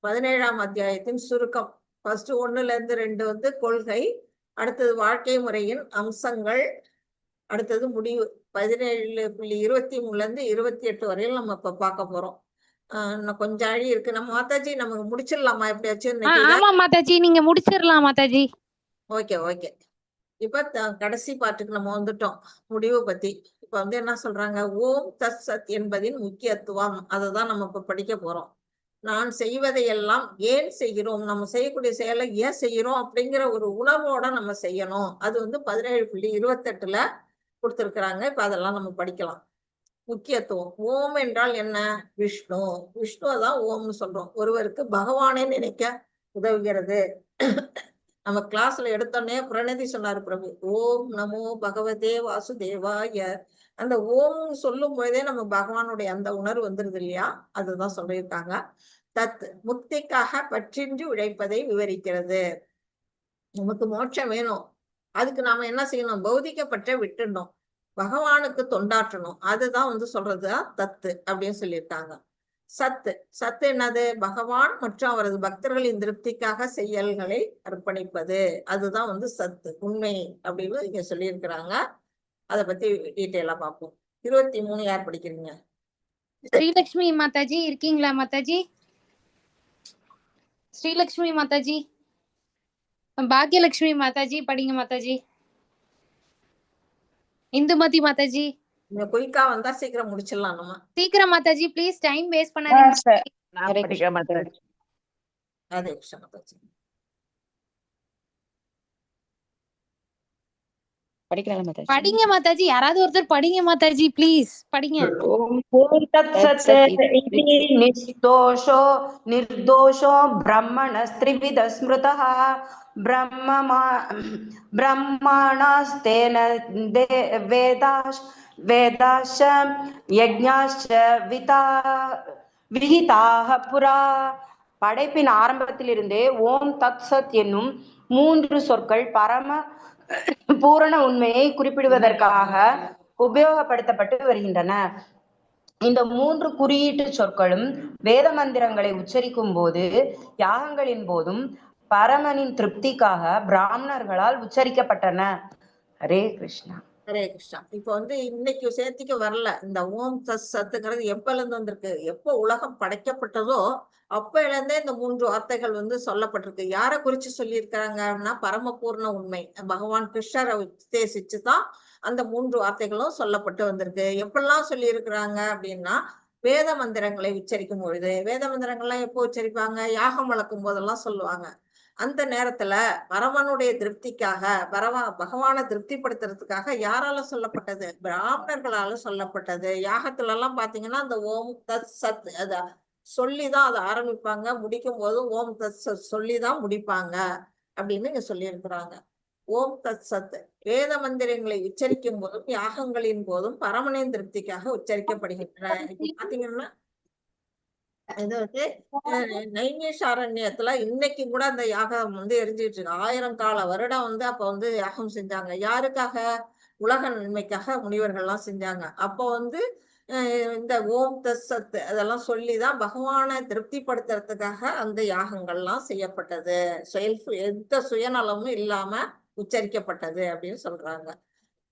17ஆம் அத்தியாயத்தின் சுருக்கம். ஃபர்ஸ்ட் 1ல இருந்து 2 வந்து கொள்கை, அடுத்தது வாழ்க்கை முறையின் அம்சங்கள், அடுத்தது முடிவு. 17.23ல இருந்து 28 வரையும் நம்ம இப்ப பார்க்க போறோம். இன்னும் கொஞ்சம் அழி இருக்கு. நம்ம மாதாஜி நமக்கு முடிச்சிடலாமா எப்படியாச்சும் இன்னைக்கு? ஆமா மாதாஜி, நீங்க முடிச்சிடலாம் மாதாஜி. Okay okay. இப்ப கடைசி பாட்டுக்கு நம்ம வந்துட்டோம், முடிவு பத்தி. இப்ப வந்து என்ன சொல்றாங்க, ஓம் தத் சத் என்பதின் முக்கியத்துவம், அதுதான் நம்ம இப்ப படிக்க போறோம். நான் செய்வதையெல்லாம் ஏன் செய்கிறோம், நம்ம செய்யக்கூடிய செயலை ஏன் செய்யறோம் அப்படிங்கிற ஒரு உணர்வோட நம்ம செய்யணும். அது வந்து 17.28ல கொடுத்திருக்கிறாங்க. இப்ப அதெல்லாம் நம்ம படிக்கலாம். முக்கியத்துவம். ஓம் என்றால் என்ன? விஷ்ணு. விஷ்ணுவை தான் ஓம்னு சொல்றோம். ஒருவருக்கு பகவானை நினைக்க உதவுகிறது. நம்ம கிளாஸ்ல எடுத்தோடனே பிரணதி சொன்னாரு பிரபு, ஓம் நமோ பகவதே வாசுதேவாய. அந்த ஓம் சொல்லும் பொழுதே நம்ம பகவானுடைய அந்த உணர்வு வந்துருது இல்லையா? அதுதான் சொல்லியிருக்காங்க. தத் முக்திக்காக பற்றின்றி உழைப்பதை விவரிக்கிறது. நமக்கு மோட்சம் வேணும், அதுக்கு நாம என்ன செய்யணும்? பௌதிகப்பற்ற விட்டுடணும், பகவானுக்கு தொண்டாற்றணும். அதுதான் வந்து சொல்றது தத்து அப்படின்னு சொல்லியிருக்காங்க. சத்து. சத்து என்னது? பகவான் மற்றும் அவரது பக்தர்களின் திருப்திக்காக செயல்களை அர்ப்பணிப்பது. அதுதான் வந்து சத்து, உண்மை அப்படின்னு இங்க சொல்லியிருக்கிறாங்க. அதை பத்தி டீட்டெயிலா பார்ப்போம். 23 யார் படிக்கிறீங்க? ஸ்ரீலக்ஷ்மி மாதாஜி இருக்கீங்களா மாதாஜி? ஸ்ரீலக்ஷ்மி மாதாஜி, பாக்யலட்சுமி மாதாஜி படிங்க மாதாஜி. இந்துமதி மாதாஜி குயிக்கா வந்தா சீக்கிரம் முடிச்சிடலாம் நம்ம. சீக்கிரம் மாதாஜி ப்ளீஸ், டைம் வேஸ்ட் பண்ணாதீங்க. ஹரே கிருஷ்ணா மாதாஜி. அதே கிருஷ்ண மாதாஜி. படிக்கலாம் மாதாஜி. படிங்க மாதாஜி, யாராவது ஒருத்தர் படிங்க மாதாஜி ப்ளீஸ், படிங்க. ஓம் தத்சத் இதி நிர்தோஷோ நிர்தோஷோ பிரம்மணஸ்த்ரிவித ஸ்மிருதः பிரம்மாணாஸ்தேன வேதாश्च யஜ்ஞாश्च விஹிதாः புரா. படைப்பின் ஆரம்பத்திலிருந்தே ஓம் தத் சத் என்னும் 3 சொற்கள் பரம பூரண உண்மையை குறிப்பிடுவதற்காக உபயோகப்படுத்தப்பட்டு வருகின்றன. இந்த 3 குறியீட்டு சொற்களும் வேத மந்திரங்களை உச்சரிக்கும் போது, யாகங்களின் போதும் பரமனின் திருப்திக்காக பிராமணர்களால் உச்சரிக்கப்பட்டன. ஹரே கிருஷ்ணா. ஹரே கிருஷ்ணா. இப்ப வந்து இன்னைக்கு சேர்த்திக்க வரல. இந்த ஓம் தத் சத்துங்கிறது எப்பல இருந்து வந்திருக்கு? எப்போ உலகம் படைக்கப்பட்டதோ அப்பல இருந்தே இந்த 3 வார்த்தைகள் வந்து சொல்லப்பட்டிருக்கு. யாரை குறிச்சு சொல்லியிருக்கிறாங்கன்னா, பரமபூர்ண உண்மை பகவான் கிருஷ்ணரை உத்தேசிச்சுதான் அந்த 3 வார்த்தைகளும் சொல்லப்பட்டு வந்திருக்கு. எப்பெல்லாம் சொல்லி இருக்கிறாங்க அப்படின்னா, வேத மந்திரங்களை உச்சரிக்கும் பொழுது. வேத மந்திரங்கள்லாம் எப்போ உச்சரிப்பாங்க? யாகம் வளர்க்கும் போதெல்லாம் சொல்லுவாங்க. அந்த நேரத்துல பரமனுடைய திருப்திக்காக, பகவானை திருப்திப்படுத்துறதுக்காக யாரால சொல்லப்பட்டது? பிராமணர்களால சொல்லப்பட்டது. யாகத்துல எல்லாம் பாத்தீங்கன்னா அந்த ஓம் தத் சத் அத சொல்லிதான் அதை ஆரம்பிப்பாங்க, முடிக்கும் போது ஓம் தத் சத் சொல்லிதான் முடிப்பாங்க அப்படின்னு இங்க சொல்லியிருக்கிறாங்க. ஓம் தத் சத் வேத மந்திரங்களை உச்சரிக்கும் போதும் யாகங்களின் போதும் பரமனின் திருப்திக்காக உச்சரிக்கப்படுகின்றன. இப்ப பாத்தீங்கன்னா இது வந்து நைமிஷாரண்யத்துல இன்னைக்கு கூட அந்த யாகம் வந்து எரிஞ்சிட்டு இருக்கு. 1000 கால வருடம் வந்து அப்ப வந்து யாகம் செஞ்சாங்க. யாருக்காக? உலக நன்மைக்காக முனிவர்கள்லாம் செஞ்சாங்க. அப்போ வந்து இந்த ஓம் தத் சத் அதெல்லாம் சொல்லிதான் பகவானை திருப்திப்படுத்துறதுக்காக அந்த யாகங்கள்லாம் செய்யப்பட்டது. எந்த சுயநலமும் இல்லாம உச்சரிக்கப்பட்டது அப்படின்னு சொல்றாங்க.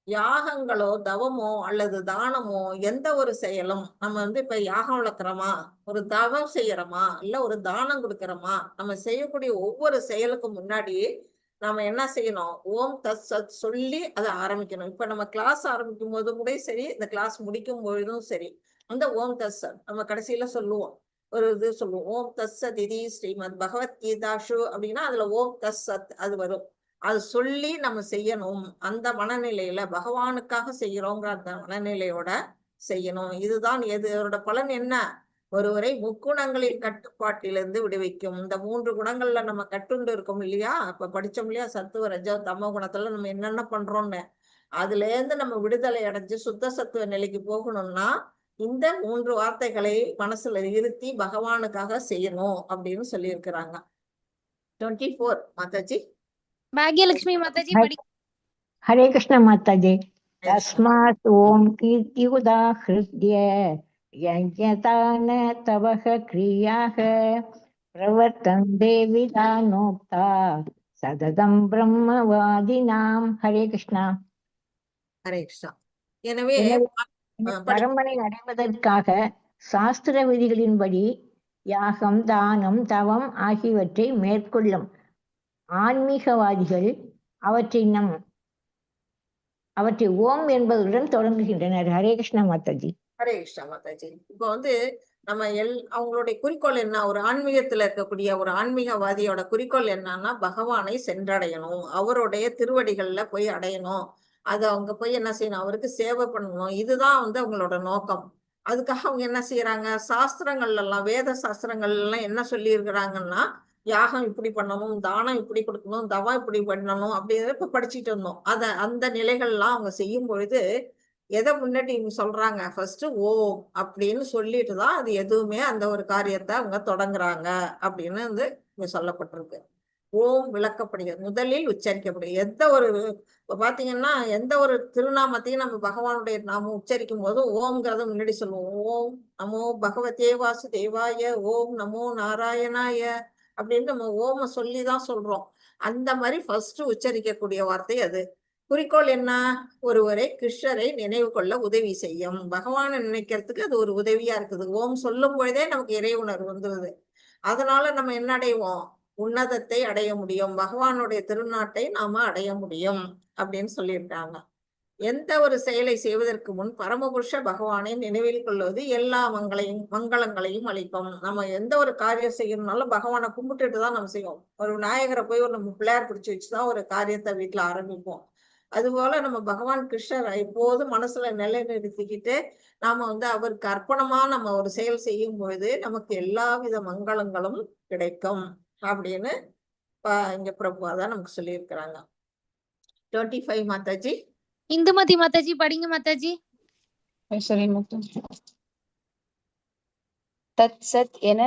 யாகங்களோ தவமோ அல்லது தானமோ எந்த ஒரு செயலும், நம்ம வந்து இப்ப யாகம் வளர்க்குறோமா, ஒரு தவம் செய்யறோமா, இல்ல ஒரு தானம் கொடுக்கறோமா, நம்ம செய்யக்கூடிய ஒவ்வொரு செயலுக்கு முன்னாடி நாம என்ன செய்யணும்? ஓம் தத் சத் சொல்லி அதை ஆரம்பிக்கணும். இப்ப நம்ம கிளாஸ் ஆரம்பிக்கும் போது கூட சரி, இந்த கிளாஸ் முடிக்கும் பொழுதும் சரி, அந்த ஓம் தத் சத் நம்ம கடைசியில சொல்லுவோம். ஒரு இது சொல்லுவோம், ஓம் தத் சத் இதி ஸ்ரீமத் பகவத்கீதாஷு அப்படின்னா அதுல ஓம் தத் சத் அது வரும். அது சொல்லி நம்ம செய்யணும். அந்த மனநிலையில பகவானுக்காக செய்யறோங்கிற அந்த மனநிலையோட செய்யணும். இதுதான் இதோட பலன் என்ன? ஒருவரை முக்குணங்களின் கட்டுப்பாட்டிலிருந்து விடுவிக்கும். இந்த 3 குணங்கள்ல நம்ம கட்டுண்டு இருக்கோம் இல்லையா? இப்ப படிச்சோம் இல்லையா? சத்துவ ரஜ தமோ குணத்துல நம்ம என்னென்ன பண்றோம்னு. அதுல இருந்து நம்ம விடுதலை அடைஞ்சு சுத்த சத்துவ நிலைக்கு போகணும்னா இந்த 3 வார்த்தைகளை மனசுல இருத்தி பகவானுக்காக செய்யணும் அப்படின்னு சொல்லி இருக்கிறாங்க. 24 மாதாஜி. பாக்யலட்சுமி மாதாஜி படி. हरे कृष्ण माता जी। तस्मात् ओम कीर्तियुदा हृदय यज्ञतान तवः क्रियाः प्रवर्तन्ते विधानोक्ता सततं ब्रह्मवादिनाम्। हरे कृष्णा। ஹரே கிருஷ்ணா. எனவே பரம்பரை அடைவதற்காக சாஸ்திர விதிகளின்படி யாகம், தானம், தவம் ஆகியவற்றை மேற்கொள்ளும் ஆன்மீகவாதிகள் அவற்றை ஓம் என்பதுடன் தொடங்குகின்றனர். ஹரே கிருஷ்ணா மாதாஜி. ஹரே கிருஷ்ணா மாதாஜி. இப்போ நம்ம அவங்களுடைய குறிக்கோள் என்ன? ஒரு ஆன்மீகத்துல இருக்கக்கூடிய ஒரு ஆன்மீகவாதியோட குறிக்கோள் என்னன்னா பகவானை சென்றடையணும், அவருடைய திருவடிகள்ல போய் அடையணும், அதை அவங்க போய் என்ன செய்யணும், அவருக்கு சேவை பண்ணணும். இதுதான் அவங்களோட நோக்கம். அதுக்காக அவங்க என்ன செய்யறாங்க, சாஸ்திரங்கள்ல எல்லாம் வேத சாஸ்திரங்கள்ல எல்லாம் என்ன சொல்லி இருக்கிறாங்கன்னா யாகம் இப்படி பண்ணணும், தானம் இப்படி கொடுக்கணும், தவம் இப்படி பண்ணணும் அப்படிங்கிறத இப்ப படிச்சுட்டு இருந்தோம். அந்த நிலைகள்லாம் அவங்க செய்யும் பொழுது எதை முன்னாடி இவங்க சொல்றாங்க, ஃபர்ஸ்ட் ஓம் அப்படின்னு சொல்லிட்டு தான் அது எதுவுமே அந்த ஒரு காரியத்தை அவங்க தொடங்குறாங்க அப்படின்னு இங்க சொல்லப்பட்டிருக்கு. ஓம் விளக்கப்படுகிறது, முதலில் உச்சரிக்கப்படுகிறது. பாத்தீங்கன்னா எந்த ஒரு திருநாமத்தையும் நம்ம பகவானுடைய நாமம் உச்சரிக்கும் போது ஓம்ங்கிறத முன்னாடி சொல்லுவோம். ஓம் நமோ பகவதே வாசுதேவாய, ஓம் நமோ நாராயணாய அப்படின்னு நம்ம ஓம சொல்லிதான் சொல்றோம். அந்த மாதிரி ஃபர்ஸ்ட் உச்சரிக்கக்கூடிய வார்த்தை அது. குறிக்கோள் என்ன? ஒருவரை கிருஷ்ணரை நினைவு கொள்ள உதவி செய்யும். பகவானை நினைக்கிறதுக்கு அது ஒரு உதவியா இருக்குது. ஓம் சொல்லும் பொழுதே நமக்கு இறை உணர்வு வந்துருது. அதனால நம்ம என்ன அடைவோம், உன்னதத்தை அடைய முடியும், பகவானுடைய திருநாட்டை நாம அடைய முடியும் அப்படின்னு சொல்லியிருக்காங்க. எந்த ஒரு செயலை செய்வதற்கு முன் பரமபுருஷ பகவானை நினைவில் கொள்வது எல்லா மங்களங்களையும் அளிக்கும். நம்ம எந்த ஒரு காரியம் செய்யணும்னாலும் பகவானை கும்பிட்டுட்டு தான் நம்ம செய்வோம். ஒரு விநாயகரை போய் நம்ம பிள்ளையார் பிடிச்சி வச்சுதான் ஒரு காரியத்தை வீட்டுல ஆரம்பிப்போம். அதுபோல நம்ம பகவான் கிருஷ்ணரை எப்போதும் மனசுல நிலைநிறுத்திக்கிட்டு நாம அவருக்கு அர்ப்பணமா நம்ம ஒரு செயல் செய்யும் பொழுது நமக்கு எல்லா வித மங்களங்களும் கிடைக்கும் அப்படின்னு இங்க பிரபுவாதான் நமக்கு சொல்லியிருக்கிறாங்க. 25 மாதாஜி. இந்துமதி மாதாஜி படிங்க மாதாஜி. சரி மாதாஜி. தத் சத் என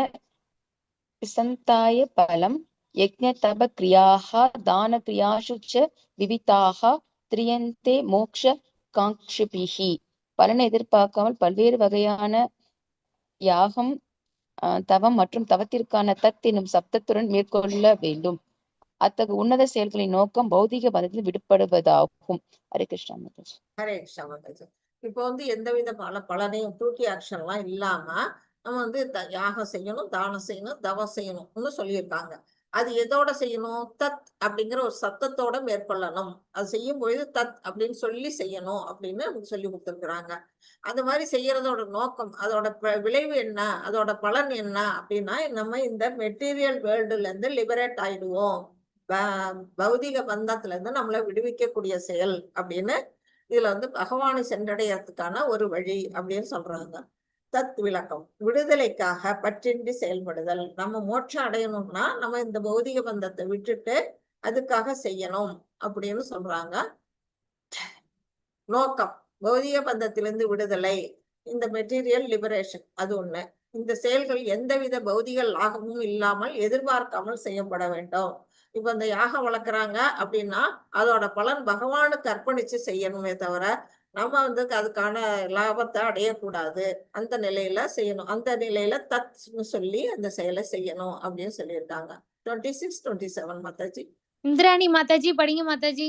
விசந்தாய பலம் யஜ்ஞ தப கிரியாஹ தான கிரியாஷு ச விவிதாக த்ரியந்தே மோக்ஷ காங்க்ஷிபிஹி. பலனை எதிர்பார்க்காமல் பல்வேறு வகையான யாகம், தவம் மற்றும் தவத்திற்கான தத் என்னும் சப்தத்துடன் மேற்கொள்ள வேண்டும். அத்தகைய உன்னத செயல்களின் நோக்கம் பௌதிக பந்தத்தில் விடுபடுவதாகும். ஹரே கிருஷ்ணா மாதாஜி. ஹரே கிருஷ்ணா மாதாஜி. இப்போ எந்தவித பலனையும் டூட்டி ஆக்ஷன் எல்லாம் இல்லாம நம்ம யாகம் செய்யணும், தானம் செய்யணும், தவம் செய்யணும்னு சொல்லியிருக்காங்க. அது எதோட செய்யணும்? தத் அப்படிங்கிற ஒரு சத்தத்தோட மேற்கொள்ளணும். அது செய்யும் பொழுது தத் அப்படின்னு சொல்லி செய்யணும் அப்படின்னு நமக்கு சொல்லி கொடுத்துருக்குறாங்க. அது மாதிரி செய்யறதோட நோக்கம், அதோட விளைவு என்ன, அதோட பலன் என்ன அப்படின்னா நம்ம இந்த மெட்டீரியல் வேர்ல்டுல இருந்து லிபரேட் ஆயிடுவோம், பௌதிக பந்தத்துல இருந்து நம்மளை விடுவிக்கக்கூடிய செயல் அப்படின்னு இதுல பகவானை சென்றடையறதுக்கான ஒரு வழி அப்படின்னு சொல்றாங்க. தத் விளக்கம், விடுதலைக்காக பற்றின்றி செயல்படுதல். நம்ம மோட்சம் அடையணும்னா நம்ம இந்த பௌதிக பந்தத்தை விட்டுட்டு அதுக்காக செய்யணும் அப்படின்னு சொல்றாங்க. நோக்கம் பௌதிக பந்தத்திலிருந்து விடுதலை, இந்த மெட்டீரியல் லிபரேஷன், அது ஒண்ணு. இந்த செயல்கள் எந்தவித பௌதிக லாபமும் இல்லாமல் எதிர்பார்க்காமல் செய்யப்பட வேண்டும். இப்ப இந்த யாகம் வளர்க்குறாங்க அப்படின்னா அதோட பலன் பகவானுக்கு அர்ப்பணிச்சு செய்யணுமே தவிர நம்ம அதுக்கான லாபத்தை அடையக்கூடாது. அந்த நிலையில செய்யணும். அந்த நிலையில தத்னு சொல்லி அந்த செயலை செய்யணும் அப்படின்னு சொல்லியிருக்காங்க. 26, 27 மாதாஜி. இந்திராணி மாதாஜி படிங்க மாதாஜி.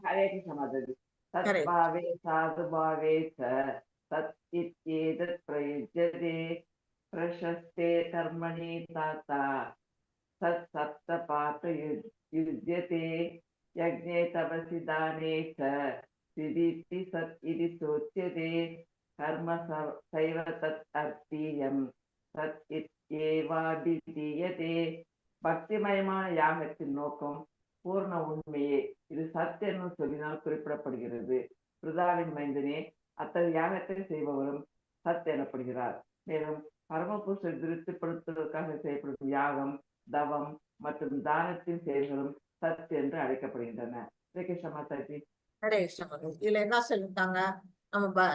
ஹரே கிருஷ்ண மாதாஜி. தத்பாவே சாதுபாவே தத் இத்யேதத் பிரயுஜ்யதே பிரசஸ்தே கர்மணி தாத்தா தத் சப்த பாத யுஜ்யதே யக்ஞே தபசி தானே சிதித்தி சத் இதி சோச்யதே கர்ம சைவ தத் அர்த்தீயம் சத் இத்யேவாபிதீயதே. பக்திமயமான யாகத்தின் நோக்கம் பூர்ண உண்மையே, இது சத்தியன்னு சொல்லினால் குறிப்பிடப்படுகிறது. பிருதாவின் மைந்தனே, அத்தகைய யாகத்தை செய்பவரும் சத் எனப்படுகிறார். மேலும் பரமபுருஷர் திருப்திப்படுத்துவதற்காக செய்யப்படும் யாகம், தவம் மற்றும் தானத்தின் செயல்களும் சத் என்று அழைக்கப்படுகின்றன. ஹரே கிருஷ்ண மாதாஜி. ஹரே கிருஷ்ணா மகன். இதுல என்ன சொல்லிட்டாங்க,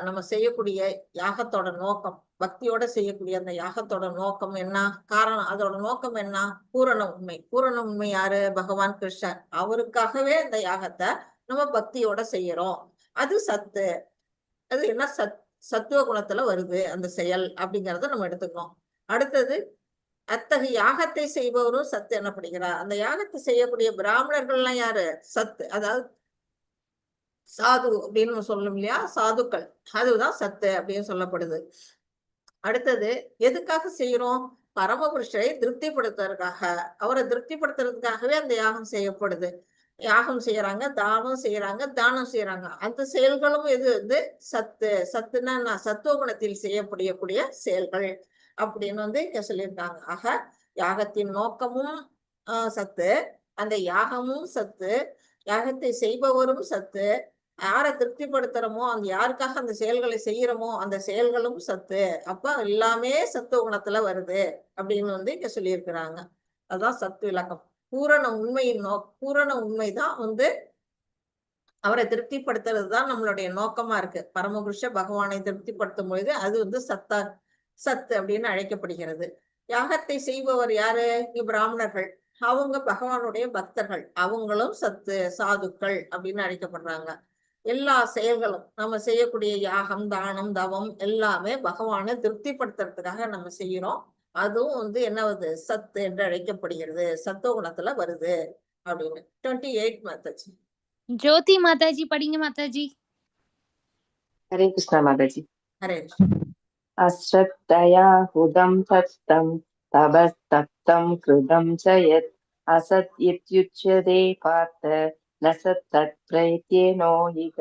நம்ம செய்யக்கூடிய யாகத்தோட நோக்கம், பக்தியோட செய்யக்கூடிய அந்த யாகத்தோட நோக்கம் என்ன, காரணம், அதோட நோக்கம் என்ன, பூரண உண்மை. பூரண உண்மை யாரு, பகவான் கிருஷ்ணர். அவருக்காகவே அந்த யாகத்தை நம்ம பக்தியோட செய்யறோம். அது சத்து. அது என்ன சத்துவ குணத்துல வருது அந்த செயல் அப்படிங்கறத நம்ம எடுத்துக்கணும். அடுத்தது, அத்தகைய யாகத்தை செய்பவரும் சத்து எனப்படுகிறார். அந்த யாகத்தை செய்யக்கூடிய பிராமணர்கள்லாம் யாரு, சத்து. அதாவது சாது அப்படின்னு சொல்லணும் இல்லையா, சாதுக்கள், அதுதான் சத்து அப்படின்னு சொல்லப்படுது. அடுத்தது, எதுக்காக செய்யறோம், பரமபுருஷரை திருப்திப்படுத்துறதுக்காக, அவரை திருப்திப்படுத்துறதுக்காகவே அந்த யாகம் செய்யப்படுது. யாகம் செய்யறாங்க, தானம் செய்யறாங்க, தானம் செய்யறாங்க. அந்த செயல்களும் எது வந்து சத்து. சத்துன்னா சத்துவ குணத்தில் செய்யப்படக்கூடிய செயல்கள் அப்படின்னு இங்க சொல்லியிருக்காங்க. ஆக யாகத்தின் நோக்கமும் சத்து, அந்த யாகமும் சத்து, யாகத்தை செய்பவரும் சத்து, யாரை திருப்திப்படுத்துறோமோ, அந்த யாருக்காக அந்த செயல்களை செய்யறோமோ அந்த செயல்களும் சத்து. அப்ப எல்லாமே சத்துவ குணத்துல வருது அப்படின்னு இங்க சொல்லியிருக்கிறாங்க. அதுதான் சத்து விளக்கம். பூரண உண்மையின் பூரண உண்மைதான் அவரை திருப்திப்படுத்துறது தான் நம்மளுடைய நோக்கமா இருக்கு. பரமபுருஷ பகவானை திருப்திப்படுத்தும் பொழுது அது சத்து அப்படின்னு அழைக்கப்படுகிறது. யாகத்தை செய்பவர் யாரு, பிராமணர்கள். அவங்க பகவானுடைய பக்தர்கள், அவங்களும் சத்து, சாதுக்கள் அப்படின்னு அழைக்கப்படுறாங்க. எல்லா செயல்களும் நம்ம செய்யக்கூடிய யாகம், தானம், தவம் எல்லாமே பகவானை திருப்திப்படுத்துறதுக்காக நம்ம செய்யறோம். அதுவும் என்னவது, சத்து என்று அழைக்கப்படுகிறது. சத்துவ குணத்துல வருது அப்படின்னு. 28 மாதாஜி. ஜோதி மாதாஜி படிங்க மாதாஜி. ஹரே கிருஷ்ணா மாதாஜி. ஹரே கிருஷ்ணா. அஸ்ரத்தயா ஹுதம் தத்தம் தபஸ்தப்தம் கிருதம் சயத் அசத் இத்யுச்யதே பார்த்த நசத் தத் பிரயத்யேனோ இக.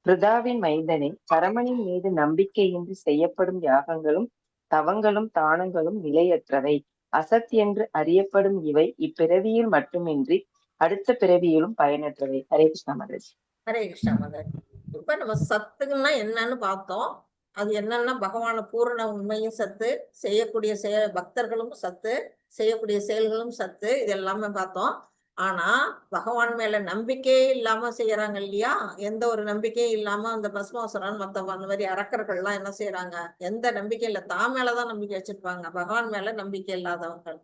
பிருதாவின் மைந்தனே, பரமனின் மீது நம்பிக்கையின்றி செய்யப்படும் யாகங்களும் தவங்களும் தானங்களும் நிலையற்றவை. அசத் என்று அறியப்படும் இவை இப்பிறவியில் மட்டுமின்றி அடுத்த பிறவியிலும் பயனற்றவை. ஹரே கிருஷ்ணா மாதாஜி. ஹரே கிருஷ்ணா மாதாஜி. இப்ப நம்ம சத்துன்னா என்னன்னு பார்த்தோம். அது என்னன்னா, பகவான பூரண உண்மையும் சத்து, செய்யக்கூடிய பக்தர்களும் சத்து, செய்யக்கூடிய செயல்களும் சத்து, இது எல்லாமே பார்த்தோம். ஆனா பகவான் மேல நம்பிக்கையே இல்லாம செய்யறாங்க இல்லையா, எந்த ஒரு நம்பிக்கையும் இல்லாம அந்த பஸ்மாசுரன் மத்த அந்த மாதிரி அரக்கர்கள் எல்லாம் என்ன செய்யறாங்க, எந்த நம்பிக்கை இல்லை, தான் மேலதான் நம்பிக்கை வச்சிருப்பாங்க, பகவான் மேல நம்பிக்கை இல்லாதவங்க.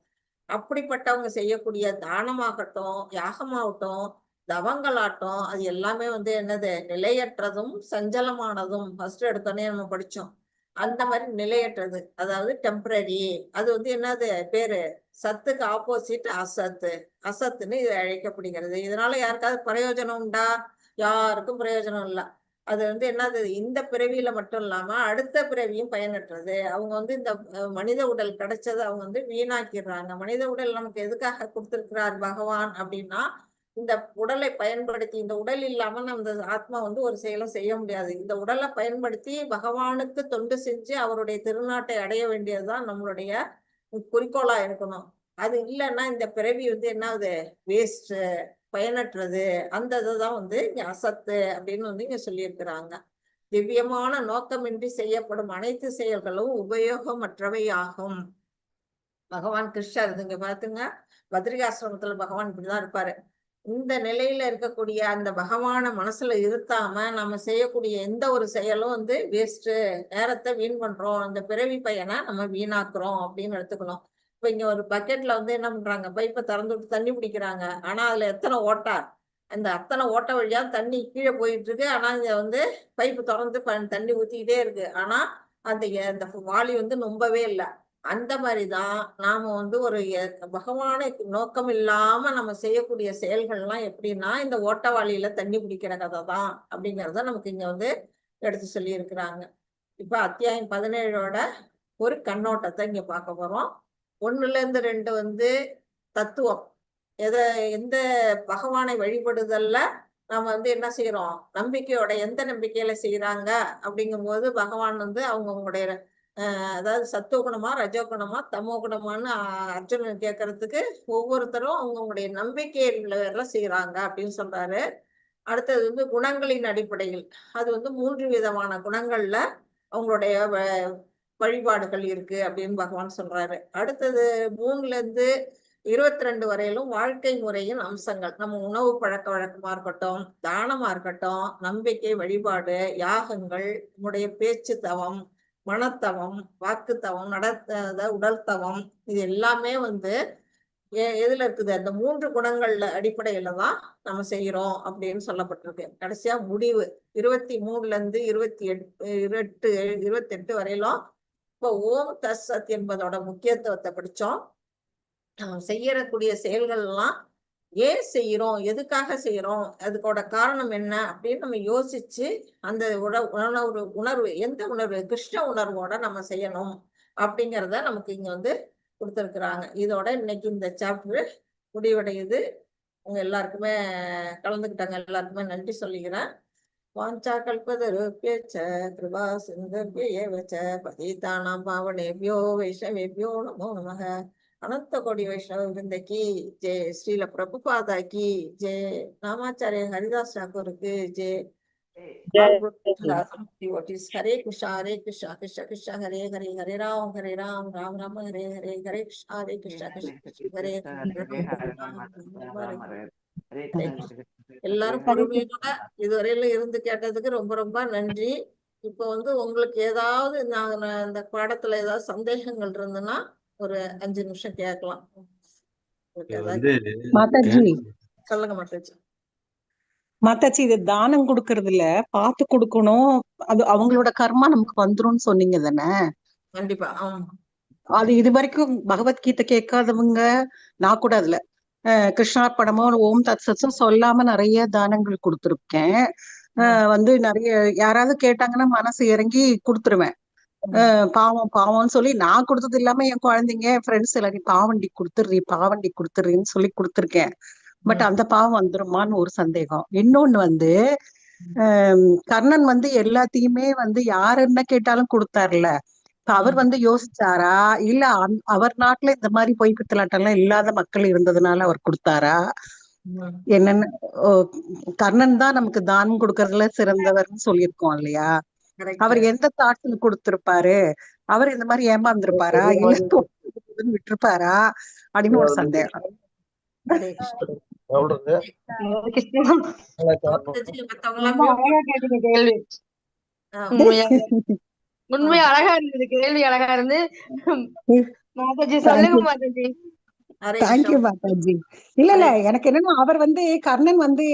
அப்படிப்பட்டவங்க செய்யக்கூடிய தானமாகட்டும், யாகமாகட்டும், தவங்களாட்டம், அது எல்லாமே என்னது, நிலையற்றதும் சஞ்சலமானதும். ஃபர்ஸ்ட் எடுத்தோடனே நம்ம படிச்சோம். அந்த மாதிரி நிலையற்றது, அதாவது டெம்பரரி. அது என்னது பேரு, சத்துக்கு ஆப்போசிட் அசத்து. அசத்துன்னு இது அழைக்கப்படுகிறது. இதனால யாருக்காவது பிரயோஜனம் உண்டா, யாருக்கும் பிரயோஜனம் இல்லை. அது என்னது, இந்த பிறவியில மட்டும் இல்லாம அடுத்த பிறவியும் பயனற்றது. அவங்க இந்த மனித உடல் கிடைச்சது அவங்க வீணாக்கிடுறாங்க. மனித உடல் நமக்கு எதுக்காக கொடுத்திருக்கிறார் பகவான் அப்படின்னா, இந்த உடலை பயன்படுத்தி, இந்த உடல் இல்லாம நம்ம ஆத்மா ஒரு செயலும் செய்ய முடியாது. இந்த உடலை பயன்படுத்தி பகவானுக்கு தொண்டு செஞ்சு அவருடைய திருநாட்டை அடைய வேண்டியதுதான் நம்மளுடைய குறிக்கோளா இருக்கணும். அது இல்லைன்னா இந்த பிறவி என்னாவது, வேஸ்ட், பயனற்றது. அந்த இதுதான் இங்க அசத்து அப்படின்னு இங்க சொல்லியிருக்கிறாங்க. திவ்யமான நோக்கமின்றி செய்யப்படும் அனைத்து செயல்களும் உபயோகமற்றவை ஆகும். பகவான் கிருஷ்ணர் இங்க பாத்துங்க, பத்ரிகாசிரமத்துல பகவான் இப்படிதான் இருப்பாரு. இந்த நிலையில இருக்கக்கூடிய அந்த பகவான மனசுல இருத்தாம நம்ம செய்யக்கூடிய எந்த ஒரு செயலும் வேஸ்ட், நேரத்தை வீண் பண்றோம், அந்த பிறவி பயனை நம்ம வீணாக்குறோம் அப்படின்னு எடுத்துக்கணும். இப்ப இங்க ஒரு பக்கெட்ல என்ன பண்றாங்க, பைப்பை திறந்து விட்டு தண்ணி பிடிக்கிறாங்க. ஆனா அதுல எத்தனை ஓட்டா, அந்த அத்தனை ஓட்ட வழியா தண்ணி கீழே போயிட்டு இருக்கு. ஆனா இங்க பைப்பு திறந்து தண்ணி ஊத்திக்கிட்டே இருக்கு. ஆனா அந்த வாளி நொம்பவே இல்லை. அந்த மாதிரிதான் நாம ஒரு பகவானை நோக்கம் இல்லாம நம்ம செய்யக்கூடிய செயல்கள்லாம் எப்படின்னா, இந்த ஓட்டவாளியில தண்ணி பிடிக்கிற கதை தான் அப்படிங்கறத நமக்கு இங்க எடுத்து சொல்லி இருக்கிறாங்க. இப்ப அத்தியாயம் 17ஓட ஒரு கண்ணோட்டத்தை இங்க பார்க்க போறோம். 1-2 தத்துவம். எந்த பகவானை வழிபடுதல்ல நம்ம என்ன செய்யறோம், நம்பிக்கையோட எந்த நம்பிக்கையில செய்யறாங்க அப்படிங்கும் போது பகவான் அவங்களுடைய அதாவது சத்துவ குணமா, ரஜோகுணமா, தமோ குணமான்னு அர்ஜுனன் கேட்கறதுக்கு ஒவ்வொருத்தரும் அவங்களுடைய நம்பிக்கையில செய்யறாங்க அப்படின்னு சொல்றாரு. அடுத்தது குணங்களின் அடிப்படையில், அது 3 விதமான குணங்கள்ல அவங்களுடைய வழிபாடுகள் இருக்கு அப்படின்னு பகவான் சொல்றாரு. அடுத்தது 3 22 வரையிலும் வாழ்க்கை முறையின் அம்சங்கள். நம்ம உணவு பழக்க வழக்கமா இருக்கட்டும், தானமா இருக்கட்டும், நம்பிக்கை, வழிபாடு, யாகங்கள், நம்முடைய பேச்சு தவம், மனத்தவம், வாக்குத்தவம், உடல் தவம், இது எல்லாமே வந்து எதுல இருக்குது? அந்த 3 குணங்கள்ல அடிப்படையில தான் நம்ம செய்யறோம் அப்படின்னு சொல்லப்பட்டிருக்கு. கடைசியா முடிவு 23ல இருந்து 28 வரையிலும் இப்போ ஓம் தத் சத் என்பதோட முக்கியத்துவத்தை படிச்சோம். செய்யக்கூடிய செயல்கள் எல்லாம் ஏன் செய்யறோம், எதுக்காக செய்யறோம், அதுக்கோட காரணம் என்ன அப்படின்னு நம்ம யோசிச்சு அந்த உணர்வு எந்த உணர்வு, கிருஷ்ண உணர்வோட நம்ம செய்யணும் அப்படிங்கிறத நமக்கு இங்க வந்து கொடுத்துருக்குறாங்க. இதோட இன்னைக்கு இந்த சாப்டர் முடிவடையுது. உங்க எல்லாருக்குமே கலந்துக்கிட்டாங்க எல்லாருக்குமே நன்றி சொல்லிக்கிறேன். வாஞ்சா கல்பதருப்யச்ச கிருபா சிந்தர்ப்யேவச்ச பதீதானாம் பாவனேப்யோ வைஷ்ணவேப்யோ நமோ நமः. அனந்த கோடி வைஷ்ணவ விருந்த கி ஜெய். ஸ்ரீல பிரபுபாதா கி Jai. ராமாச்சாரிய Haridas டாக்கூருக்கு Jai. All good devotees. Hare Krishna, Krishna Krishna, Hare Hare, Hare Ram, Ram Ram, Hare Hare, Hare Krishna, Krishna, Hare எல்லாரும் பொறுமையோட இதுவரையில இருந்து கேட்டதுக்கு ரொம்ப ரொம்ப நன்றி. இப்போ வந்து உங்களுக்கு ஏதாவது இந்த பாடத்துல ஏதாவது சந்தேகங்கள் இருந்ததுன்னா ஒரு 5 நிமிஷம் கேட்கலாம். மாதாஜி சொல்லுங்க மாதாஜி. மாதாஜி, இது தானம் கொடுக்கறதுல பார்த்து கொடுக்கணும், அது அவங்களோட கர்மா நமக்கு வந்துரும்னு சொன்னீங்க தானே? கண்டிப்பா. அது இது வரைக்கும் பகவத்கீதை கேட்காதவங்க, நான் கூட அதுல கிருஷ்ணார்ப்பணமோ ஓம் தத் சத்தும் சொல்லாம நிறைய தானங்கள் கொடுத்துருக்கேன். வந்து நிறைய யாராவது கேட்டாங்கன்னா மனசு இறங்கி கொடுத்துருவேன். பாவம் பாவம்னு சொல்லி நான் கொடுத்தது இல்லாம என் குழந்தைங்க ஃப்ரெண்ட்ஸ் எல்லாரையும் பாவண்டி கொடுத்துடுறேன்னு சொல்லி கொடுத்துருக்கேன். பட் அந்த பாவம் வந்துருமான்னு ஒரு சந்தேகம். இன்னொன்னு வந்து கர்ணன் வந்து எல்லாத்தையுமே வந்து யாரு என்ன கேட்டாலும் கொடுத்தாருல, அவர் வந்து யோசிச்சாரா இல்ல அவர் நாட்டுல இந்த மாதிரி பொய் பித்தலாட்டம் எல்லாம் இல்லாத மக்கள் இருந்ததுனால அவர் கொடுத்தாரா என்னன்னு? கர்ணன் தான் நமக்கு தானம் கொடுக்கறதுல சிறந்தவர்னு சொல்லியிருக்கோம் இல்லையா? அவர் எந்த தாட்ல கொடுத்திருப்பாரு? அவர் இந்த மாதிரி ஏமாந்துருப்பாரா இல்ல விட்டுருப்பாரா அப்படின்னு ஒரு சந்தேகம். உண்மையா அழகா இருந்தது கேள்வி, அழகா இருந்து. மாதாஜி சொல்லுங்க மாதாஜி. தேங்க்யூ மாதாஜி. இல்ல எனக்கு என்னன்னா அவர் வந்து கர்ணன் வந்து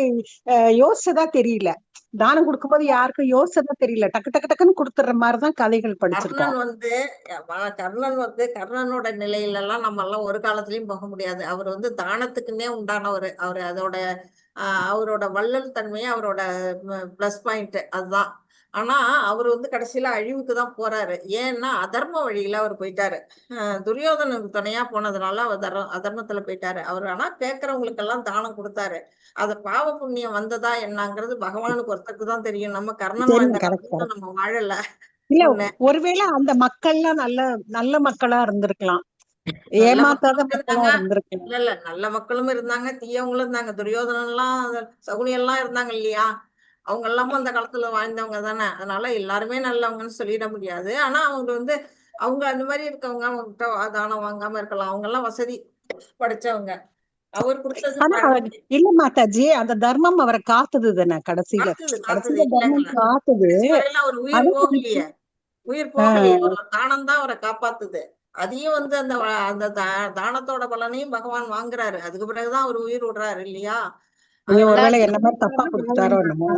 யோசிச்சதா தெரியல. தானம் கொடுக்கும்போது யாருக்கும் யோசிச்சதா தெரியல, டக்கு டக்கு டக்குன்னு கொடுத்துற மாதிரிதான் கதைகள் படிச்சிருக்கோம். கர்ணன் வந்து கர்ணனோட நிலையில எல்லாம் நம்ம எல்லாம் ஒரு காலத்திலயும் போக முடியாது. அவர் வந்து தானத்துக்குன்னே உண்டானவர். அவர் அதோட அவரோட வள்ளல் தன்மையை அவரோட பிளஸ் பாயிண்ட் அதுதான். ஆனா அவர் வந்து கடைசியில அழிவுக்கு தான் போறாரு. ஏன்னா அதர்ம வழியில அவர் போயிட்டாரு. துரியோதனுக்கு துணையா போனதுனால அவர் அதர்மத்துல போயிட்டாரு. அவர் ஆனா கேட்கறவங்களுக்கு எல்லாம் தானம் கொடுத்தாரு. அது பாவ புண்ணியம் வந்ததா என்னங்கிறது பகவானுக்கு ஒருத்தருக்கு தான் தெரியும். நம்ம கர்ணன் நம்ம வாழல. இல்ல ஒருவேளை அந்த மக்கள்லாம் நல்ல மக்களா இருந்திருக்கலாம், ஏமாத்தாத மக்களா இருந்திருக்கலாம். இல்ல நல்ல மக்களும் இருந்தாங்க, தீயவங்களும் இருந்தாங்க. துரியோதனன் எல்லாம் சகுனி எல்லாம் இருந்தாங்க இல்லையா? அவங்க எல்லாமும் அந்த காலத்துல வாழ்ந்தவங்க தானே. அதனால எல்லாருமே நல்லவங்கன்னு சொல்லிட முடியாது. ஆனா அவங்க வந்து அவங்க அந்த மாதிரி இருக்கவங்க அவங்ககிட்ட தானம் வாங்காம இருக்கலாம். அவங்க எல்லாம் வசதி படைச்சவங்க. அவர் கொடுத்தது இல்ல மாதாஜி, அந்த தர்மம் அவரை காத்தது தானே. கடைசியில தர்மம் காத்தது. அவர் உயிர் போகலையே, உயிர் போகலையே. ஒரு தானம் தான் அவரை காப்பாத்துது. அதையும் வந்து அந்த தானத்தோட பலனையும் பகவான் வாங்குறாரு. அதுக்கு பிறகுதான் அவர் உயிர் விடுறாரு இல்லையா? ஒருவேளை என்ன மாதிரி தப்பா கொடுத்தாரோ என்னமோ.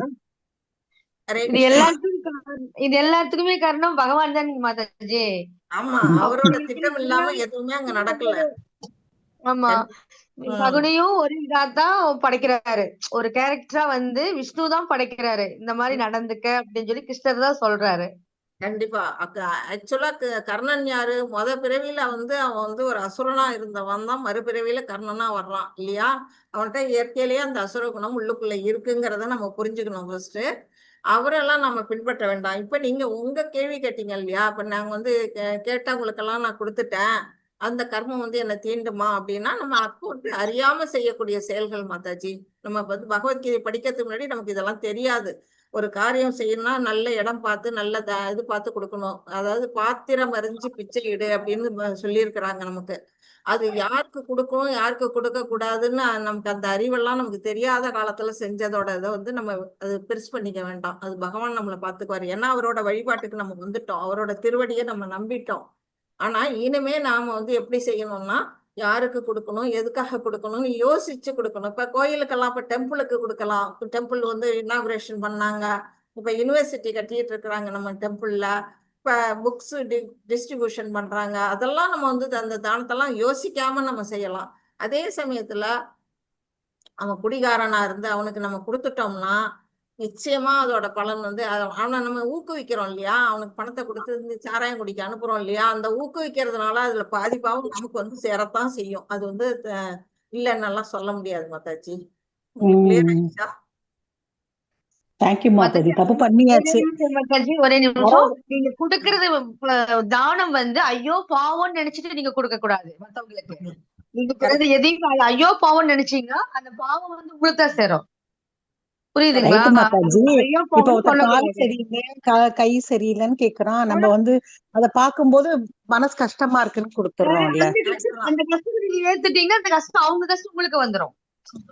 இது எல்லாத்துக்குமே காரணம் பகவான் தான் மாதாஜி. ஆமா, அவரோட திட்டம் இல்லாம எதுவுமே அங்க நடக்கல. ஆமா, சகுனியும் ஒரு இதாதான் படைக்கிறாரு. ஒரு கேரக்டரா வந்து விஷ்ணு தான் படைக்கிறாரு. இந்த மாதிரி நடந்துக்க அப்படின்னு சொல்லி கிருஷ்ணர் தான் சொல்றாரு. கண்டிப்பா. ஆக்சுவலா கர்ணன் யாரு? பிறவியில வந்து அவன் வந்து ஒரு அசுரனா இருந்தவன் தான் மறுபிறவியில கர்ணனா வர்றான் இல்லையா? அவன்கிட்ட இயற்கையிலேயே அந்த அசுர குணம் உள்ளுக்குள்ள இருக்குங்கிறத நம்ம புரிஞ்சுக்கணும் ஃபர்ஸ்ட். அவரெல்லாம் நம்ம பின்பற்ற வேண்டாம். இப்ப நீங்க உங்க கேள்வி கேட்டீங்க இல்லையா? இப்ப நாங்க வந்து கேட்டவங்களுக்கெல்லாம் நான் கொடுத்துட்டேன், அந்த கர்மம் வந்து என்ன தீண்டுமா அப்படின்னா நம்ம அப்போ வந்து அறியாம செய்யக்கூடிய செயல்கள் மாதாஜி. நம்ம வந்து பகவத்கீதை படிக்கிறதுக்கு முன்னாடி நமக்கு இதெல்லாம் தெரியாது. ஒரு காரியம் செய்யணும்னா நல்ல இடம் பார்த்து நல்ல இது பார்த்து கொடுக்கணும். அதாவது பாத்திரம் அறிஞ்சு பிச்சை இடு அப்படின்னு சொல்லியிருக்கிறாங்க நமக்கு. அது யாருக்கு கொடுக்கணும் யாருக்கு கொடுக்க கூடாதுன்னு நமக்கு அந்த அறிவெல்லாம் நமக்கு தெரியாத காலத்துல செஞ்சதோட இதை வந்து நம்ம அது பெருசு பண்ணிக்க வேண்டாம். அது பகவான் நம்மளை பார்த்துக்குவாரு. ஏன்னா அவரோட வழிபாட்டுக்கு நம்ம வந்துட்டோம், அவரோட திருவடியை நம்ம நம்பிட்டோம். ஆனா இனிமே நாம வந்து எப்படி செய்யணும்னா யாருக்கு கொடுக்கணும் எதுக்காக கொடுக்கணும்னு யோசிச்சு கொடுக்கணும். இப்ப கோயிலுக்கெல்லாம் இப்ப டெம்பிளுக்கு கொடுக்கலாம். இப்ப டெம்பிள் வந்து இனாகுரேஷன் பண்ணாங்க. இப்ப யூனிவர்சிட்டி கட்டிட்டு இருக்கிறாங்க நம்ம டெம்பிள்ல. இப்ப புக்ஸ் டிஸ்ட்ரிபியூஷன் பண்றாங்க. அதெல்லாம் நம்ம வந்து அந்த தானத்தெல்லாம் யோசிக்காம நம்ம செய்யலாம். அதே சமயத்துல அவன் குடிகாரனா இருந்து அவனுக்கு நம்ம கொடுத்துட்டோம்னா நிச்சயமா அதோட பலன் வந்து அவனை நம்ம ஊக்குவிக்கிறோம் இல்லையா, அவனுக்கு பணத்தை கொடுத்து இந்த சாராயம் குடிக்க அனுப்புறோம் இல்லையா, அந்த ஊக்குவிக்கிறதுனால அதுல பாதிப்பாவும் நமக்கு வந்து சேரத்தான் செய்யும். அது வந்து இல்லைன்னெல்லாம் சொல்ல முடியாது மாதாஜி. உங்களுக்கு கிளியர் ஆயிடுச்சா? தேங்க்யூ மாதாஜி. தப்பு பண்ணியாச்சு. ஒரே நிமிஷம். நீங்க கொடுக்கறது தானம் வந்து ஐயோ பாவம்னு நினைச்சிட்டு நீங்க கொடுக்க கூடாது மத்தவங்களுக்கு. நீங்க எதையும் ஐயோ பாவம்னு நினைச்சீங்கன்னா அந்த பாவம் வந்து உங்களுக்கு தான் சேரும். புரியுதுங்களா? மாதாஜி. இப்ப ஒருத்தர் கால் சரியில்லை கை சரியில்லைன்னு கேக்குறான், நம்ம வந்து அத பாக்கும்போது மனசு கஷ்டமா இருக்குன்னு கொடுத்துறோம்ல. அந்த கஷ்டத்தை நீங்க ஏத்துட்டீங்கன்னா அந்த கஷ்டம் அவங்க கஷ்டம் உங்களுக்கு வந்துரும்.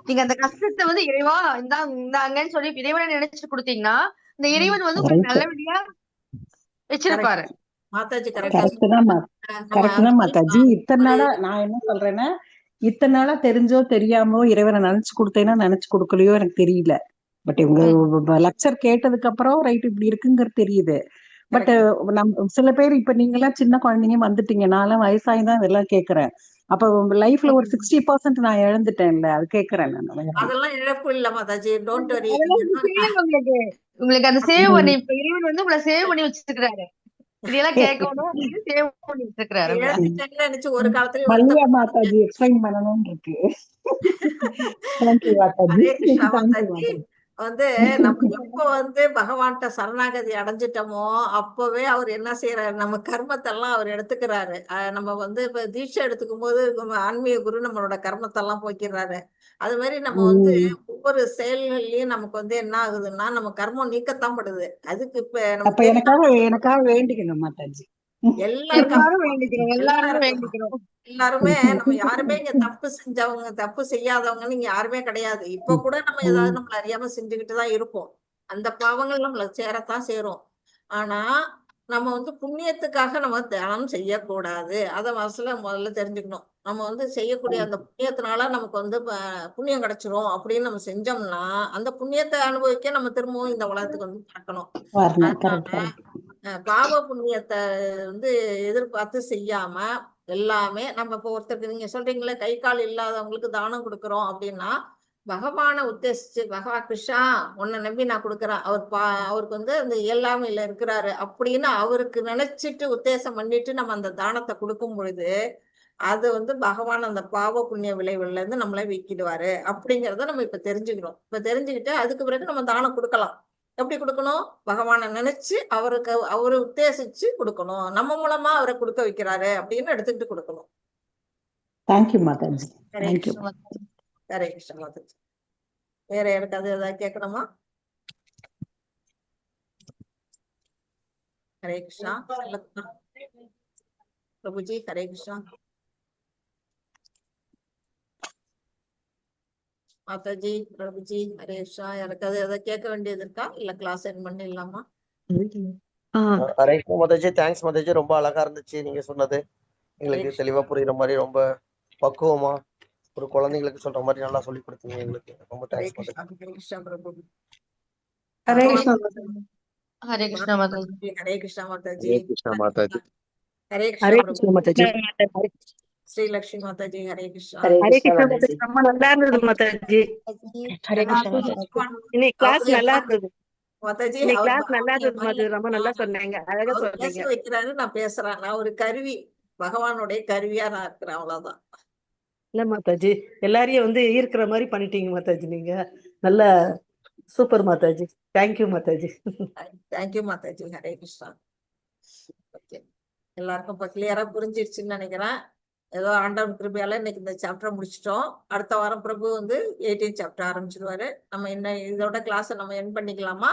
நீங்க அந்த கஷ்டத்தை வந்து இறைவா இந்தாங்கன்னு சொல்லி இறைவனை நினைச்சு கொடுத்தீங்கன்னா இந்த இறைவன் வந்து உங்களுக்கு நல்லபடியா வச்சிருப்பாரு. மாதாஜி கரெக்ட் தான் மாதாஜி. இத்தனை நாளா நான் என்ன சொல்றேன்னா, இத்தனை நாளா தெரிஞ்சோ தெரியாமோ இறைவனை நினைச்சு கொடுத்தேன்னா நினைச்சு கொடுக்கலையோ எனக்கு தெரியல. பட் இவங்க லெக்சர் கேட்டதுக்கு அப்புறம் ரைட் இப்படி இருக்குங்கிறது தெரியுது. பட் சில பேர் இப்ப நீங்க எல்லாம் சின்ன குழந்தைங்க வந்துட்டீங்க, நான்லாம் வயசாயிதான் இதெல்லாம் கேக்குறேன். அப்ப லைஃப்ல ஒரு 60% நான் இழந்துட்டேன்ல, அது கேக்குறேன் நான். அதெல்லாம் இழப்பு இல்ல மாதாஜி, டோன்ட் வரி. உங்களுக்கு அந்த சேவ் பண்ணி இறைவன் வந்து உங்களை சேவ் பண்ணி வச்சிருக்காரு. இதெல்லாம் கேட்கணும் சேவ் பண்ணி வச்சிருக்காரு. நினைச்சு ஒரு காலத்துல மல்லியா மாதாஜி எக்ஸ்பிளைன் பண்ணணும்னு இருக்கு. தேங்க்யூ மாதாஜி. மாதாஜி வந்து நம்ம எப்ப வந்து பகவான்கிட்ட சரணாகதி அடைஞ்சிட்டோமோ அப்பவே அவர் என்ன செய்யறாரு, நம்ம கர்மத்தெல்லாம் அவர் எடுத்துக்கிறாரு. நம்ம வந்து இப்ப தீட்சை எடுத்துக்கும் போது ஆன்மீக குரு நம்மளோட கர்மத்தெல்லாம் போக்கிறாரு. அது மாதிரி நம்ம வந்து ஒவ்வொரு செயல்கள்லயும் நமக்கு வந்து என்ன ஆகுதுன்னா நம்ம கர்மம் நீக்கத்தான் படுது. அதுக்கு இப்ப அப்ப எனக்காக வேண்டிக்கணும் மாதாஜி. எல்லாருமே நம்ம யாருமே இங்க தப்பு செஞ்சவங்க தப்பு செய்யாதவங்கன்னு இங்க யாருமே கிடையாது. இப்ப கூட நம்ம ஏதாவது நம்மள அறியாம செஞ்சுக்கிட்டுதான் இருப்போம். அந்த பாவங்கள் நம்மள சேரத்தான் சேரும். ஆனா நம்ம வந்து புண்ணியத்துக்காக நம்ம தியானம் செய்யக்கூடாது. அதை முதல்ல தெரிஞ்சுக்கணும். நம்ம வந்து செய்யக்கூடிய அந்த புண்ணியத்தினால நமக்கு வந்து புண்ணியம் கிடைச்சிரும் அப்படின்னு நம்ம செஞ்சோம்னா அந்த புண்ணியத்தை அனுபவிக்க நம்ம திரும்பவும் இந்த உலகத்துக்கு வந்து பார்க்கணும். அதனால பாவ புண்ணியத்தை வந்து எதிர்பார்த்து செய்யாம எல்லாமே நம்ம இப்போ ஒருத்தருக்கு நீங்க சொல்றீங்களே கை கால் இல்லாதவங்களுக்கு தானம் கொடுக்குறோம் அப்படின்னா பகவானை உத்தேசிச்சு கிருஷ்ணா உன்னை நம்பி நான் கொடுக்குறேன், அவருக்கு வந்து அந்த இயலாமையில இருக்கிறாரு அப்படின்னு அவருக்கு நினைச்சிட்டு உத்தேசம் பண்ணிட்டு நம்ம அந்த தானத்தை கொடுக்கும் பொழுது அது வந்து பகவான் அந்த பாவ புண்ணிய விளைவுல இருந்து நம்மளை வீக்கிடுவாரு அப்படிங்கிறத நம்ம இப்ப தெரிஞ்சுக்கிறோம். இப்ப தெரிஞ்சுக்கிட்டு அதுக்கு பிறகு நம்ம தானம் கொடுக்கலாம். எப்படி கொடுக்கணும்? பகவானை நினைச்சு அவரு உத்தேசிச்சு கொடுக்கணும். நம்ம மூலமா அவரை கொடுக்க வைக்கிறாரு அப்படின்னு எடுத்துட்டு கொடுக்கணும். தேங்க்யூ மாதாஜி. ஹரே கிருஷ்ண மாதாஜி. வேற யாருக்காவது ஏதாவது கேட்கணுமா? ஹரே கிருஷ்ணா. பிரபுஜி ஹரே கிருஷ்ணா. மாதாஜி பிரபுஜி ஹரே கிருஷ்ணா. யாருக்காவது ஏதாவது கேட்க வேண்டியது இருக்கா இல்ல கிளாஸ் எண்ட் பண்ணிடலாமா? ஹரே கிருஷ்ணா மாதாஜி. தேங்க்ஸ் மாதாஜி. ரொம்ப அழகா இருந்துச்சு நீங்க சொன்னது. எங்களுக்கு தெளிவா புரியுற மாதிரி ரொம்ப பக்குவமா ஒரு குழந்தைங்களுக்கு சொல்ற மாதிரி நல்லா சொல்லி கொடுத்தீங்க எங்களுக்கு. ரொம்ப தேங்க்ஸ் மாதாஜி. ஹரே கிருஷ்ணா பிரபு. ஹரே கிருஷ்ணா ஹரே கிருஷ்ணா மாதாஜி. ஹரே கிருஷ்ணா மாதாஜி. ஹரே கிருஷ்ணா மாதாஜி. ஹரே ஹரே கிருஷ்ணா கிருஷ்ணா மாதாஜி. ஸ்ரீலக்ஷ்மி மாதாஜி. ஹரே கிருஷ்ணா. ஹரே கிருஷ்ணா மாதாஜி. ரொம்ப நல்லா இருந்தது மாதாஜி. ஹரே கிருஷ்ணா இன்னைக்கு கிளாஸ் நல்லா இருந்தது மாதாஜி. இன்னைக்கு கிளாஸ் நல்லா இருந்தது மாதாஜி. ரொம்ப நல்லா சொன்னீங்க, அழகா அவர் சொன்னீங்க. பேச வைக்கிறாரு, நான் பேசுறேன். நான் ஒரு கருவி, பகவானுடைய கருவியா நான் இருக்கிறேன், அவ்வளவுதான். இல்ல மாதாஜி, எல்லாரையும் வந்து ஈர்க்கிற மாதிரி பண்ணிட்டீங்க மாதாஜி. நீங்க நல்ல super Mataji. Thank you Mataji. Thank you Mataji. Hare Krishna. Okay, எல்லாருக்கும் இப்ப கிளியரா புரிஞ்சிருச்சுன்னு நினைக்கிறேன். ஏதோ ஆண்டவன் கிருபையால இன்னைக்கு இந்த சாப்டர் முடிச்சிட்டோம். அடுத்த வாரம் பிரபு வந்து 18th சாப்டர் ஆரம்பிச்சிருவாரு. நம்ம என்ன இதோட கிளாஸை நம்ம என் பண்ணிக்கலாமா?